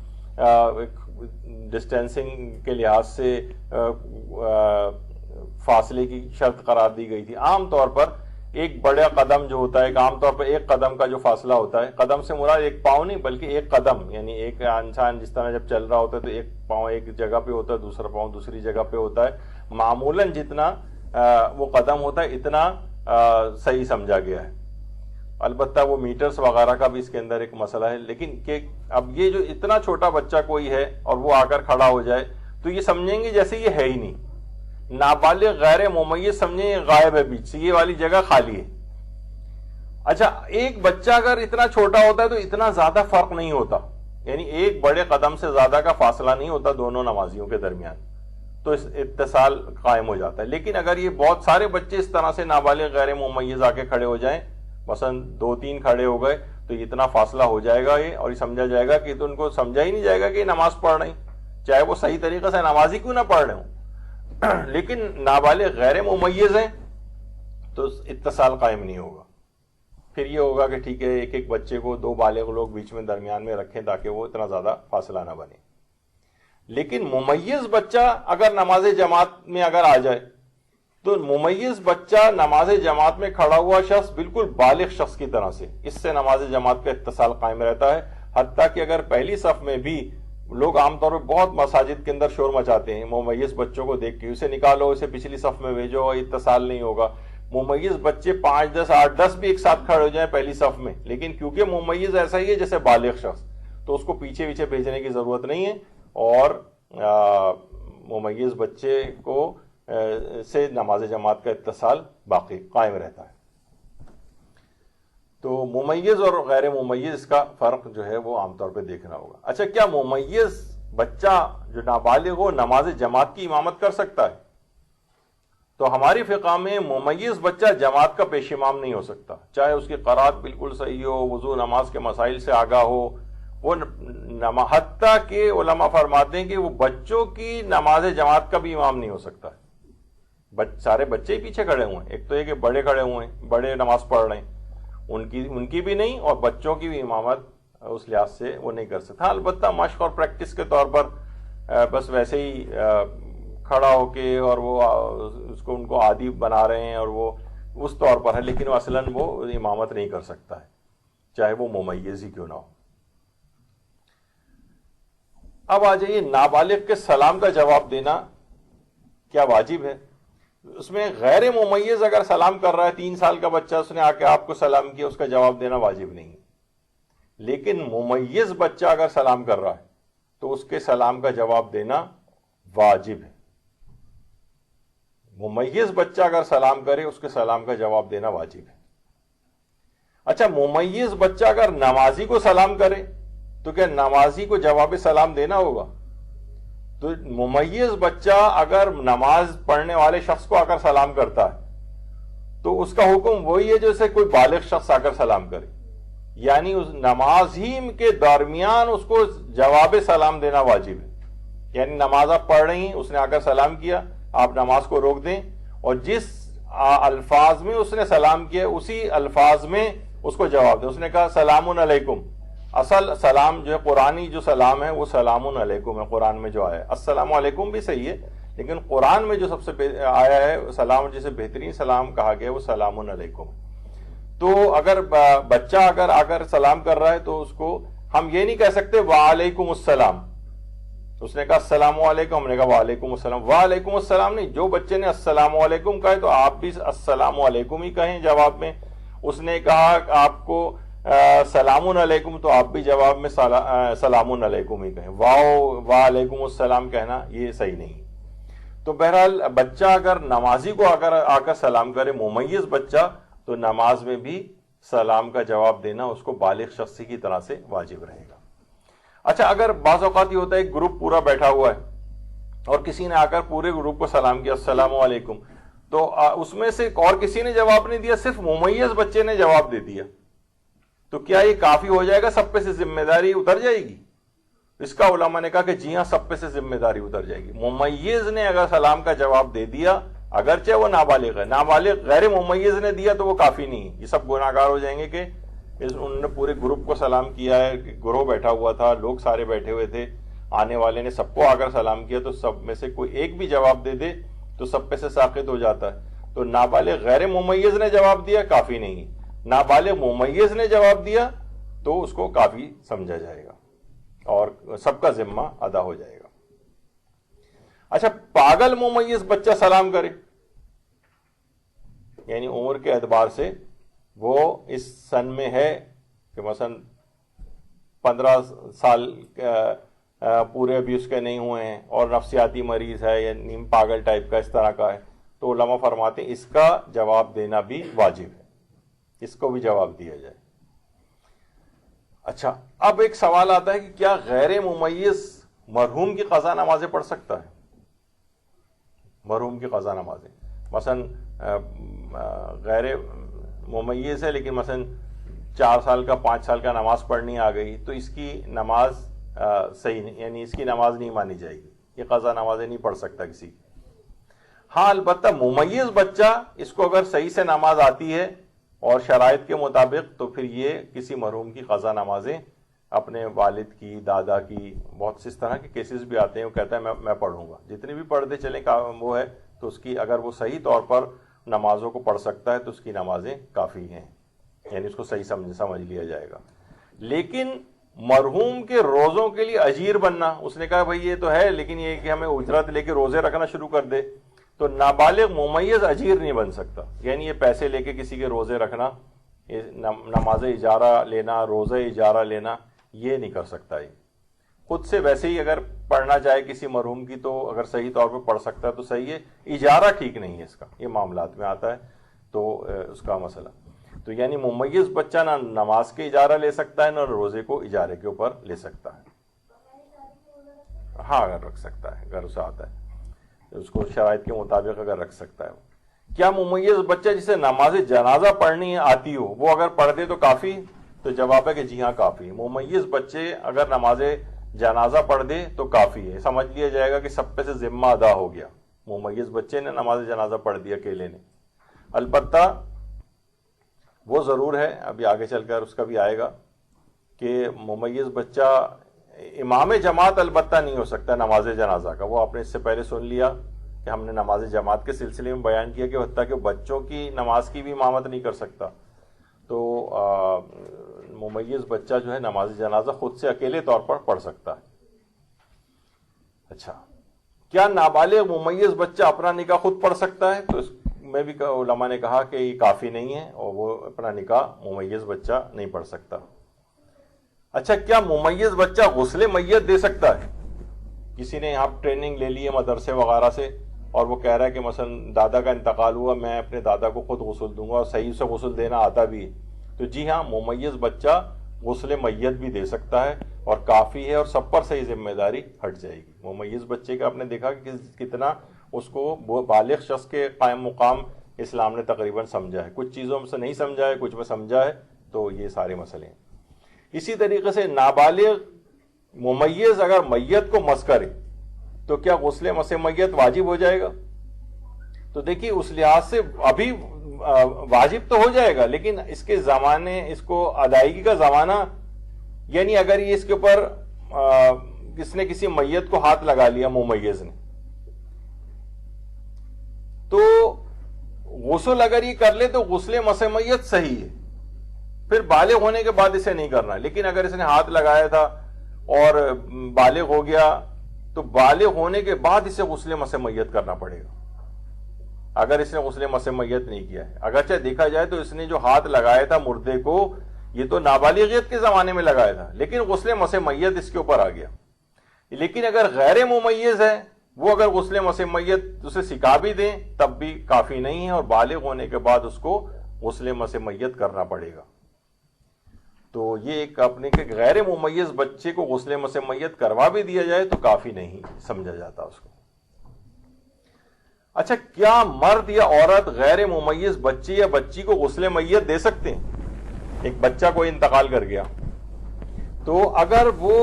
ڈسٹینسنگ کے لحاظ سے فاصلے کی شرط قرار دی گئی تھی۔ عام طور پر ایک بڑا قدم جو ہوتا ہے، عام طور پر ایک قدم کا جو فاصلہ ہوتا ہے، قدم سے مراد ایک پاؤں نہیں بلکہ ایک قدم، یعنی ایک انسان جس طرح جب چل رہا ہوتا ہے تو ایک پاؤں ایک جگہ پہ ہوتا ہے، دوسرا پاؤں دوسری جگہ پہ ہوتا ہے، معمولاً جتنا وہ قدم ہوتا ہے اتنا صحیح سمجھا گیا ہے۔ البتہ وہ میٹرز وغیرہ کا بھی اس کے اندر ایک مسئلہ ہے، لیکن کہ اب یہ جو اتنا چھوٹا بچہ کوئی ہے اور وہ آ کر کھڑا ہو جائے تو یہ سمجھیں گے جیسے یہ ہے ہی نہیں۔ نابالغ غیر ممیز سمجھیں یہ غائب ہے، بیچ سے یہ والی جگہ خالی ہے۔ اچھا، ایک بچہ اگر اتنا چھوٹا ہوتا ہے تو اتنا زیادہ فرق نہیں ہوتا، یعنی ایک بڑے قدم سے زیادہ کا فاصلہ نہیں ہوتا دونوں نمازیوں کے درمیان، تو اس اتصال قائم ہو جاتا ہے۔ لیکن اگر یہ بہت سارے بچے اس طرح سے نابالغ غیر ممیز آ کے کھڑے ہو جائیں، مثلا 2-3 کھڑے ہو گئے، تو اتنا فاصلہ ہو جائے گا یہ، اور یہ سمجھا جائے گا کہ تو ان کو سمجھا ہی نہیں جائے گا کہ یہ نماز پڑھ رہے ہیں، چاہے وہ صحیح طریقے سے نماز ہی کیوں نہ پڑھ رہے ہوں۔ لیکن نابالغ غیر ممیز ہیں تو اتصال قائم نہیں ہوگا۔ پھر یہ ہوگا کہ ٹھیک ہے ایک ایک بچے کو 2 بالغ لوگ بیچ میں درمیان میں رکھیں تاکہ وہ اتنا زیادہ فاصلہ نہ بنے۔ لیکن ممیز بچہ اگر نماز جماعت میں اگر آ جائے تو ممیز بچہ نماز جماعت میں کھڑا ہوا شخص بالکل بالغ شخص کی طرح سے اس سے نماز جماعت کا اتصال قائم رہتا ہے، حتیٰ کہ اگر پہلی صف میں بھی لوگ عام طور پر بہت مساجد کے اندر شور مچاتے ہیں ممیز بچوں کو دیکھ کے، اسے نکالو، اسے پچھلی صف میں بھیجو، اتصال نہیں ہوگا۔ ممیز بچے 5, 10, 8, 10 بھی ایک ساتھ کھڑے ہو جائیں پہلی صف میں، لیکن کیونکہ ممیز ایسا ہی ہے جیسے بالغ شخص، تو اس کو پیچھے پیچھے بھیجنے کی ضرورت نہیں ہے، اور ممیز بچے کو سے نماز جماعت کا اتصال باقی قائم رہتا ہے۔ تو ممیز اور غیر ممیز کا فرق جو ہے وہ عام طور پہ دیکھنا ہوگا۔ اچھا، کیا ممیز بچہ جو نابالغ ہو نماز جماعت کی امامت کر سکتا ہے؟ تو ہماری فقہ میں ممیز بچہ جماعت کا پیش امام نہیں ہو سکتا، چاہے اس کی قرات بالکل صحیح ہو، وضو نماز کے مسائل سے آگاہ ہو، وہ حتیٰ کہ علماء فرماتے ہیں کہ وہ بچوں کی نماز جماعت کا بھی امام نہیں ہو سکتا۔ سارے بچے ہی پیچھے کھڑے ہوئے ہیں، ایک تو یہ کہ بڑے کھڑے ہوئے ہیں، بڑے نماز پڑھ رہے ہیں، ان کی بھی نہیں، اور بچوں کی بھی امامت اس لحاظ سے وہ نہیں کر سکتا۔ البتہ مشق اور پریکٹس کے طور پر بس ویسے ہی کھڑا ہو کے اور وہ اس کو ان کو عادی بنا رہے ہیں اور وہ اس طور پر ہے، لیکن وہ اصلاً وہ امامت نہیں کر سکتا ہے، چاہے وہ ممیز ہی کیوں نہ ہو۔ اب آ جائیے، نابالغ کے سلام کا جواب دینا کیا واجب ہے؟ اس میں غیر ممیز اگر سلام کر رہا ہے، 3 سال کا بچہ، اس نے آ کے آپ کو سلام کیا، اس کا جواب دینا واجب نہیں ہے۔ لیکن ممیز بچہ اگر سلام کر رہا ہے تو اس کے سلام کا جواب دینا واجب ہے۔ ممیز بچہ اگر سلام کرے اس کے سلام کا جواب دینا واجب ہے۔ اچھا، ممیز بچہ اگر نمازی کو سلام کرے تو کیا نمازی کو جواب سلام دینا ہوگا؟ تو ممیز بچہ اگر نماز پڑھنے والے شخص کو آ کر سلام کرتا ہے تو اس کا حکم وہی ہے جیسے کوئی بالغ شخص آ کر سلام کرے، یعنی اس نماز ہی کے درمیان اس کو جواب سلام دینا واجب ہے۔ یعنی نماز آپ پڑھ رہی ہیں، اس نے آ کر سلام کیا، آپ نماز کو روک دیں اور جس الفاظ میں اس نے سلام کیا اسی الفاظ میں اس کو جواب دیں. اس نے کہا سلام علیکم، اصل سلام جو ہے قرآنی جو سلام ہے وہ سلام علیکم ہے قرآن میں جو آیا ہے. السلام علیکم بھی صحیح ہے لیکن قرآن میں جو سب سے آیا ہے سلام جسے بہترین سلام کہا گیا ہے وہ سلام علیکم. تو اگر بچہ اگر سلام کر رہا ہے تو اس کو ہم یہ نہیں کہہ سکتے وعلیکم السلام. اس نے کہا السلام علیکم، ہم نے کہا وعلیکم السلام. وعلیکم السلام نہیں، جو بچے نے السلام علیکم کہا ہے تو آپ بھی السلام علیکم ہی کہیں جواب میں. اس نے کہا آپ کو سلام علیکم تو آپ بھی جواب میں سلام علیکم ہی کہیں. وعلیکم السلام کہنا یہ صحیح نہیں. تو بہرحال بچہ اگر نمازی کو آ کر سلام کرے، ممیز بچہ، تو نماز میں بھی سلام کا جواب دینا اس کو بالغ شخصی کی طرح سے واجب رہے گا. اچھا، اگر بعض اوقات یہ ہوتا ہے ایک گروپ پورا بیٹھا ہوا ہے اور کسی نے آ کر پورے گروپ کو سلام کیا السلام علیکم، تو اس میں سے اور کسی نے جواب نہیں دیا، صرف ممیز بچے نے جواب دے دیا، تو کیا یہ کافی ہو جائے گا؟ سب پہ سے ذمہ داری اتر جائے گی؟ اس کا علماء نے کہا کہ جی ہاں، سب پہ سے ذمہ داری اتر جائے گی. ممیز نے اگر سلام کا جواب دے دیا، اگرچہ وہ نابالغ ہے، نابالغ غیر ممیز نے دیا تو وہ کافی نہیں ہے. یہ سب گناہگار ہو جائیں گے کہ انہوں نے پورے گروپ کو سلام کیا ہے، گروہ بیٹھا ہوا تھا، لوگ سارے بیٹھے ہوئے تھے، آنے والے نے سب کو آ کر سلام کیا تو سب میں سے کوئی ایک بھی جواب دے دے تو سب پہ سے ساقط ہو جاتا ہے. تو نابالغ غیر ممیز نے جواب دیا کافی نہیں، نابالغ ممیز نے جواب دیا تو اس کو کافی سمجھا جائے گا اور سب کا ذمہ ادا ہو جائے گا. اچھا، پاگل ممیز بچہ سلام کرے، یعنی عمر کے اعتبار سے وہ اس سن میں ہے کہ مثلا 15 سال پورے ابھی اس کے نہیں ہوئے ہیں اور نفسیاتی مریض ہے یا نیم پاگل ٹائپ کا اس طرح کا ہے، تو علماء فرماتے ہیں اس کا جواب دینا بھی واجب ہے، اس کو بھی جواب دیا جائے. اچھا، اب ایک سوال آتا ہے کہ کیا غیر ممیز مرحوم کی قضا نمازیں پڑھ سکتا ہے؟ مرحوم کی قضا نمازیں مثلا غیر ممیز ہے لیکن مثلا 4 سال کا 5 سال کا نماز پڑھنی آ گئی تو اس کی نماز صحیح نہیں، یعنی اس کی نماز نہیں مانی جائے گی، یہ قضا نمازیں نہیں پڑھ سکتا کسی کی. ہاں البتہ ممیز بچہ اس کو اگر صحیح سے نماز آتی ہے اور شرائط کے مطابق تو پھر یہ کسی مرحوم کی قضا نمازیں اپنے والد کی، دادا کی، بہت سے اس طرح کے کیسز بھی آتے ہیں، وہ کہتا ہے میں پڑھوں گا، جتنے بھی پڑھتے چلیں وہ ہے تو اس کی اگر وہ صحیح طور پر نمازوں کو پڑھ سکتا ہے تو اس کی نمازیں کافی ہیں، یعنی اس کو صحیح سمجھ لیا جائے گا. لیکن مرحوم کے روزوں کے لیے اجیر بننا، اس نے کہا بھائی یہ تو ہے لیکن یہ کہ ہمیں اجرت لے کے روزے رکھنا شروع کر دے، تو نابالغ ممیز اجیر نہیں بن سکتا. یعنی یہ پیسے لے کے کسی کے روزے رکھنا، نماز اجارہ لینا، روزے اجارہ لینا، یہ نہیں کر سکتا. یہ خود سے ویسے ہی اگر پڑھنا چاہے کسی مرحوم کی تو اگر صحیح طور پہ پڑھ سکتا ہے تو صحیح ہے، اجارہ ٹھیک نہیں ہے، اس کا یہ معاملات میں آتا ہے تو اس کا مسئلہ. تو یعنی ممیز بچہ نہ نماز کے اجارہ لے سکتا ہے نہ روزے کو اجارے کے اوپر لے سکتا ہے. ہاں اگر رکھ سکتا ہے، اگر اسے آتا ہے اس کو شرائط کے مطابق اگر رکھ سکتا ہے. کیا ممیز بچہ جسے نماز جنازہ پڑھنی آتی ہو وہ اگر پڑھ دے تو کافی؟ تو جواب ہے کہ جی ہاں کافی. ممیز بچے اگر نماز جنازہ پڑھ دے تو کافی ہے، سمجھ لیا جائے گا کہ سب پہ سے ذمہ ادا ہو گیا. ممیز بچے نے نماز جنازہ پڑھ دیا اکیلے نے. البتہ وہ ضرور ہے، ابھی آگے چل کر اس کا بھی آئے گا، کہ ممیز بچہ امام جماعت البتہ نہیں ہو سکتا نماز جنازہ کا. وہ آپ نے اس سے پہلے سن لیا کہ ہم نے نماز جماعت کے سلسلے میں بیان کیا کہ حتیٰ کہ بچوں کی نماز کی بھی امامت نہیں کر سکتا. تو ممیز بچہ جو ہے نماز جنازہ خود سے اکیلے طور پر پڑھ سکتا ہے. اچھا، کیا نابالغ ممیز بچہ اپنا نکاح خود پڑھ سکتا ہے؟ تو اس میں بھی علماء نے کہا کہ یہ کافی نہیں ہے اور وہ اپنا نکاح ممیز بچہ نہیں پڑھ سکتا. اچھا، کیا ممیز بچہ غسل میت دے سکتا ہے؟ کسی نے یہاں ٹریننگ لے لی ہے مدرسے وغیرہ سے اور وہ کہہ رہا ہے کہ مثلا دادا کا انتقال ہوا، میں اپنے دادا کو خود غسل دوں گا اور صحیح سے غسل دینا آتا بھی ہے. تو جی ہاں، ممیز بچہ غسل میت بھی دے سکتا ہے اور کافی ہے اور سب پر صحیح ذمہ داری ہٹ جائے گی. ممیز بچے کا آپ نے دیکھا کہ کتنا اس کو بالغ شخص کے قائم مقام اسلام نے تقریباً سمجھا ہے. کچھ چیزوں میں سے نہیں سمجھا ہے، کچھ میں سمجھا ہے. تو یہ سارے مسئلے ہیں. اسی طریقے سے نابالغ ممیز اگر میت کو مس کرے تو کیا غسل مس میت واجب ہو جائے گا؟ تو دیکھیے اس لحاظ سے ابھی واجب تو ہو جائے گا، لیکن اس کے زمانے، اس کو ادائیگی کا زمانہ، یعنی اگر یہ اس کے اوپر کس نے کسی میت کو ہاتھ لگا لیا ممیز نے، تو غسل اگر یہ کر لے تو غسل مس میت صحیح ہے، پھر بالغ ہونے کے بعد اسے نہیں کرنا. لیکن اگر اس نے ہاتھ لگایا تھا اور بالغ ہو گیا تو بالغ ہونے کے بعد اسے غسل مس میت کرنا پڑے گا اگر اس نے غسل مس میت نہیں کیا ہے. اگرچہ دیکھا جائے تو اس نے جو ہاتھ لگایا تھا مردے کو، یہ تو نابالغیت کے زمانے میں لگایا تھا، لیکن غسل مس میت اس کے اوپر آ گیا. لیکن اگر غیر ممیز ہے، وہ اگر غسل مس میت اسے سکھا بھی دیں تب بھی کافی نہیں ہے، اور بالغ ہونے کے بعد اس کو غسل مس میت کرنا پڑے گا. تو یہ ایک اپنے کے غیر ممیز بچے کو غسل مس میت کروا بھی دیا جائے تو کافی نہیں سمجھا جاتا اس کو. اچھا، کیا مرد یا عورت غیر ممیز بچے یا بچی کو غسل میت دے سکتے ہیں؟ ایک بچہ کوئی انتقال کر گیا، تو اگر وہ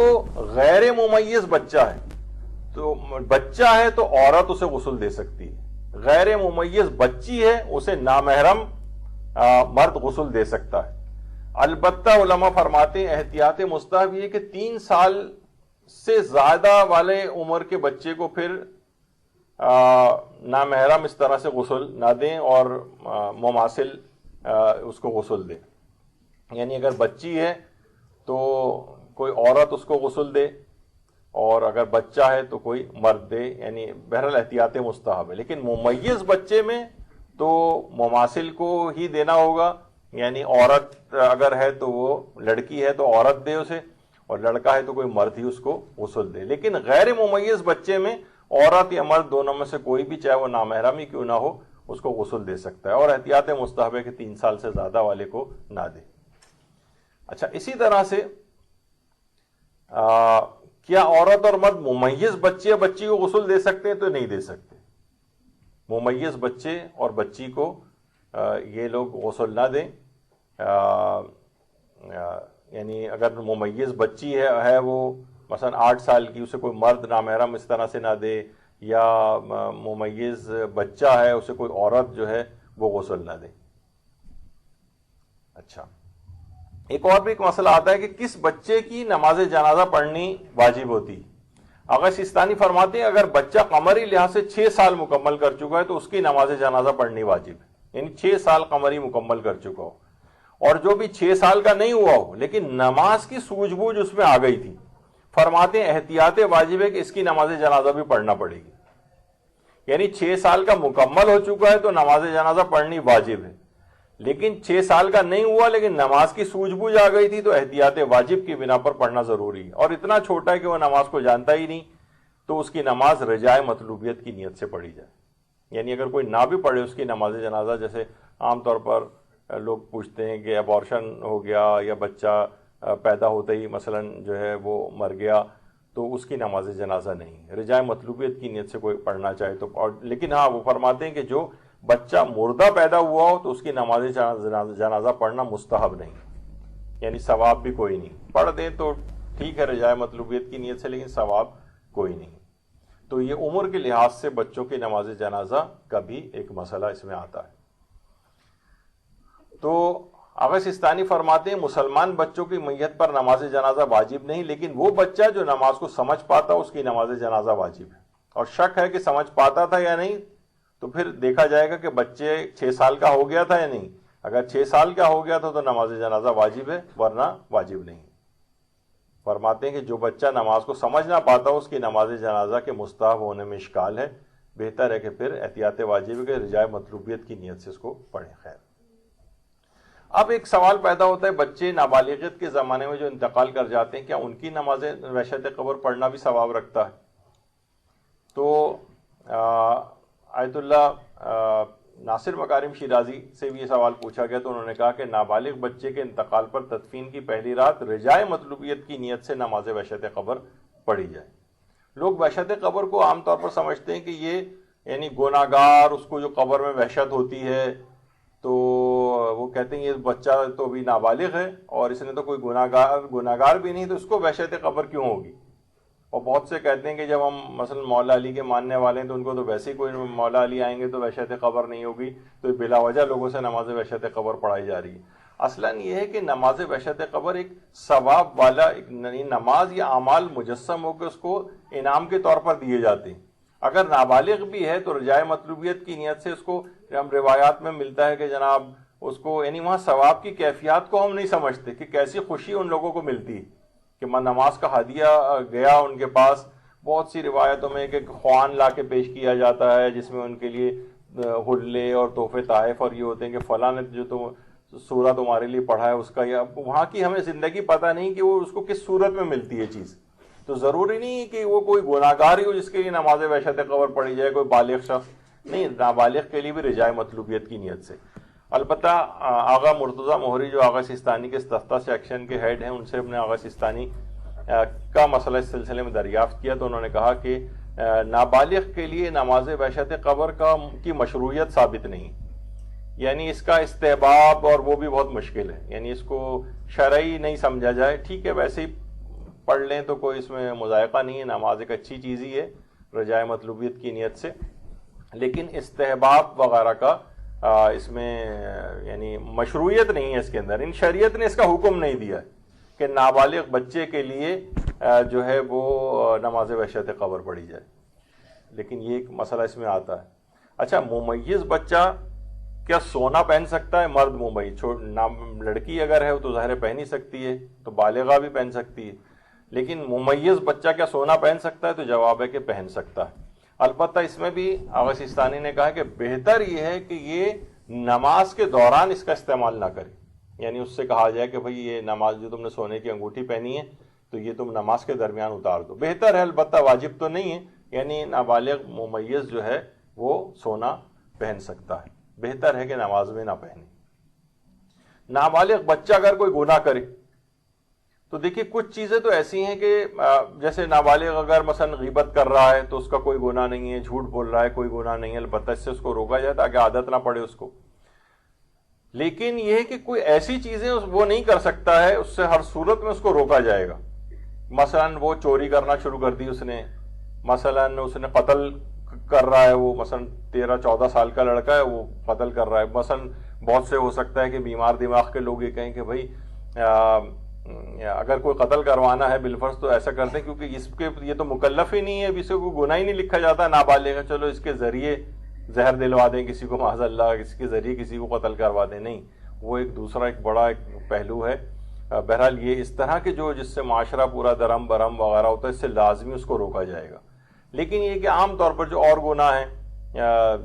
غیر ممیز بچہ ہے تو بچہ ہے تو عورت اسے غسل دے سکتی ہے. غیر ممیز بچی ہے اسے نامحرم مرد غسل دے سکتا ہے. البتہ علماء فرماتے ہیں احتیاط مستحب یہ کہ 3 سال سے زیادہ والے عمر کے بچے کو پھر نامحرم اس طرح سے غسل نہ دیں اور مماثل اس کو غسل دیں. یعنی اگر بچی ہے تو کوئی عورت اس کو غسل دے، اور اگر بچہ ہے تو کوئی مرد دے. یعنی بہرحال احتیاط مستحب ہے. لیکن ممیز بچے میں تو مماثل کو ہی دینا ہوگا. یعنی عورت اگر ہے تو وہ لڑکی ہے تو عورت دے اسے، اور لڑکا ہے تو کوئی مرد ہی اس کو غسل دے. لیکن غیر ممیز بچے میں عورت یا مرد دونوں میں سے کوئی بھی، چاہے وہ نامحرم ہی کیوں نہ ہو، اس کو غسل دے سکتا ہے. اور احتیاط مستحب ہے کہ 3 سال سے زیادہ والے کو نہ دے. اچھا، اسی طرح سے کیا عورت اور مرد ممیز بچے یا بچی کو غسل دے سکتے ہیں؟ تو نہیں دے سکتے. ممیز بچے اور بچی کو یہ لوگ غسل نہ دیں. یعنی اگر ممیز بچی ہے وہ مثلا 8 سال کی، اسے کوئی مرد نامحرم اس طرح سے نہ دے، یا ممیز بچہ ہے اسے کوئی عورت جو ہے وہ غسل نہ دے. اچھا، ایک اور بھی ایک مسئلہ آتا ہے کہ کس بچے کی نماز جنازہ پڑھنی واجب ہوتی. اگر سیستانی فرماتے ہیں اگر بچہ قمری لحاظ سے 6 سال مکمل کر چکا ہے تو اس کی نماز جنازہ پڑھنی واجب ہے. یعنی 6 سال قمری مکمل کر چکا ہو، اور جو بھی 6 سال کا نہیں ہوا ہو لیکن نماز کی سوجھ بوجھ اس میں آ گئی تھی، فرماتے ہیں احتیاط واجب ہے کہ اس کی نماز جنازہ بھی پڑھنا پڑے گی. یعنی 6 سال کا مکمل ہو چکا ہے تو نماز جنازہ پڑھنی واجب ہے، لیکن 6 سال کا نہیں ہوا لیکن نماز کی سوجھ بوجھ آ گئی تھی تو احتیاط واجب کی بنا پر پڑھنا ضروری ہے. اور اتنا چھوٹا ہے کہ وہ نماز کو جانتا ہی نہیں تو اس کی نماز رجائے مطلوبیت کی نیت سے پڑھی جائے. یعنی اگر کوئی نہ بھی پڑھے اس کی نماز جنازہ، جیسے عام طور پر لوگ پوچھتے ہیں کہ ابارشن ہو گیا یا بچہ پیدا ہوتے ہی مثلا جو ہے وہ مر گیا، تو اس کی نماز جنازہ نہیں، رجائے مطلوبیت کی نیت سے کوئی پڑھنا چاہے تو. لیکن ہاں وہ فرماتے ہیں کہ جو بچہ مردہ پیدا ہوا ہو تو اس کی نماز جنازہ پڑھنا مستحب نہیں، یعنی ثواب بھی کوئی نہیں. پڑھ دیں تو ٹھیک ہے رجائے مطلوبیت کی نیت سے، لیکن ثواب کوئی نہیں. تو یہ عمر کے لحاظ سے بچوں کی نماز جنازہ کا بھی ایک مسئلہ اس میں آتا ہے. تو آغا سیستانی فرماتے ہیں مسلمان بچوں کی میت پر نماز جنازہ واجب نہیں، لیکن وہ بچہ جو نماز کو سمجھ پاتا اس کی نماز جنازہ واجب ہے. اور شک ہے کہ سمجھ پاتا تھا یا نہیں تو پھر دیکھا جائے گا کہ بچے 6 سال کا ہو گیا تھا یا نہیں. اگر 6 سال کا ہو گیا تھا تو نماز جنازہ واجب ہے، ورنہ واجب نہیں. فرماتے ہیں کہ جو بچہ نماز کو سمجھ نہ پاتا اس کی نماز جنازہ کے مستحب ہونے میں اشکال ہے، بہتر ہے کہ پھر احتیاط واجب کے رجائے مطلوبیت کی نیت سے اس کو پڑھیں. خیر، اب ایک سوال پیدا ہوتا ہے، بچے نابالغیت کے زمانے میں جو انتقال کر جاتے ہیں کیا ان کی نماز وحشت قبر پڑھنا بھی ثواب رکھتا ہے؟ تو آیت اللہ ناصر مکارم شیرازی سے بھی یہ سوال پوچھا گیا تو انہوں نے کہا کہ نابالغ بچے کے انتقال پر تدفین کی پہلی رات رجائے مطلوبیت کی نیت سے نماز وحشت قبر پڑھی جائے. لوگ وحشت قبر کو عام طور پر سمجھتے ہیں کہ یہ یعنی گناہگار، اس کو جو قبر میں وحشت ہوتی ہے تو وہ کہتے ہیں یہ بچہ تو بھی نابالغ ہے اور اس نے تو کوئی گناہگار بھی نہیں، تو اس کو وحشت قبر کیوں ہوگی. اور بہت سے کہتے ہیں کہ جب ہم مثلا مولا علی کے ماننے والے ہیں تو ان کو تو ویسے ہی کوئی مولا علی آئیں گے تو وحشت قبر نہیں ہوگی، تو بلا وجہ لوگوں سے نماز وحشت قبر پڑھائی جا رہی ہے۔ اصلاً یہ ہے کہ نماز وحشت قبر ایک ثواب والا ایک نماز یا اعمال مجسم ہو کے اس کو انعام کے طور پر دیے جاتے ہیں۔ اگر نابالغ بھی ہے تو رجائے مطلوبیت کی نیت سے اس کو ہم روایات میں ملتا ہے کہ جناب اس کو یعنی وہاں ثواب کی کیفیات کو ہم نہیں سمجھتے کہ کیسی خوشی ان لوگوں کو ملتی ہے کہ نماز کا ہدیہ گیا ان کے پاس۔ بہت سی روایتوں میں کہ خوان لا کے پیش کیا جاتا ہے جس میں ان کے لیے حلے اور تحفے تحائف اور یہ ہوتے ہیں کہ فلاں نے جو سورہ تمہارے لیے پڑھا ہے اس کا، یا وہاں کی ہمیں زندگی پتہ نہیں کہ وہ اس کو کس صورت میں ملتی ہے چیز۔ تو ضروری نہیں کہ وہ کوئی گناہگار ہی ہو جس کے لیے نماز وحشت قبر پڑھی جائے، کوئی بالغ شخص نہیں، نابالغ کے لیے بھی رجائے مطلوبیت کی نیت سے۔ البتہ آغا مرتضیٰ موہری جو آغا سیستانی کے استفتاء سیکشن کے ہیڈ ہیں، ان سے ہم نے آغا سیستانی کا مسئلہ اس سلسلے میں دریافت کیا تو انہوں نے کہا کہ نابالغ کے لیے نماز وحشت قبر کی مشروعیت ثابت نہیں، یعنی اس کا استحباب اور وہ بھی بہت مشکل ہے، یعنی اس کو شرعی نہیں سمجھا جائے۔ ٹھیک ہے ویسے ہی پڑھ لیں تو کوئی اس میں مذائقہ نہیں ہے، نماز ایک اچھی چیز ہی ہے رجائے مطلوبیت کی نیت سے، لیکن استحباب وغیرہ کا اس میں یعنی مشروعیت نہیں ہے اس کے اندر۔ ان شریعت نے اس کا حکم نہیں دیا کہ نابالغ بچے کے لیے جو ہے وہ نماز وحشت قبر پڑھی جائے، لیکن یہ ایک مسئلہ اس میں آتا ہے۔ اچھا، ممیز بچہ کیا سونا پہن سکتا ہے؟ مرد ممیز، لڑکی اگر ہے تو ظاہر پہن ہی سکتی ہے، تو بالغہ بھی پہن سکتی ہے، لیکن ممیز بچہ کیا سونا پہن سکتا ہے؟ تو جواب ہے کہ پہن سکتا ہے۔ البتہ اس میں بھی آغا سیستانی نے کہا کہ بہتر یہ ہے کہ یہ نماز کے دوران اس کا استعمال نہ کرے، یعنی اس سے کہا جائے کہ بھئی یہ نماز جو تم نے سونے کی انگوٹھی پہنی ہے تو یہ تم نماز کے درمیان اتار دو، بہتر ہے، البتہ واجب تو نہیں ہے، یعنی نابالغ ممیز جو ہے وہ سونا پہن سکتا ہے، بہتر ہے کہ نماز میں نہ پہنے۔ نابالغ بچہ اگر کوئی گناہ کرے تو دیکھیے کچھ چیزیں تو ایسی ہیں کہ جیسے نابالغ اگر مثلا غیبت کر رہا ہے تو اس کا کوئی گناہ نہیں ہے، جھوٹ بول رہا ہے کوئی گناہ نہیں ہے، البتہ اس سے اس کو روکا جائے تاکہ عادت نہ پڑے اس کو۔ لیکن یہ ہے کہ کوئی ایسی چیزیں وہ نہیں کر سکتا ہے، اس سے ہر صورت میں اس کو روکا جائے گا۔ مثلا وہ چوری کرنا شروع کر دی اس نے، مثلا اس نے قتل کر رہا ہے، وہ مثلا 13-14 سال کا لڑکا ہے وہ قتل کر رہا ہے، مثلا بہت سے ہو سکتا ہے کہ بیمار دماغ کے لوگ یہ کہیں کہ بھائی اگر کوئی قتل کروانا ہے بالفرض تو ایسا کرتے ہیں کیونکہ اس کے یہ تو مکلف ہی نہیں ہے، اب اسے کوئی گناہ ہی نہیں لکھا جاتا نابالغ ہے، چلو اس کے ذریعے زہر دلوا دیں کسی کو، معاذ اللہ اس کے ذریعے کسی کو قتل کروا دیں، نہیں، وہ ایک دوسرا ایک بڑا ایک پہلو ہے۔ بہرحال یہ اس طرح کے جو جس سے معاشرہ پورا درم برم وغیرہ ہوتا ہے اس سے لازمی اس کو روکا جائے گا۔ لیکن یہ کہ عام طور پر جو اور گناہ ہیں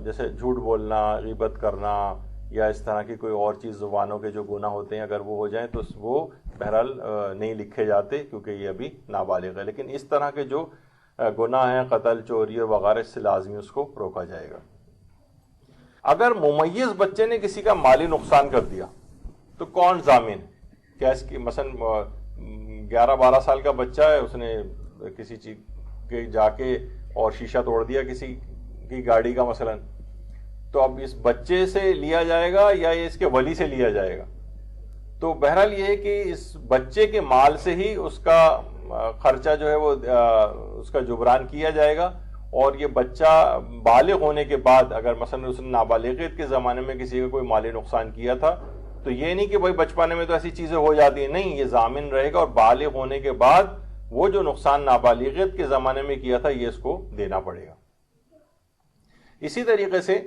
جیسے جھوٹ بولنا، غیبت کرنا یا اس طرح کی کوئی اور چیز زبانوں کے جو گناہ ہوتے ہیں اگر وہ ہو جائیں تو وہ بہرحال نہیں لکھے جاتے کیونکہ یہ ابھی نابالغ ہے، لیکن اس طرح کے جو گناہ ہیں قتل، چوری وغیرہ اس سے لازمی اس کو روکا جائے گا۔ اگر ممیز بچے نے کسی کا مالی نقصان کر دیا تو کون ضامن؟ کیا اس کی مثلا 11-12 سال کا بچہ ہے، اس نے کسی چیز کے جا کے اور شیشہ توڑ دیا کسی کی گاڑی کا مثلا، تو اب اس بچے سے لیا جائے گا یا یہ اس کے ولی سے لیا جائے گا؟ تو بہرحال یہ ہے کہ اس بچے کے مال سے ہی اس کا خرچہ جو ہے وہ اس کا جبران کیا جائے گا، اور یہ بچہ بالغ ہونے کے بعد اگر مثلا اس نے نابالغیت کے زمانے میں کسی کا کوئی مالی نقصان کیا تھا تو یہ نہیں کہ بھائی بچپنے میں تو ایسی چیزیں ہو جاتی ہیں، نہیں، یہ ضامن رہے گا اور بالغ ہونے کے بعد وہ جو نقصان نابالغیت کے زمانے میں کیا تھا یہ اس کو دینا پڑے گا۔ اسی طریقے سے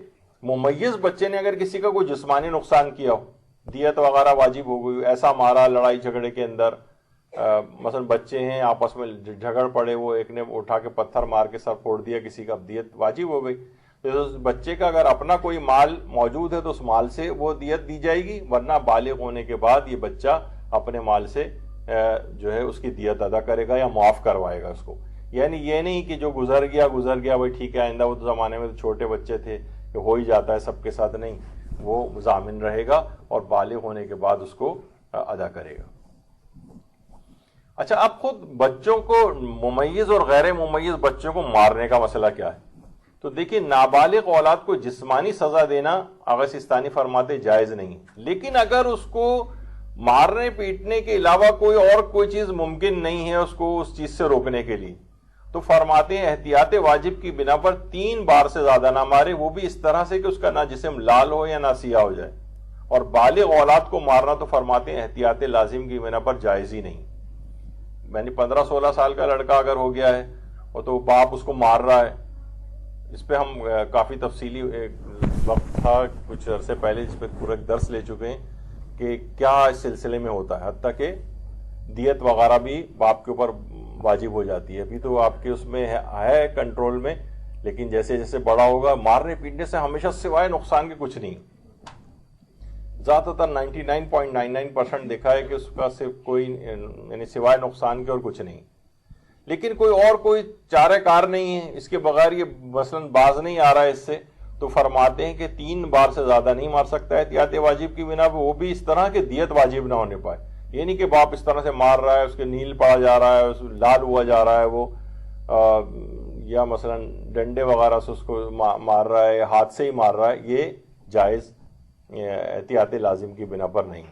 ممیز بچے نے اگر کسی کا کوئی جسمانی نقصان کیا ہو، دیت وغیرہ واجب ہو گئی، ایسا مارا لڑائی جھگڑے کے اندر، مثلا بچے ہیں آپس میں جھگڑ پڑے، وہ ایک نے اٹھا کے پتھر مار کے سر پھوڑ دیا کسی کا، دیت واجب ہو گئی، تو اس بچے کا اگر اپنا کوئی مال موجود ہے تو اس مال سے وہ دیت دی جائے گی، ورنہ بالغ ہونے کے بعد یہ بچہ اپنے مال سے جو ہے اس کی دیت ادا کرے گا یا معاف کروائے گا اس کو۔ یعنی یہ نہیں کہ جو گزر گیا بھائی ٹھیک ہے آئندہ، وہ زمانے میں تو چھوٹے بچے تھے کہ ہو ہی جاتا ہے سب کے ساتھ، نہیں، وہ ضامن رہے گا اور بالغ ہونے کے بعد اس کو ادا کرے گا۔ اچھا، اب خود بچوں کو ممیز اور غیر ممیز بچوں کو مارنے کا مسئلہ کیا ہے؟ تو دیکھیے نابالغ اولاد کو جسمانی سزا دینا آغا سیستانی فرماتے جائز نہیں، لیکن اگر اس کو مارنے پیٹنے کے علاوہ کوئی چیز ممکن نہیں ہے اس کو اس چیز سے روکنے کے لیے، تو فرماتے ہیں احتیاط واجب کی بنا پر 3 بار سے زیادہ نہ مارے، وہ بھی اس طرح سے کہ اس کا نہ جسم لال ہو یا نہ سیاہ ہو جائے. اور بالغ اولاد کو مارنا تو فرماتے ہیں احتیاط لازم کی بنا پر جائز ہی نہیں. یعنی 15-16 سال کا لڑکا اگر ہو گیا ہے اور تو باپ اس کو مار رہا ہے، اس پہ ہم کافی تفصیلی وقت تھا کچھ عرصے پہلے جس پہ پورا درس لے چکے ہیں کہ کیا اس سلسلے میں ہوتا ہے، حتیٰ کہ دیت وغیرہ بھی باپ کے اوپر واجب ہو جاتی ہے. ابھی تو آپ کے اس میں ہے کنٹرول میں، لیکن جیسے جیسے بڑا ہوگا مارنے پیٹنے سے ہمیشہ سوائے نقصان کے کچھ نہیں. زیادہ تر 99.99% دیکھا ہے کہ اس کا صرف کوئی یعنی سوائے نقصان کے اور کچھ نہیں. لیکن کوئی چارہ کار نہیں ہے اس کے بغیر یہ مثلاً باز نہیں آ رہا ہے اس سے، تو فرماتے ہیں کہ 3 بار سے زیادہ نہیں مار سکتا ہے احتیاط واجب کی بنا پہ، وہ بھی اس طرح کہ دیت واجب نہ ہونے پائے. یہ نہیں کہ باپ اس طرح سے مار رہا ہے، اس کے نیل پڑا جا رہا ہے، لال ہوا جا رہا ہے وہ، یا مثلا ڈنڈے وغیرہ سے اس کو مار رہا ہے، ہاتھ سے ہی مار رہا ہے، یہ جائز احتیاط لازم کی بنا پر نہیں.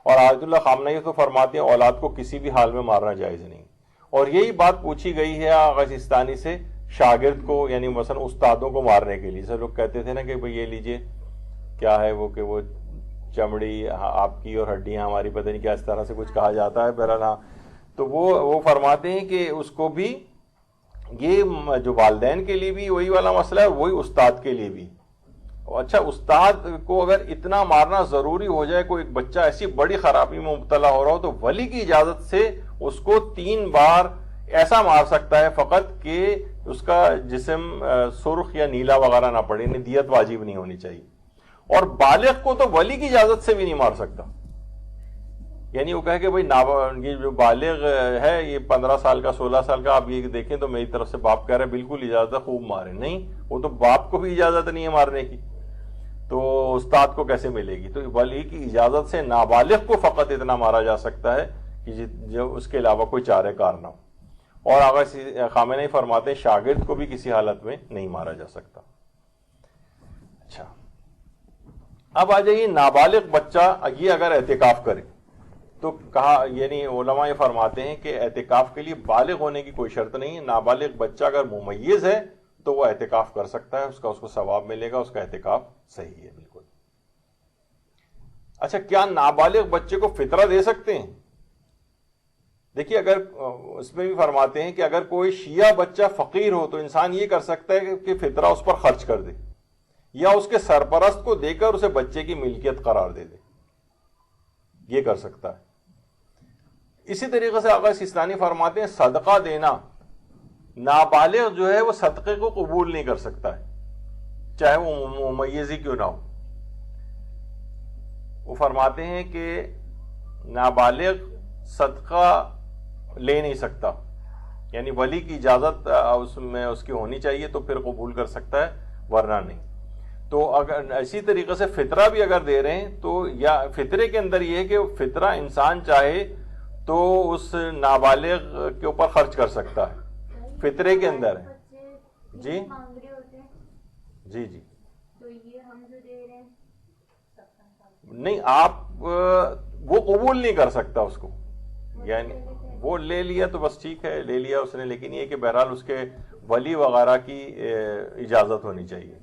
اور آیت اللہ خامنہی تو فرماتے ہیں اولاد کو کسی بھی حال میں مارنا جائز نہیں. اور یہی بات پوچھی گئی ہے آغا سستانی سے شاگرد کو، یعنی مثلا استادوں کو مارنے کے لیے. لوگ کہتے تھے نا کہ بھئی یہ لیجئے کیا ہے وہ کہ وہ چمڑی آپ کی اور ہڈیاں ہماری، پتہ نہیں کیا اس طرح سے کچھ کہا جاتا ہے. بہرحال ہاں، تو وہ فرماتے ہیں کہ اس کو بھی یہ جو والدین کے لیے بھی وہی والا مسئلہ ہے، وہی استاد کے لیے بھی. اچھا، استاد کو اگر اتنا مارنا ضروری ہو جائے، کوئی ایک بچہ ایسی بڑی خرابی میں مبتلا ہو رہا ہو، تو ولی کی اجازت سے اس کو 3 بار ایسا مار سکتا ہے فقط کہ اس کا جسم سرخ یا نیلا وغیرہ نہ پڑے، یعنی دیت واجب نہیں ہونی چاہیے. اور بالغ کو تو ولی کی اجازت سے بھی نہیں مار سکتا. یعنی وہ کہے کہ بھئی یہ جو بالغ ہے یہ 15 سال کا 16 سال کا، آپ یہ دیکھیں تو میری طرف سے باپ کہہ رہے ہیں بالکل اجازت ہے خوب مارے. نہیں، وہ تو باپ کو بھی اجازت نہیں ہے مارنے کی، تو استاد کو کیسے ملے گی؟ تو ولی کی اجازت سے نابالغ کو فقط اتنا مارا جا سکتا ہے کہ جو اس کے علاوہ کوئی چارہ کار نہ ہو. اور آغا خامنہی فرماتے ہیں شاگرد کو بھی کسی حالت میں نہیں مارا جا سکتا. اچھا، اب آ جائیے نابالغ بچہ یہ اگر اعتکاف کرے تو کہا، یعنی علماء یہ فرماتے ہیں کہ اعتکاف کے لیے بالغ ہونے کی کوئی شرط نہیں ہے. نابالغ بچہ اگر ممیز ہے تو وہ اعتکاف کر سکتا ہے، اس کو ثواب ملے گا، اس کا اعتکاف صحیح ہے بالکل. اچھا، کیا نابالغ بچے کو فطرہ دے سکتے ہیں؟ دیکھیے، اگر اس میں بھی فرماتے ہیں کہ اگر کوئی شیعہ بچہ فقیر ہو تو انسان یہ کر سکتا ہے کہ فطرہ اس پر خرچ کر دے، یا اس کے سرپرست کو دے کر اسے بچے کی ملکیت قرار دے دے، یہ کر سکتا ہے. اسی طریقے سے آغا سستانی فرماتے ہیں صدقہ دینا، نابالغ جو ہے وہ صدقے کو قبول نہیں کر سکتا ہے، چاہے وہ ممیز ہی کیوں نہ ہو. وہ فرماتے ہیں کہ نابالغ صدقہ لے نہیں سکتا، یعنی ولی کی اجازت اس میں اس کی ہونی چاہیے تو پھر قبول کر سکتا ہے، ورنہ نہیں. تو اگر اسی طریقے سے فطرہ بھی اگر دے رہے ہیں تو یا فطرے کے اندر یہ ہے کہ فطرہ انسان چاہے تو اس نابالغ کے اوپر خرچ کر سکتا ہے، فطرے کے اندر ہے. جی جی جی نہیں، آپ وہ قبول نہیں کر سکتا اس کو، یعنی وہ لے لیا تو بس ٹھیک ہے، لے لیا اس نے، لیکن یہ کہ بہرحال اس کے ولی وغیرہ کی اجازت ہونی چاہیے.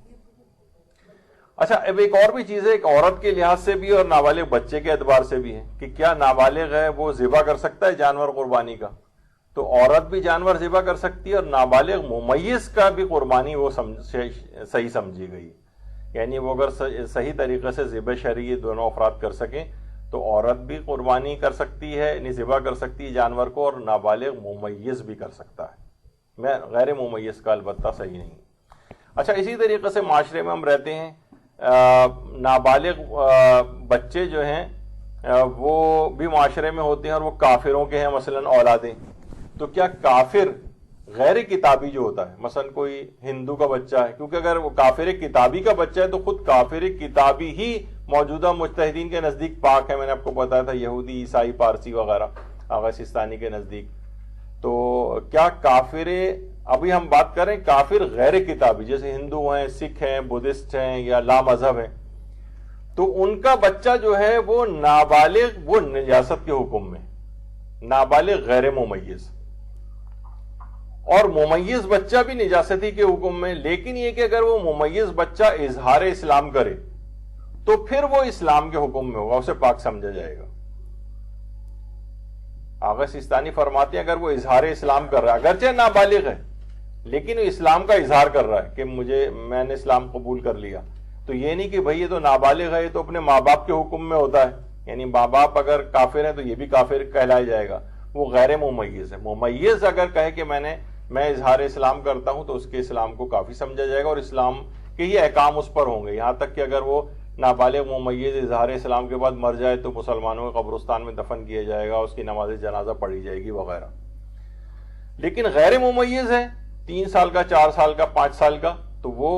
اچھا، اب ایک اور بھی چیز ہے، ایک عورت کے لحاظ سے بھی اور نابالغ بچے کے اعتبار سے بھی ہے کہ کیا نابالغ ہے وہ ذبح کر سکتا ہے جانور قربانی کا؟ تو عورت بھی جانور ذبح کر سکتی ہے، اور نابالغ ممیز کا بھی قربانی وہ صحیح سمجھی گئی. یعنی وہ اگر صحیح طریقے سے ذبح شرعی دونوں افراد کر سکیں تو عورت بھی قربانی کر سکتی ہے، یعنی ذبح کر سکتی ہے جانور کو، اور نابالغ ممیز بھی کر سکتا ہے. میں غیر ممیز کا البتہ صحیح نہیں. اچھا، اسی طریقے سے معاشرے میں ہم رہتے ہیں، نابالغ بچے جو ہیں وہ بھی معاشرے میں ہوتے ہیں اور وہ کافروں کے ہیں، مثلا اولادیں. تو کیا کافر غیر کتابی جو ہوتا ہے، مثلا کوئی ہندو کا بچہ ہے، کیونکہ اگر وہ کافر کتابی کا بچہ ہے تو خود کافر کتابی ہی موجودہ مجتہدین کے نزدیک پاک ہے. میں نے آپ کو بتایا تھا یہودی، عیسائی، پارسی وغیرہ آغا سستانی کے نزدیک. تو کیا کافر، ابھی ہم بات کریں کافر غیر کتابی جیسے ہندو ہیں، سکھ ہیں، بدھسٹ ہیں یا لا مذہب ہیں، تو ان کا بچہ جو ہے وہ نابالغ، وہ نجاست کے حکم میں، نابالغ غیر ممیز. اور ممیز بچہ بھی نجاستی کے حکم میں. لیکن یہ کہ اگر وہ ممیز بچہ اظہار اسلام کرے تو پھر وہ اسلام کے حکم میں ہوگا, اسے پاک سمجھا جائے گا. آغا سیستانی فرماتے ہیں اگر وہ اظہار اسلام کر رہا ہے, اگرچہ نابالغ ہے لیکن وہ اسلام کا اظہار کر رہا ہے کہ میں نے اسلام قبول کر لیا, تو یہ نہیں کہ بھئی یہ تو نابالغ ہے, یہ تو اپنے ماں باپ کے حکم میں ہوتا ہے, یعنی ماں باپ اگر کافر ہیں تو یہ بھی کافر کہلایا جائے گا, وہ غیر ممیز ہے. ممیز اگر کہے کہ میں اظہار اسلام کرتا ہوں تو اس کے اسلام کو کافی سمجھا جائے گا اور اسلام کے ہی احکام اس پر ہوں گے, یہاں تک کہ اگر وہ نابالغ ممیز اظہار اسلام کے بعد مر جائے تو مسلمانوں کے قبرستان میں دفن کیا جائے گا, اس کی نماز جنازہ پڑھی جائے گی وغیرہ. لیکن غیر ممیز ہے 3 سال کا, 4 سال کا, 5 سال کا, تو وہ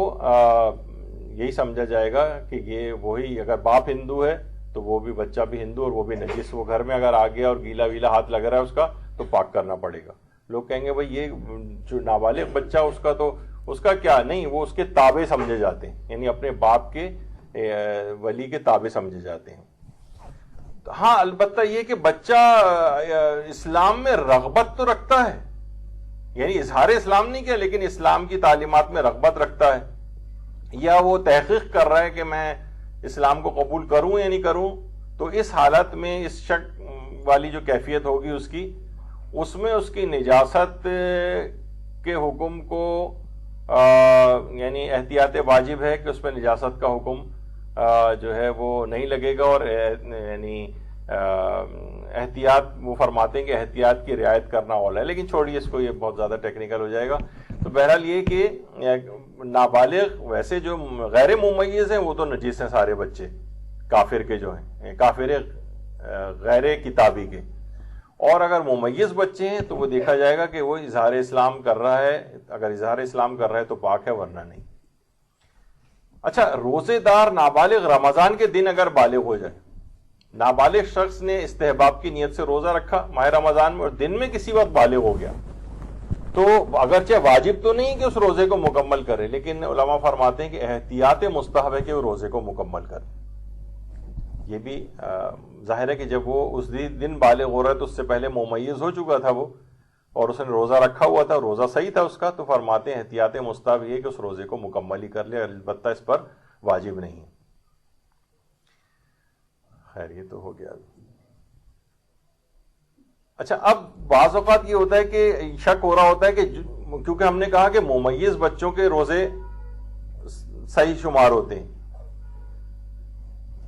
یہی سمجھا جائے گا کہ یہ وہی, اگر باپ ہندو ہے تو وہ بھی بچہ بھی ہندو اور وہ بھی نجس, وہ گھر میں اگر آ گیا اور گیلا ویلا ہاتھ لگ رہا ہے اس کا تو پاک کرنا پڑے گا. لوگ کہیں گے بھئی یہ جو نابالغ بچہ اس کا کیا نہیں, وہ اس کے تابع سمجھے جاتے ہیں, یعنی اپنے باپ کے ولی کے تابع سمجھے جاتے ہیں. ہاں البتہ یہ کہ بچہ اسلام میں رغبت تو رکھتا ہے, یعنی اظہار اسلام نہیں کیا لیکن اسلام کی تعلیمات میں رغبت رکھتا ہے, یا وہ تحقیق کر رہا ہے کہ میں اسلام کو قبول کروں یا نہیں کروں, تو اس حالت میں اس شک والی جو کیفیت ہوگی اس میں اس کی نجاست کے حکم کو یعنی احتیاط واجب ہے کہ اس پہ نجاست کا حکم جو ہے وہ نہیں لگے گا, اور یعنی احتیاط وہ فرماتے ہیں کہ احتیاط کی رعایت کرنا اولا ہے. لیکن چھوڑیے اس کو, یہ بہت زیادہ ٹیکنیکل ہو جائے گا. تو بہرحال یہ کہ نابالغ ویسے جو غیر ممیز ہیں وہ تو نجیس ہیں سارے بچے, کافر کے جو ہیں, کافر غیر کتابی کے. اور اگر ممیز بچے ہیں تو وہ دیکھا جائے گا کہ وہ اظہار اسلام کر رہا ہے, اگر اظہار اسلام کر رہا ہے تو پاک ہے, ورنہ نہیں. اچھا, روزے دار نابالغ رمضان کے دن اگر بالغ ہو جائے, نابالغ شخص نے استحباب کی نیت سے روزہ رکھا ماہ رمضان میں اور دن میں کسی وقت بالغ ہو گیا, تو اگرچہ واجب تو نہیں کہ اس روزے کو مکمل کرے, لیکن علماء فرماتے ہیں کہ احتیاط مستحب ہے کہ وہ روزے کو مکمل کرے. یہ بھی ظاہر ہے کہ جب وہ اس دن بالغ ہو رہا ہے تو اس سے پہلے ممیز ہو چکا تھا وہ, اور اس نے روزہ رکھا ہوا تھا, روزہ صحیح تھا اس کا, تو فرماتے ہیں احتیاط مستحب یہ کہ اس روزے کو مکمل ہی کر لے, البتہ اس پر واجب نہیں. خیر یہ تو ہو گیا. اچھا, اب بعض اوقات یہ ہوتا ہے کہ شک ہو رہا ہوتا ہے کہ کیونکہ ہم نے کہا کہ ممیز بچوں کے روزے صحیح شمار ہوتے ہیں,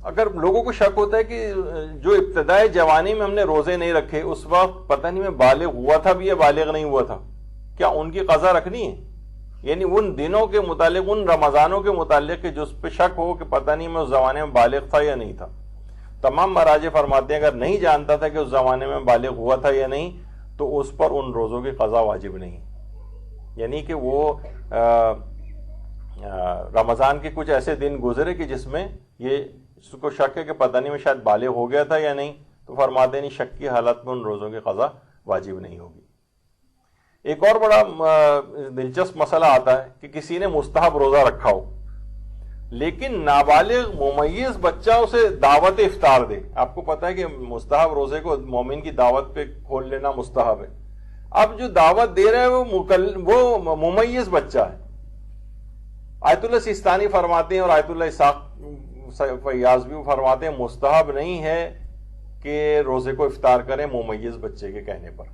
اگر لوگوں کو شک ہوتا ہے کہ جو ابتدائی جوانی میں ہم نے روزے نہیں رکھے اس وقت پتہ نہیں میں بالغ ہوا تھا بھی یا بالغ نہیں ہوا تھا, کیا ان کی قضا رکھنی ہے؟ یعنی ان دنوں کے متعلق, ان رمضانوں کے متعلق کہ جو اس پہ شک ہو کہ پتہ نہیں میں اس زمانے میں بالغ تھا یا نہیں تھا. تمام مراجع فرماتے ہیں اگر نہیں جانتا تھا کہ اس زمانے میں بالغ ہوا تھا یا نہیں تو اس پر ان روزوں کی قضا واجب نہیں, یعنی کہ وہ رمضان کے کچھ ایسے دن گزرے کہ جس میں یہ اس کو شک ہے کہ پتہ نہیں میں شاید بالغ ہو گیا تھا یا نہیں, تو فرماتے نہیں شک کی حالت میں ان روزوں کی قضا واجب نہیں ہوگی. ایک اور بڑا دلچسپ مسئلہ آتا ہے کہ کسی نے مستحب روزہ رکھا ہو لیکن نابالغ ممیز بچہ اسے دعوت افطار دے. آپ کو پتا ہے کہ مستحب روزے کو مومن کی دعوت پہ کھول لینا مستحب ہے. اب جو دعوت دے رہا ہے وہ ممیز بچہ ہے. آیت اللہ سیستانی فرماتے ہیں اور آیت اللہ اسحاق فیاض بھی فرماتے ہیں مستحب نہیں ہے کہ روزے کو افطار کریں ممیز بچے کے کہنے پر.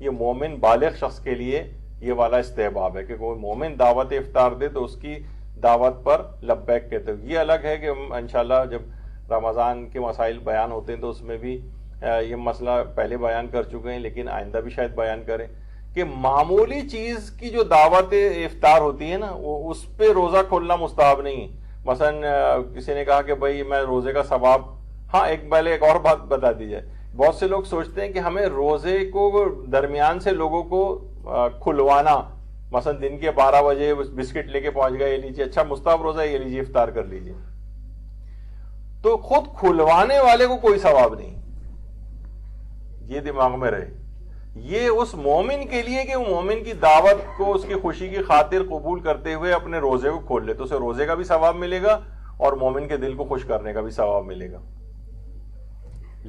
یہ مومن بالغ شخص کے لیے یہ والا استحباب ہے کہ کوئی مومن دعوت افطار دے تو اس کی دعوت پر لبیک کہتے ہیں. یہ الگ ہے کہ انشاءاللہ جب رمضان کے مسائل بیان ہوتے ہیں تو اس میں بھی یہ مسئلہ پہلے بیان کر چکے ہیں, لیکن آئندہ بھی شاید بیان کریں کہ معمولی چیز کی جو دعوت افطار ہوتی ہے نا وہ اس پہ روزہ کھولنا مستحب نہیں ہے. مثلا کسی نے کہا کہ بھائی میں روزے کا ثواب, ہاں پہلے ایک اور بات بتا دی جائے, بہت سے لوگ سوچتے ہیں کہ ہمیں روزے کو درمیان سے لوگوں کو کھلوانا, مثلا دن کے 12 بجے بسکٹ لے کے پہنچ گئے, یہ لیجیے, اچھا مستحب روزہ یہ لیجیے افطار کر لیجیے, تو خود کھلوانے والے کو کوئی ثواب نہیں. یہ دماغ میں رہے, یہ اس مومن کے لیے کہ وہ مومن کی دعوت کو اس کی خوشی کی خاطر قبول کرتے ہوئے اپنے روزے کو کھول لے تو اسے روزے کا بھی ثواب ملے گا اور مومن کے دل کو خوش کرنے کا بھی ثواب ملے گا.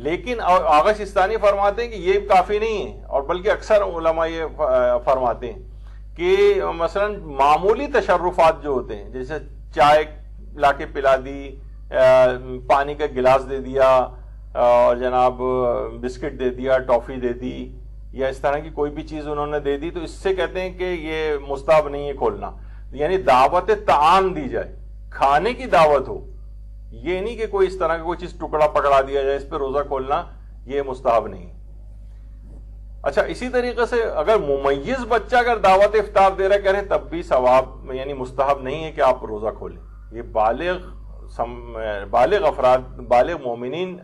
لیکن آغا سستانی فرماتے ہیں کہ یہ کافی نہیں ہے، اور بلکہ اکثر علماء یہ فرماتے ہیں کہ مثلا معمولی تشرفات جو ہوتے ہیں، جیسے چائے لا کے پلا دی، پانی کا گلاس دے دیا، اور جناب بسکٹ دے دیا، ٹافی دے دی، یا اس طرح کی کوئی بھی چیز انہوں نے دے دی، تو اس سے کہتے ہیں کہ یہ مستحب نہیں ہے کھولنا. یعنی دعوت طعام دی جائے، کھانے کی دعوت ہو، یہ نہیں کہ کوئی اس طرح کا کوئی چیز ٹکڑا پکڑا دیا جائے، اس پہ روزہ کھولنا یہ مستحب نہیں. اچھا، اسی طریقے سے اگر ممیز بچہ اگر دعوت افطار دے رہا کریں تب بھی ثواب یعنی مستحب نہیں ہے کہ آپ روزہ کھولیں. یہ بالغ افراد، بالغ مومنین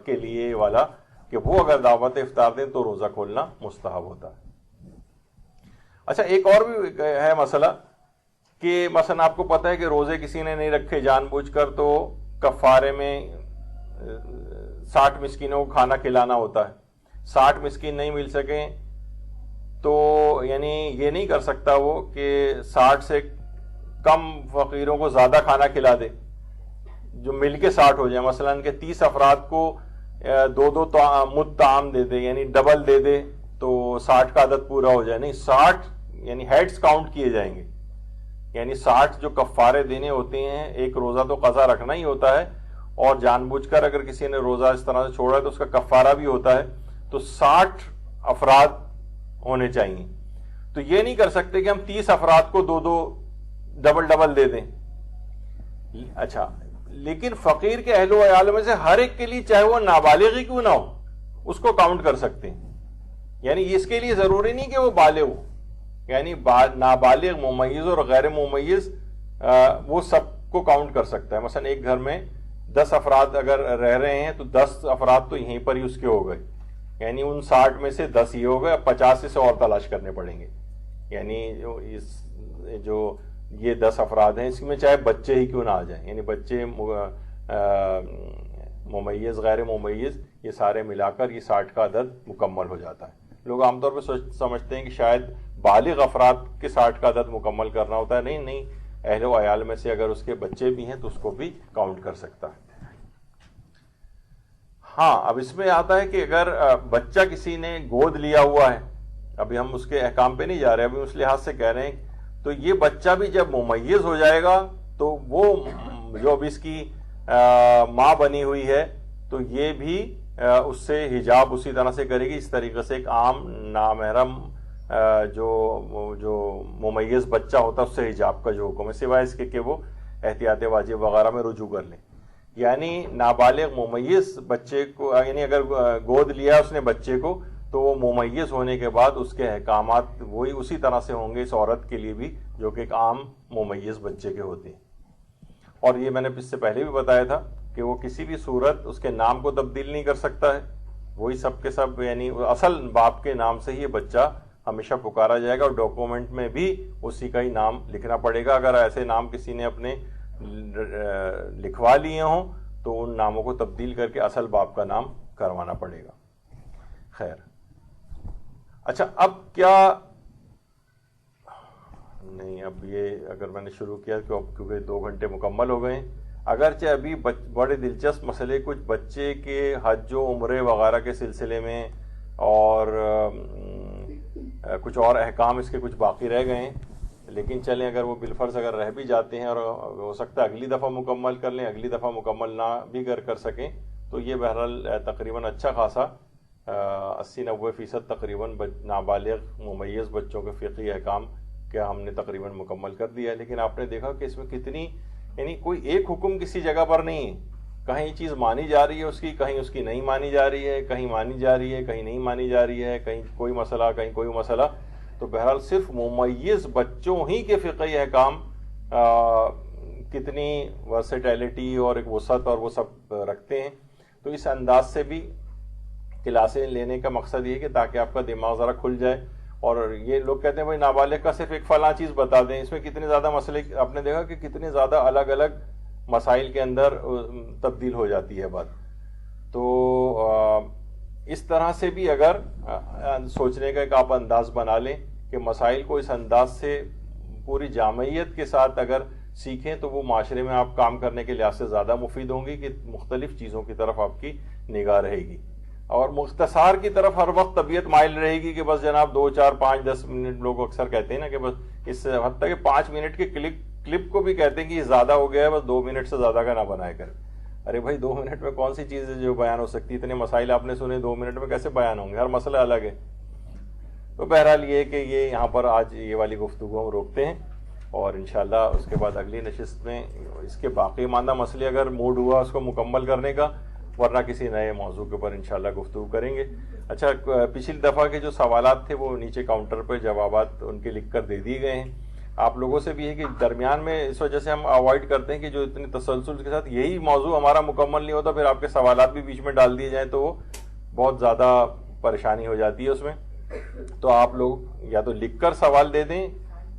کے لیے والا کہ وہ اگر دعوت افطار دیں تو روزہ کھولنا مستحب ہوتا ہے. اچھا، ایک اور بھی ہے مسئلہ کہ مثلا آپ کو پتہ ہے کہ روزے کسی نے نہیں رکھے جان بوجھ کر، تو کفارے میں 60 مسکینوں کو کھانا کھلانا ہوتا ہے. 60 مسکین نہیں مل سکیں تو یعنی یہ نہیں کر سکتا وہ کہ 60 سے کم فقیروں کو زیادہ کھانا کھلا دے جو مل کے 60 ہو جائے. مثلا کہ 30 افراد کو 2 مد طعام دے دے، یعنی ڈبل دے دے، تو 60 کا عدد پورا ہو جائے. نہیں، 60 یعنی ہیڈز کاؤنٹ کیے جائیں گے، یعنی 60 جو کفارے دینے ہوتے ہیں. ایک روزہ تو قضا رکھنا ہی ہوتا ہے، اور جان بوجھ کر اگر کسی نے روزہ اس طرح سے چھوڑا ہے تو اس کا کفارہ بھی ہوتا ہے. تو 60 افراد ہونے چاہیے. تو یہ نہیں کر سکتے کہ ہم 30 افراد کو 2 ڈبل دے دیں. اچھا، لیکن فقیر کے اہل و عیال میں سے ہر ایک کے لیے، چاہے وہ نابالغ ہی کیوں نہ ہو، اس کو کاؤنٹ کر سکتے ہیں. یعنی اس کے لیے ضروری نہیں کہ وہ بالغ ہو، یعنی نابالغ، ممیز اور غیر ممیز وہ سب کو کاؤنٹ کر سکتا ہے. مثلا ایک گھر میں 10 افراد اگر رہ رہے ہیں تو 10 افراد تو یہیں پر ہی اس کے ہو گئے، یعنی ان 60 میں سے 10 ہی ہو گئے. 50 سے اور تلاش کرنے پڑیں گے. یعنی جو یہ 10 افراد ہیں اس میں چاہے بچے ہی کیوں نہ آ جائیں، یعنی بچے، ممیز، غیر ممیز، یہ سارے ملا کر یہ 60 کا عدد مکمل ہو جاتا ہے. لوگ عام طور پہ سمجھتے ہیں کہ شاید بالغ افراد کے 60 کا عدد مکمل کرنا ہوتا ہے. نہیں، اہل و عیال میں سے اگر اس کے بچے بھی ہیں تو اس کو بھی کاؤنٹ کر سکتا ہے. ہاں، اب اس میں آتا ہے کہ اگر بچہ کسی نے گود لیا ہوا ہے، ابھی ہم اس کے احکام پہ نہیں جا رہے، ابھی اس لحاظ سے کہہ رہے ہیں، تو یہ بچہ بھی جب ممیز ہو جائے گا تو وہ جو اب اس کی ماں بنی ہوئی ہے تو یہ بھی اس سے حجاب اسی طرح سے کرے گی، اس طریقے سے ایک عام نامحرم جو ممیز بچہ ہوتا ہے اس سے حجاب کا جو حکم ہے، سوائے اس کے کہ وہ احتیاط واجب وغیرہ میں رجوع کر لیں. یعنی نابالغ ممیز بچے کو، یعنی اگر گود لیا اس نے بچے کو، تو وہ ممیز ہونے کے بعد اس کے احکامات وہی اسی طرح سے ہوں گے اس عورت کے لیے بھی جو کہ ایک عام ممیز بچے کے ہوتے ہیں. اور یہ میں نے اس سے پہلے بھی بتایا تھا کہ وہ کسی بھی صورت اس کے نام کو تبدیل نہیں کر سکتا ہے، وہی سب کے سب، یعنی اصل باپ کے نام سے ہی یہ بچہ ہمیشہ پکارا جائے گا، اور ڈاکومنٹ میں بھی اسی کا ہی نام لکھنا پڑے گا. اگر ایسے نام کسی نے اپنے لکھوا لیے ہوں تو ان ناموں کو تبدیل کر کے اصل باپ کا نام کروانا پڑے گا. خیر، اچھا، اب کیا نہیں، اب یہ اگر میں نے شروع کیا کہ اب کیونکہ 2 گھنٹے مکمل ہو گئے، اگرچہ ابھی بڑے دلچسپ مسئلے کچھ بچے کے حج و عمرے وغیرہ کے سلسلے میں اور کچھ اور احکام اس کے کچھ باقی رہ گئے ہیں، لیکن چلیں اگر وہ بالفرض اگر رہ بھی جاتے ہیں اور ہو سکتا ہے اگلی دفعہ مکمل کر لیں، اگلی دفعہ مکمل نہ بھی کر سکیں، تو یہ بہرحال تقریباً اچھا خاصا 80-90% تقریباً نابالغ ممیز بچوں کے فقہی احکام کیا ہم نے تقریباً مکمل کر دیا ہے. لیکن آپ نے دیکھا کہ اس میں کتنی، یعنی کوئی ایک حکم کسی جگہ پر نہیں ہے، کہیں چیز مانی جا رہی ہے اس کی، کہیں اس کی نہیں مانی جا رہی ہے، کہیں مانی جا رہی ہے، کہیں نہیں مانی جا رہی ہے، کہیں کوئی مسئلہ، کہیں کوئی مسئلہ. تو بہرحال صرف ممیز بچوں ہی کے فقہی احکام کتنی ورسٹیلٹی اور ایک وسعت اور وہ سب رکھتے ہیں. تو اس انداز سے بھی کلاسیں لینے کا مقصد یہ ہے کہ تاکہ آپ کا دماغ ذرا کھل جائے. اور یہ لوگ کہتے ہیں بھائی نابالغ کا صرف ایک فلاں چیز بتا دیں، اس میں کتنے زیادہ مسئلے، آپ نے دیکھا کہ کتنے زیادہ الگ الگ مسائل کے اندر تبدیل ہو جاتی ہے بات. تو اس طرح سے بھی اگر سوچنے کا ایک آپ انداز بنا لیں کہ مسائل کو اس انداز سے پوری جامعیت کے ساتھ اگر سیکھیں تو وہ معاشرے میں آپ کام کرنے کے لحاظ سے زیادہ مفید ہوں گی کہ مختلف چیزوں کی طرف آپ کی نگاہ رہے گی، اور مختصار کی طرف ہر وقت طبیعت مائل رہے گی کہ بس جناب 2 4 5 10 منٹ، لوگ اکثر کہتے ہیں نا کہ بس اس سے حتیٰ کہ 5 منٹ کے کلپ کو بھی کہتے ہیں کہ یہ زیادہ ہو گیا ہے، بس 2 منٹ سے زیادہ کا نہ بنایا کرے۔ ارے بھائی 2 منٹ میں کون سی چیز ہے جو بیان ہو سکتی ہے؟ اتنے مسائل آپ نے سنے، 2 منٹ میں کیسے بیان ہوں گے؟ ہر مسئلہ الگ ہے۔ تو بہرحال یہ کہ یہ یہاں پر آج یہ والی گفتگو ہم روکتے ہیں، اور انشاءاللہ اس کے بعد اگلی نشست میں اس کے باقی ماندہ مسئلے اگر موڈ ہوا اس کو مکمل کرنے کا، ورنہ کسی نئے موضوع کے اوپر انشاءاللہ گفتگو کریں گے۔ اچھا، پچھلی دفعہ کے جو سوالات تھے وہ نیچے کاؤنٹر پہ جوابات ان کے لکھ کر دے دیے گئے ہیں۔ آپ لوگوں سے بھی ہے کہ درمیان میں اس وجہ سے ہم اوائڈ کرتے ہیں کہ جو اتنے تسلسل کے ساتھ یہی موضوع ہمارا مکمل نہیں ہوتا، پھر آپ کے سوالات بھی بیچ میں ڈال دیے جائیں تو وہ بہت زیادہ پریشانی ہو جاتی ہے اس میں۔ تو آپ لوگ یا تو لکھ کر سوال دے دیں،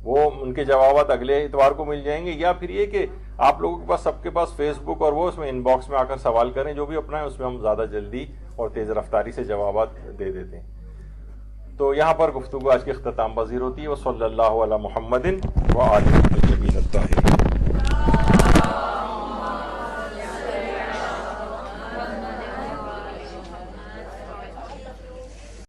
وہ ان کے جوابات اگلے اتوار کو مل جائیں گے، یا پھر یہ کہ آپ لوگوں کے پاس سب کے پاس فیس بک اور وہ اس میں ان باکس میں آ کر سوال کریں، جو بھی اپنا ہے اس میں ہم زیادہ جلدی اور تیز رفتاری سے جوابات دے دیتے ہیں۔ تو یہاں پر گفتگو آج کی اختتام پذیر ہوتی ہے۔ وصلی اللہ علی محمد وآلہ